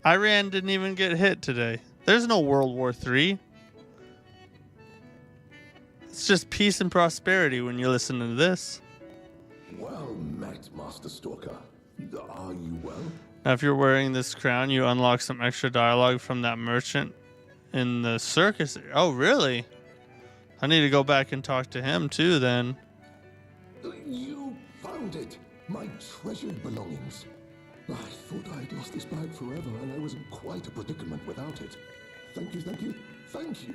Iran didn't even get hit today. There's no World War III. It's just peace and prosperity when you listen to this. Well met, Master Stalker. Are you well? Now, if you're wearing this crown, you unlock some extra dialogue from that merchant in the circus. Oh, really? I need to go back and talk to him too, then. You found it! My treasured belongings. I thought I'd lost this bag forever, and I was in quite a predicament without it. Thank you, thank you, thank you.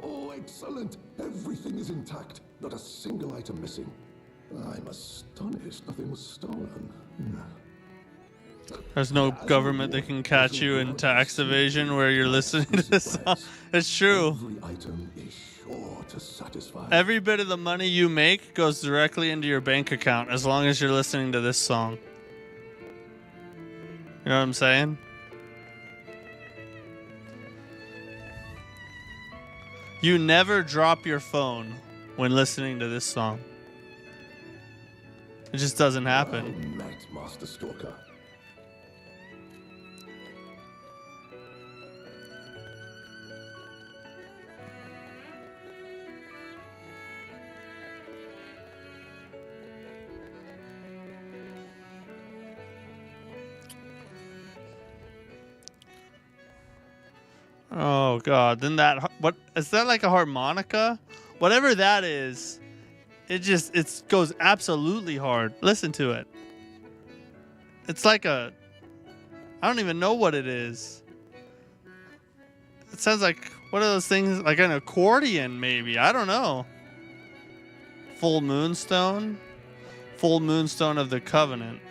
Oh, excellent! Everything is intact, not a single item missing. I'm astonished nothing was stolen. There's no government that can catch you in tax evasion where you're listening to this song. It's true. Every item is sure to satisfy. Every bit of the money you make goes directly into your bank account as long as you're listening to this song. You know what I'm saying? You never drop your phone when listening to this song. It just doesn't happen. Well met, Master Stalker. Oh god, then that, what is that, like a harmonica? Whatever that is, it goes absolutely hard. Listen to it. It's like I don't even know what it is. It sounds like, what are those things, like an accordion maybe, I don't know. Full Moonstone of the Covenant.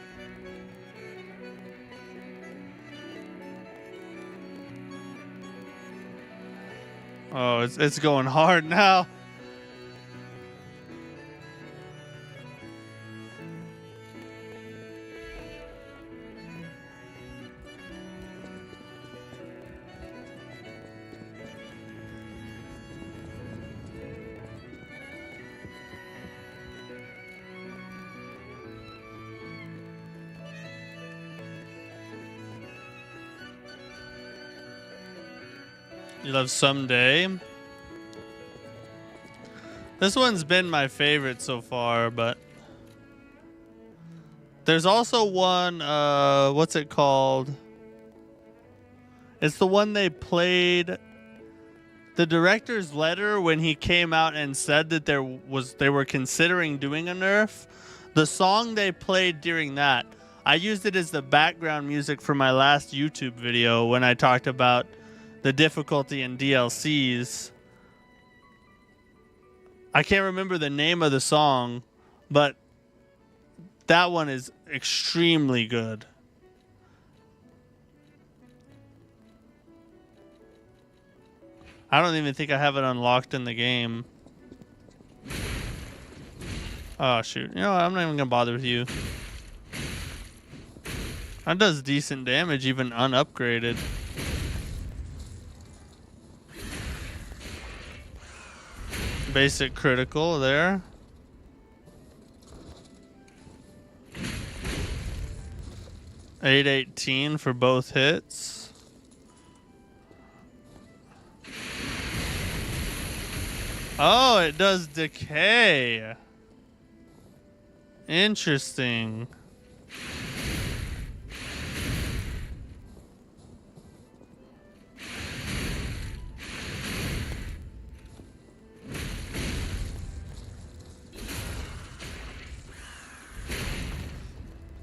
Oh, it's going hard now. You love Someday. This one's been my favorite so far, but there's also one, what's it called? It's the one they played the director's letter when he came out and said that they were considering doing a nerf, the song they played during that, I used it as the background music for my last YouTube video when I talked about the difficulty in DLCs. I can't remember the name of the song, but that one is extremely good. I don't even think I have it unlocked in the game. Oh, shoot. You know what? I'm not even going to bother with you. That does decent damage, even unupgraded. Basic critical there. $818 for both hits. Oh, it does decay. Interesting.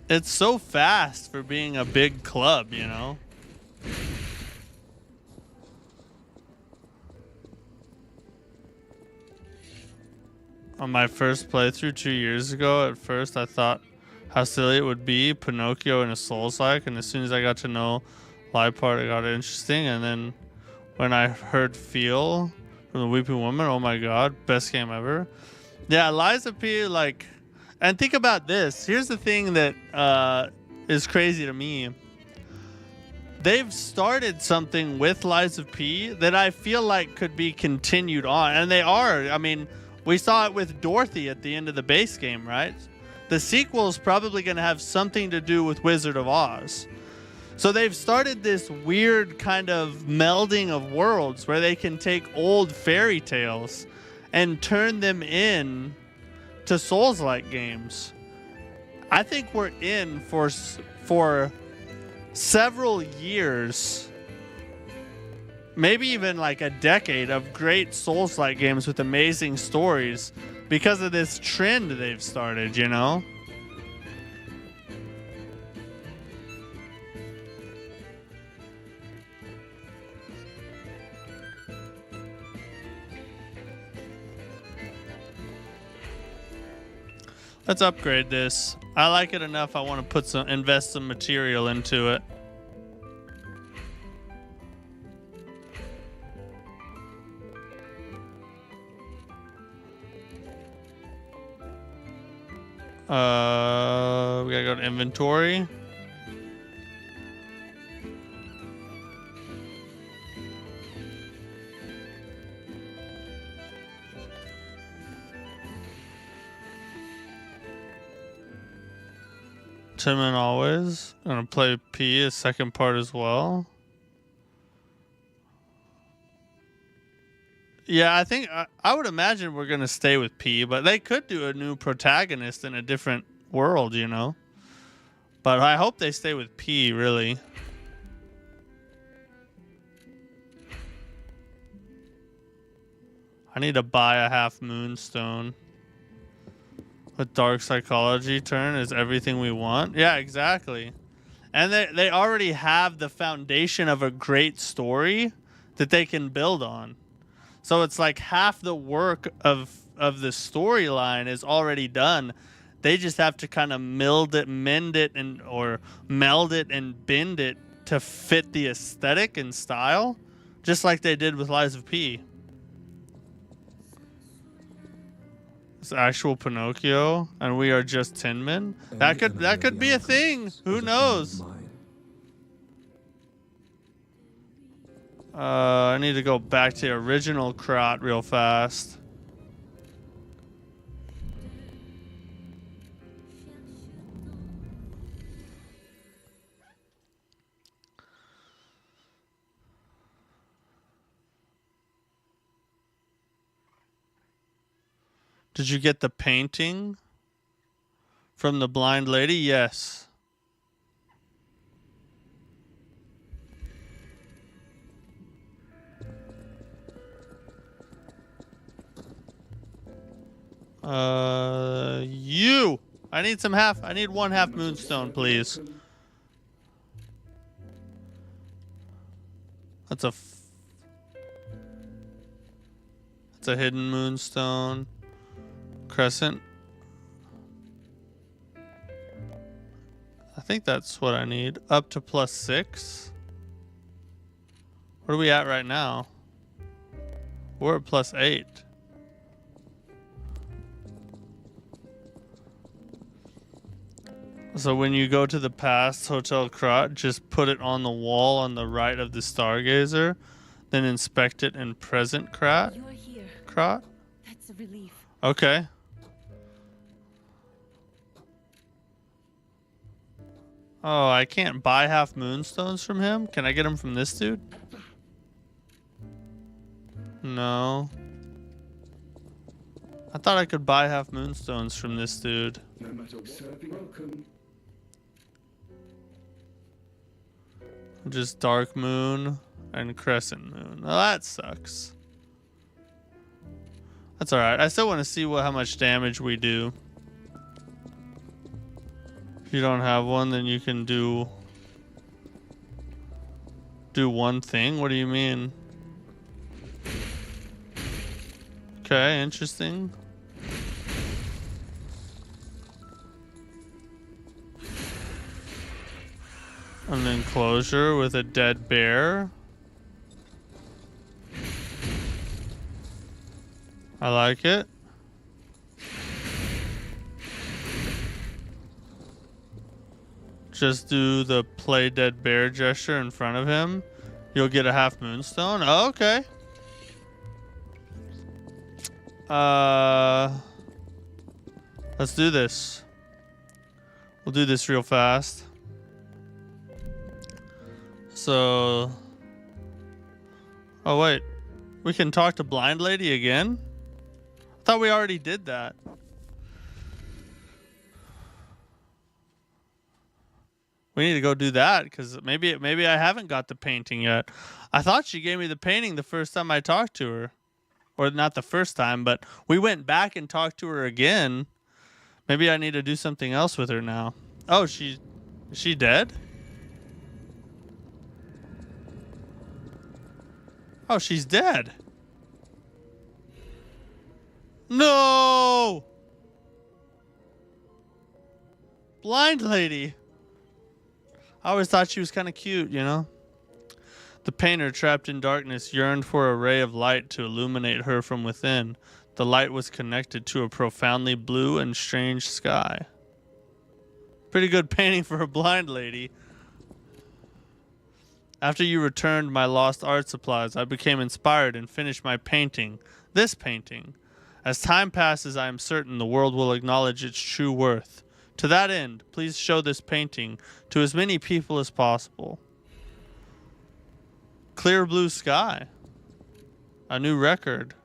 It's so fast for being a big club, you know? On my first playthrough 2 years ago, at first I thought how silly it would be, Pinocchio in a Souls-like, and as soon as I got to know Live Part, it got interesting, and then when I heard Feel from the Weeping Woman, oh my god, best game ever. Yeah, Lies of P, like... And think about this. Here's the thing that is crazy to me. They've started something with Lies of P that I feel like could be continued on. And they are. I mean, we saw it with Dorothy at the end of the base game, right? The sequel is probably going to have something to do with Wizard of Oz. So they've started this weird kind of melding of worlds where they can take old fairy tales and turn them in to Souls-like games. I think we're in for several years, maybe even like a decade of great Souls-like games with amazing stories because of this trend they've started, you know? Let's upgrade this. I like it enough. I want to invest some material into it. We gotta go to inventory. Tim and always. I'm gonna play P a second part as well. Yeah, I think I would imagine we're gonna stay with P, but they could do a new protagonist in a different world, you know. But I hope they stay with P, really. I need to buy a half moonstone. A dark psychology turn is everything we want. Yeah, exactly. And they already have the foundation of a great story that they can build on. So it's like half the work of the storyline is already done. They just have to kind of meld it or meld it and bend it to fit the aesthetic and style, just like they did with Lies of P. It's actual Pinocchio, and we are just Tin Men. That could be a thing. Who knows? I need to go back to the original Krot real fast. Did you get the painting from the blind lady? Yes. You. I need some half. I need 1/2 moonstone, please. That's a hidden moonstone. Crescent. I think that's what I need. Up to +6. Where are we at right now? We're at +8. So when you go to the past Hotel Krat, just put it on the wall on the right of the Stargazer, then inspect it in present Krat. You're here. Krat? That's a relief. Okay. Oh, I can't buy half moonstones from him? Can I get them from this dude? No. I thought I could buy half moonstones from this dude. No matter what, welcome. Just dark moon and crescent moon. Oh, that sucks. That's alright. I still want to see how much damage we do. If you don't have one, then you can do one thing. What do you mean? Okay, interesting. An enclosure with a dead bear. I like it. Just do the play dead bear gesture in front of him. You'll get a half moonstone. Oh, okay. Let's do this. We'll do this real fast. So, oh wait, we can talk to Blind Lady again? I thought we already did that. We need to go do that because maybe I haven't got the painting yet. I thought she gave me the painting the first time I talked to her. Or not the first time, but we went back and talked to her again. Maybe I need to do something else with her now. Oh, is she dead? Oh, she's dead. No! Blind Lady. I always thought she was kind of cute, you know? The painter, trapped in darkness, yearned for a ray of light to illuminate her from within. The light was connected to a profoundly blue and strange sky. Pretty good painting for a blind lady. After you returned my lost art supplies, I became inspired and finished my painting. This painting. As time passes, I am certain the world will acknowledge its true worth. To that end, please show this painting to as many people as possible. Clear blue sky. A new record.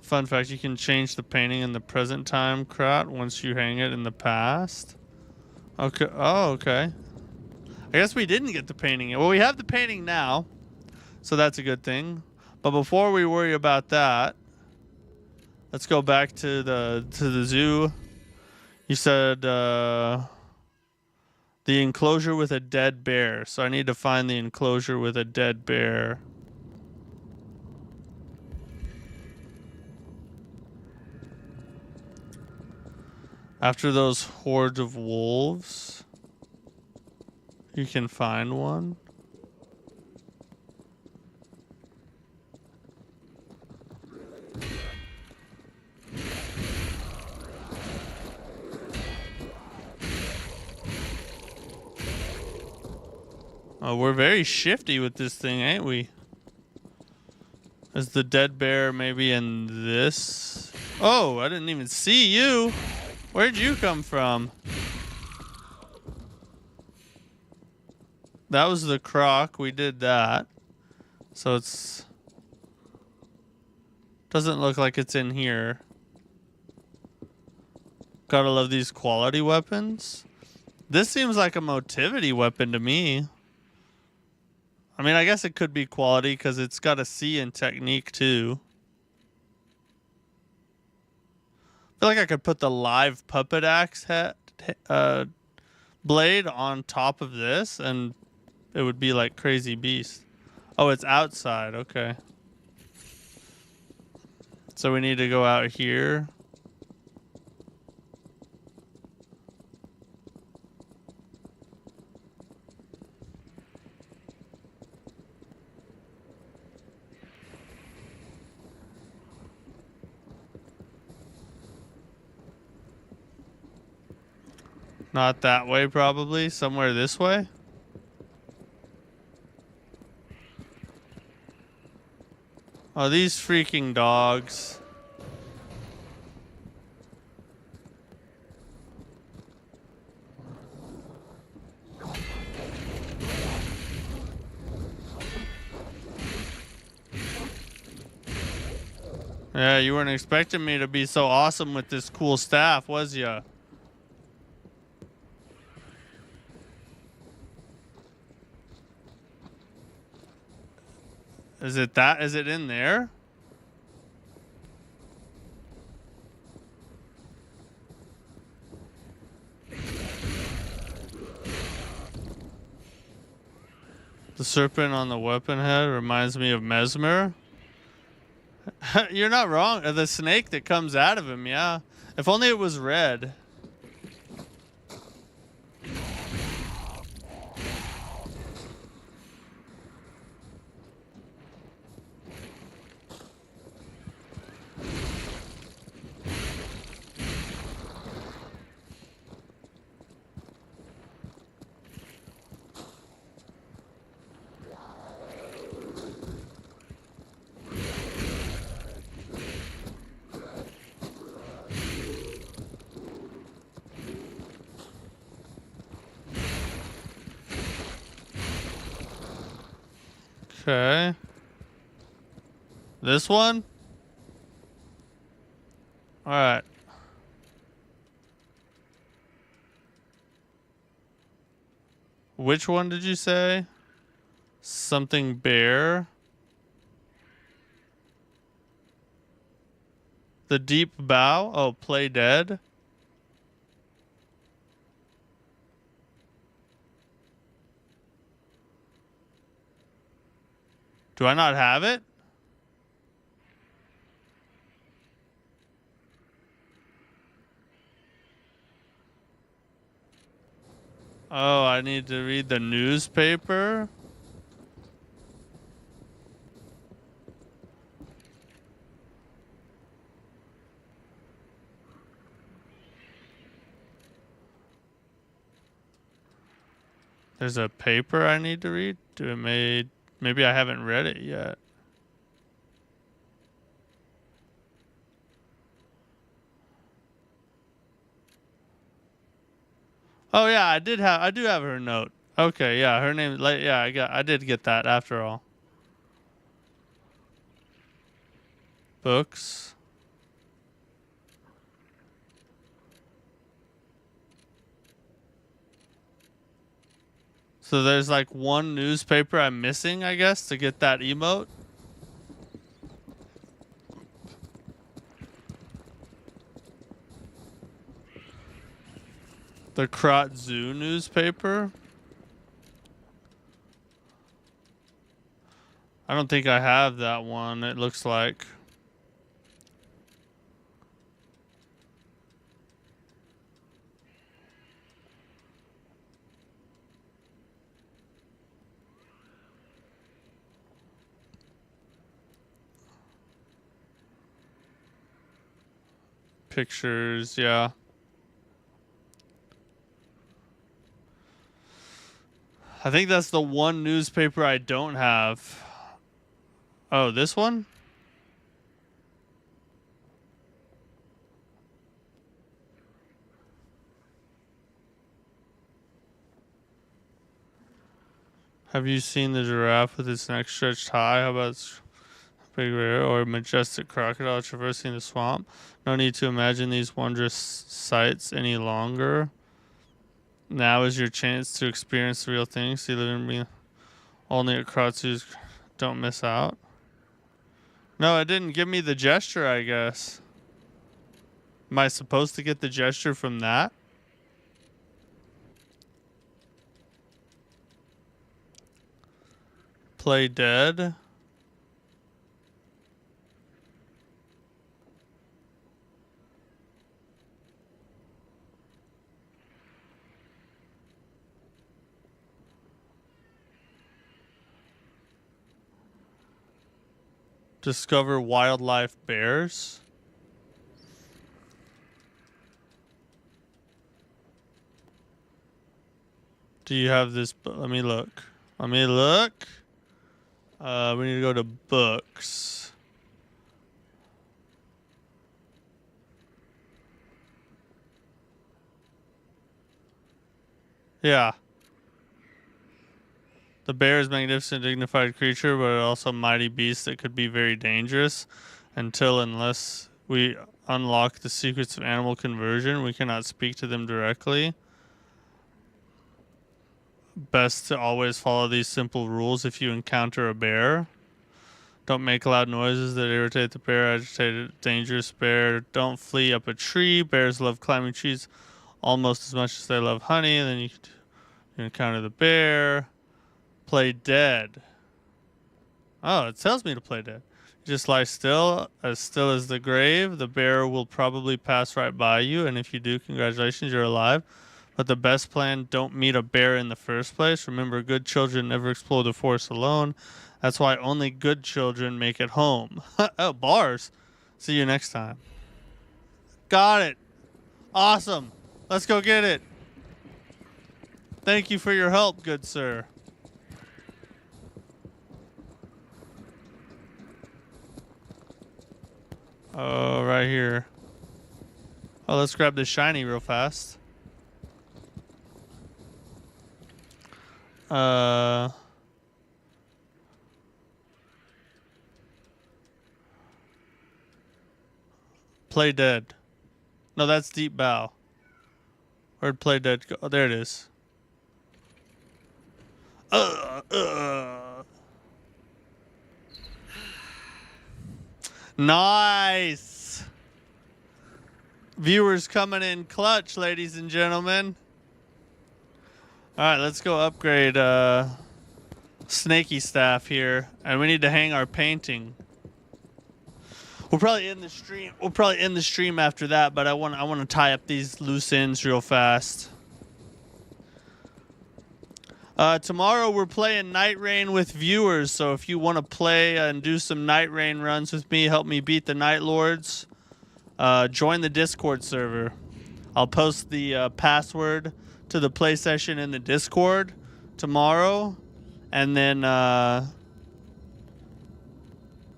Fun fact, you can change the painting in the present time Krat once you hang it in the past. Okay. Oh, okay. I guess we didn't get the painting. Well, we have the painting now, so that's a good thing. But before we worry about that, let's go back to the zoo. You said the enclosure with a dead bear. So I need to find the enclosure with a dead bear. After those hordes of wolves, you can find one. Oh, we're very shifty with this thing, ain't we? Is the dead bear maybe in this? Oh, I didn't even see you. Where'd you come from? That was the croc. We did that. So it's... doesn't look like it's in here. Gotta love these quality weapons. This seems like a motivity weapon to me. I mean, I guess it could be quality because it's got a C in technique too. feel like I could put the live puppet axe blade on top of this, and it would be like Crazy Beast. Oh, it's outside. Okay. So we need to go out here. Not that way, probably. Somewhere this way. Oh, these freaking dogs. Yeah, you weren't expecting me to be so awesome with this cool staff, was ya? Is it that? Is it in there? The serpent on the weapon head reminds me of Mesmer. You're not wrong. The snake that comes out of him, yeah. If only it was red. Okay. This one? Alright. Which one did you say? Something bear? The deep bow? Oh, play dead? Do I not have it? Oh, I need to read the newspaper? There's a paper I need to read? Maybe I haven't read it yet. Oh yeah, I do have her note. Okay, yeah, her name, yeah, I did get that after all. Books. So there's like one newspaper I'm missing, I guess, to get that emote. The Krot Zoo newspaper. I don't think I have that one, it looks like. Pictures, yeah. I think that's the one newspaper I don't have. Oh, this one? Have you seen the giraffe with its neck stretched high? How about its big rear or majestic crocodile traversing the swamp? No need to imagine these wondrous sights any longer. Now is your chance to experience the real thing. See living being only at Kratzu's. Don't miss out. No, it didn't give me the gesture, I guess. Am I supposed to get the gesture from that? Play dead. Discover wildlife bears. Do you have this? Let me look. Let me look. We need to go to books. Yeah. The bear is a magnificent, dignified creature, but also a mighty beast that could be very dangerous. Unless we unlock the secrets of animal conversion, we cannot speak to them directly. Best to always follow these simple rules if you encounter a bear. Don't make loud noises that irritate the bear. Agitated, dangerous bear. Don't flee up a tree. Bears love climbing trees almost as much as they love honey. And then you encounter the bear. Play dead. Oh, it tells me to play dead. Just lie still as the grave. The bear will probably pass right by you, and if you do, congratulations, you're alive. But the best plan, don't meet a bear in the first place. Remember, good children never explore the forest alone. That's why only good children make it home. Oh, bars. See you next time. Got it. Awesome. Let's go get it. Thank you for your help, good sir. Oh, right here. Oh, let's grab this shiny real fast. Play dead. No, that's deep bow. Where'd play dead go? Oh, there it is. Nice. Viewers coming in clutch, ladies and gentlemen. All right, let's go upgrade Snaky Staff here, and we need to hang our painting. We'll probably end the stream. We'll probably end the stream after that, but I want to tie up these loose ends real fast. Tomorrow we're playing Night Rain with viewers, so if you want to play and do some Night Rain runs with me, help me beat the Night Lords, join the Discord server. I'll post the password to the play session in the Discord tomorrow, and then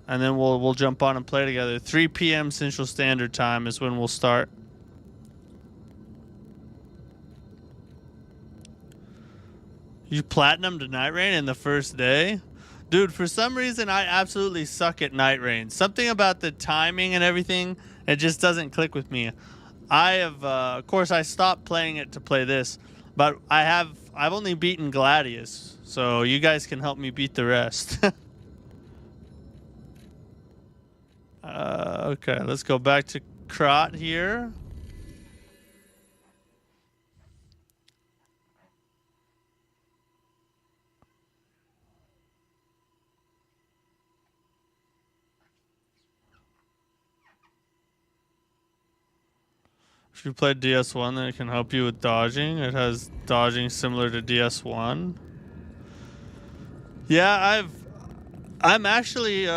we'll jump on and play together. 3 p.m. Central Standard Time is when we'll start. You platinum to Night Rain in the first day? Dude, for some reason, I absolutely suck at Night Rain. Something about the timing and everything, it just doesn't click with me. I have, of course, I stopped playing it to play this, but I've only beaten Gladius, so you guys can help me beat the rest. Okay, let's go back to Krot here. If you played DS1, then it can help you with dodging. It has dodging similar to DS1. Yeah, I'm actually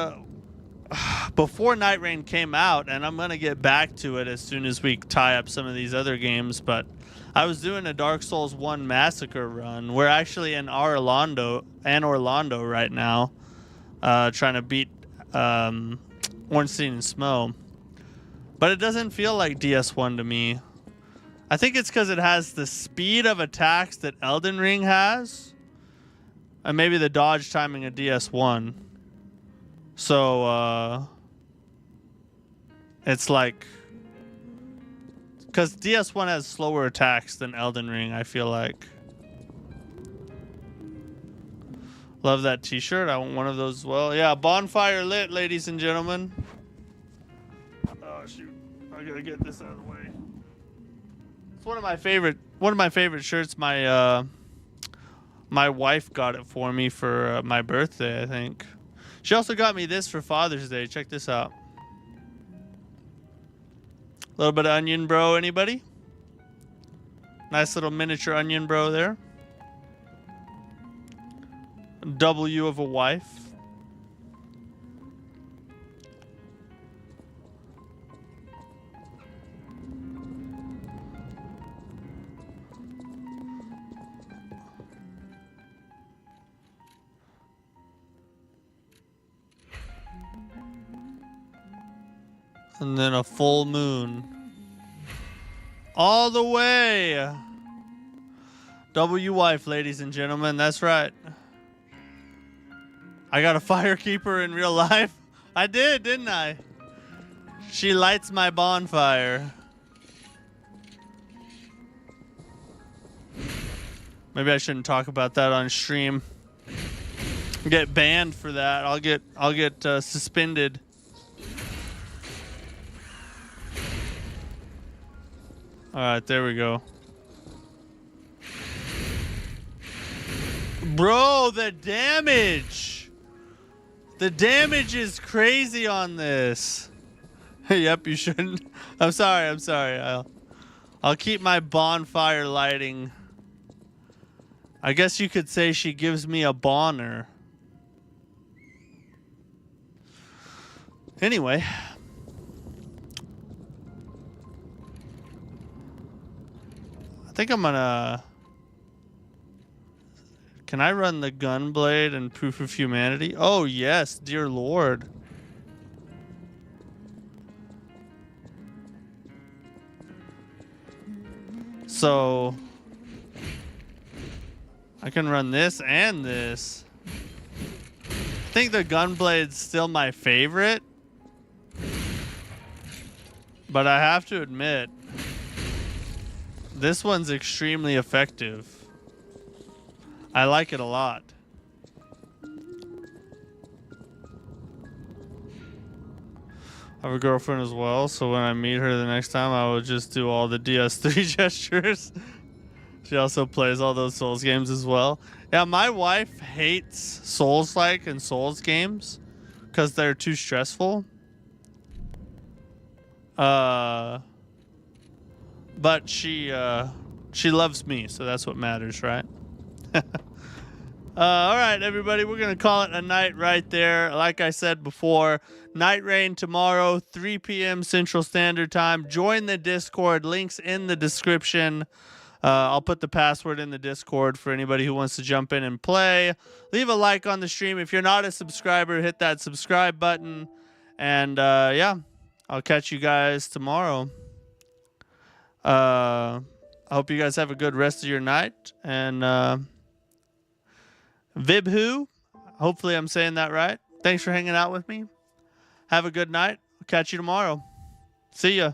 before Night Rain came out, and I'm gonna get back to it as soon as we tie up some of these other games. But I was doing a Dark Souls 1 Massacre run. We're actually in Orlando right now, trying to beat Ornstein and Smo. But it doesn't feel like DS1 to me. I think it's because it has the speed of attacks that Elden Ring has. And maybe the dodge timing of DS1. So, it's like... Because DS1 has slower attacks than Elden Ring, I feel like. Love that t-shirt. I want one of those as well. Yeah, bonfire lit, ladies and gentlemen. Oh, shoot. I gotta get this out of the way. It's one of my favorite shirts. My my wife got it for me for my birthday, I think. She also got me this for Father's Day. Check this out. A little bit of onion bro, anybody? Nice little miniature onion bro there. W of a wife. And then a full moon. All the way. W wife, ladies and gentlemen. That's right. I got a firekeeper in real life. I did, didn't I? She lights my bonfire. Maybe I shouldn't talk about that on stream. Get banned for that. I'll get suspended. All right, there we go. Bro, the damage. The damage is crazy on this. Yep, you shouldn't. I'm sorry. I'll keep my bonfire lighting. I guess you could say she gives me a bonner. Anyway. I think I'm gonna... Can I run the gunblade and proof of humanity? Oh yes, dear Lord. So I can run this and this. I think the gunblade's still my favorite. But I have to admit, this one's extremely effective. I like it a lot. I have a girlfriend as well, so when I meet her the next time, I will just do all the DS3 gestures. She also plays all those Souls games as well. Yeah, my wife hates Souls-like and Souls games because they're too stressful. But she loves me, so that's what matters, right? All right, everybody, we're going to call it a night right there. Like I said before, Night Rain tomorrow, 3 p.m. Central Standard Time. Join the Discord. Links in the description. I'll put the password in the Discord for anybody who wants to jump in and play. Leave a like on the stream. If you're not a subscriber, hit that subscribe button. And, yeah, I'll catch you guys tomorrow. I hope you guys have a good rest of your night. And, Vibhu, hopefully I'm saying that right. Thanks for hanging out with me. Have a good night. I'll catch you tomorrow. See ya.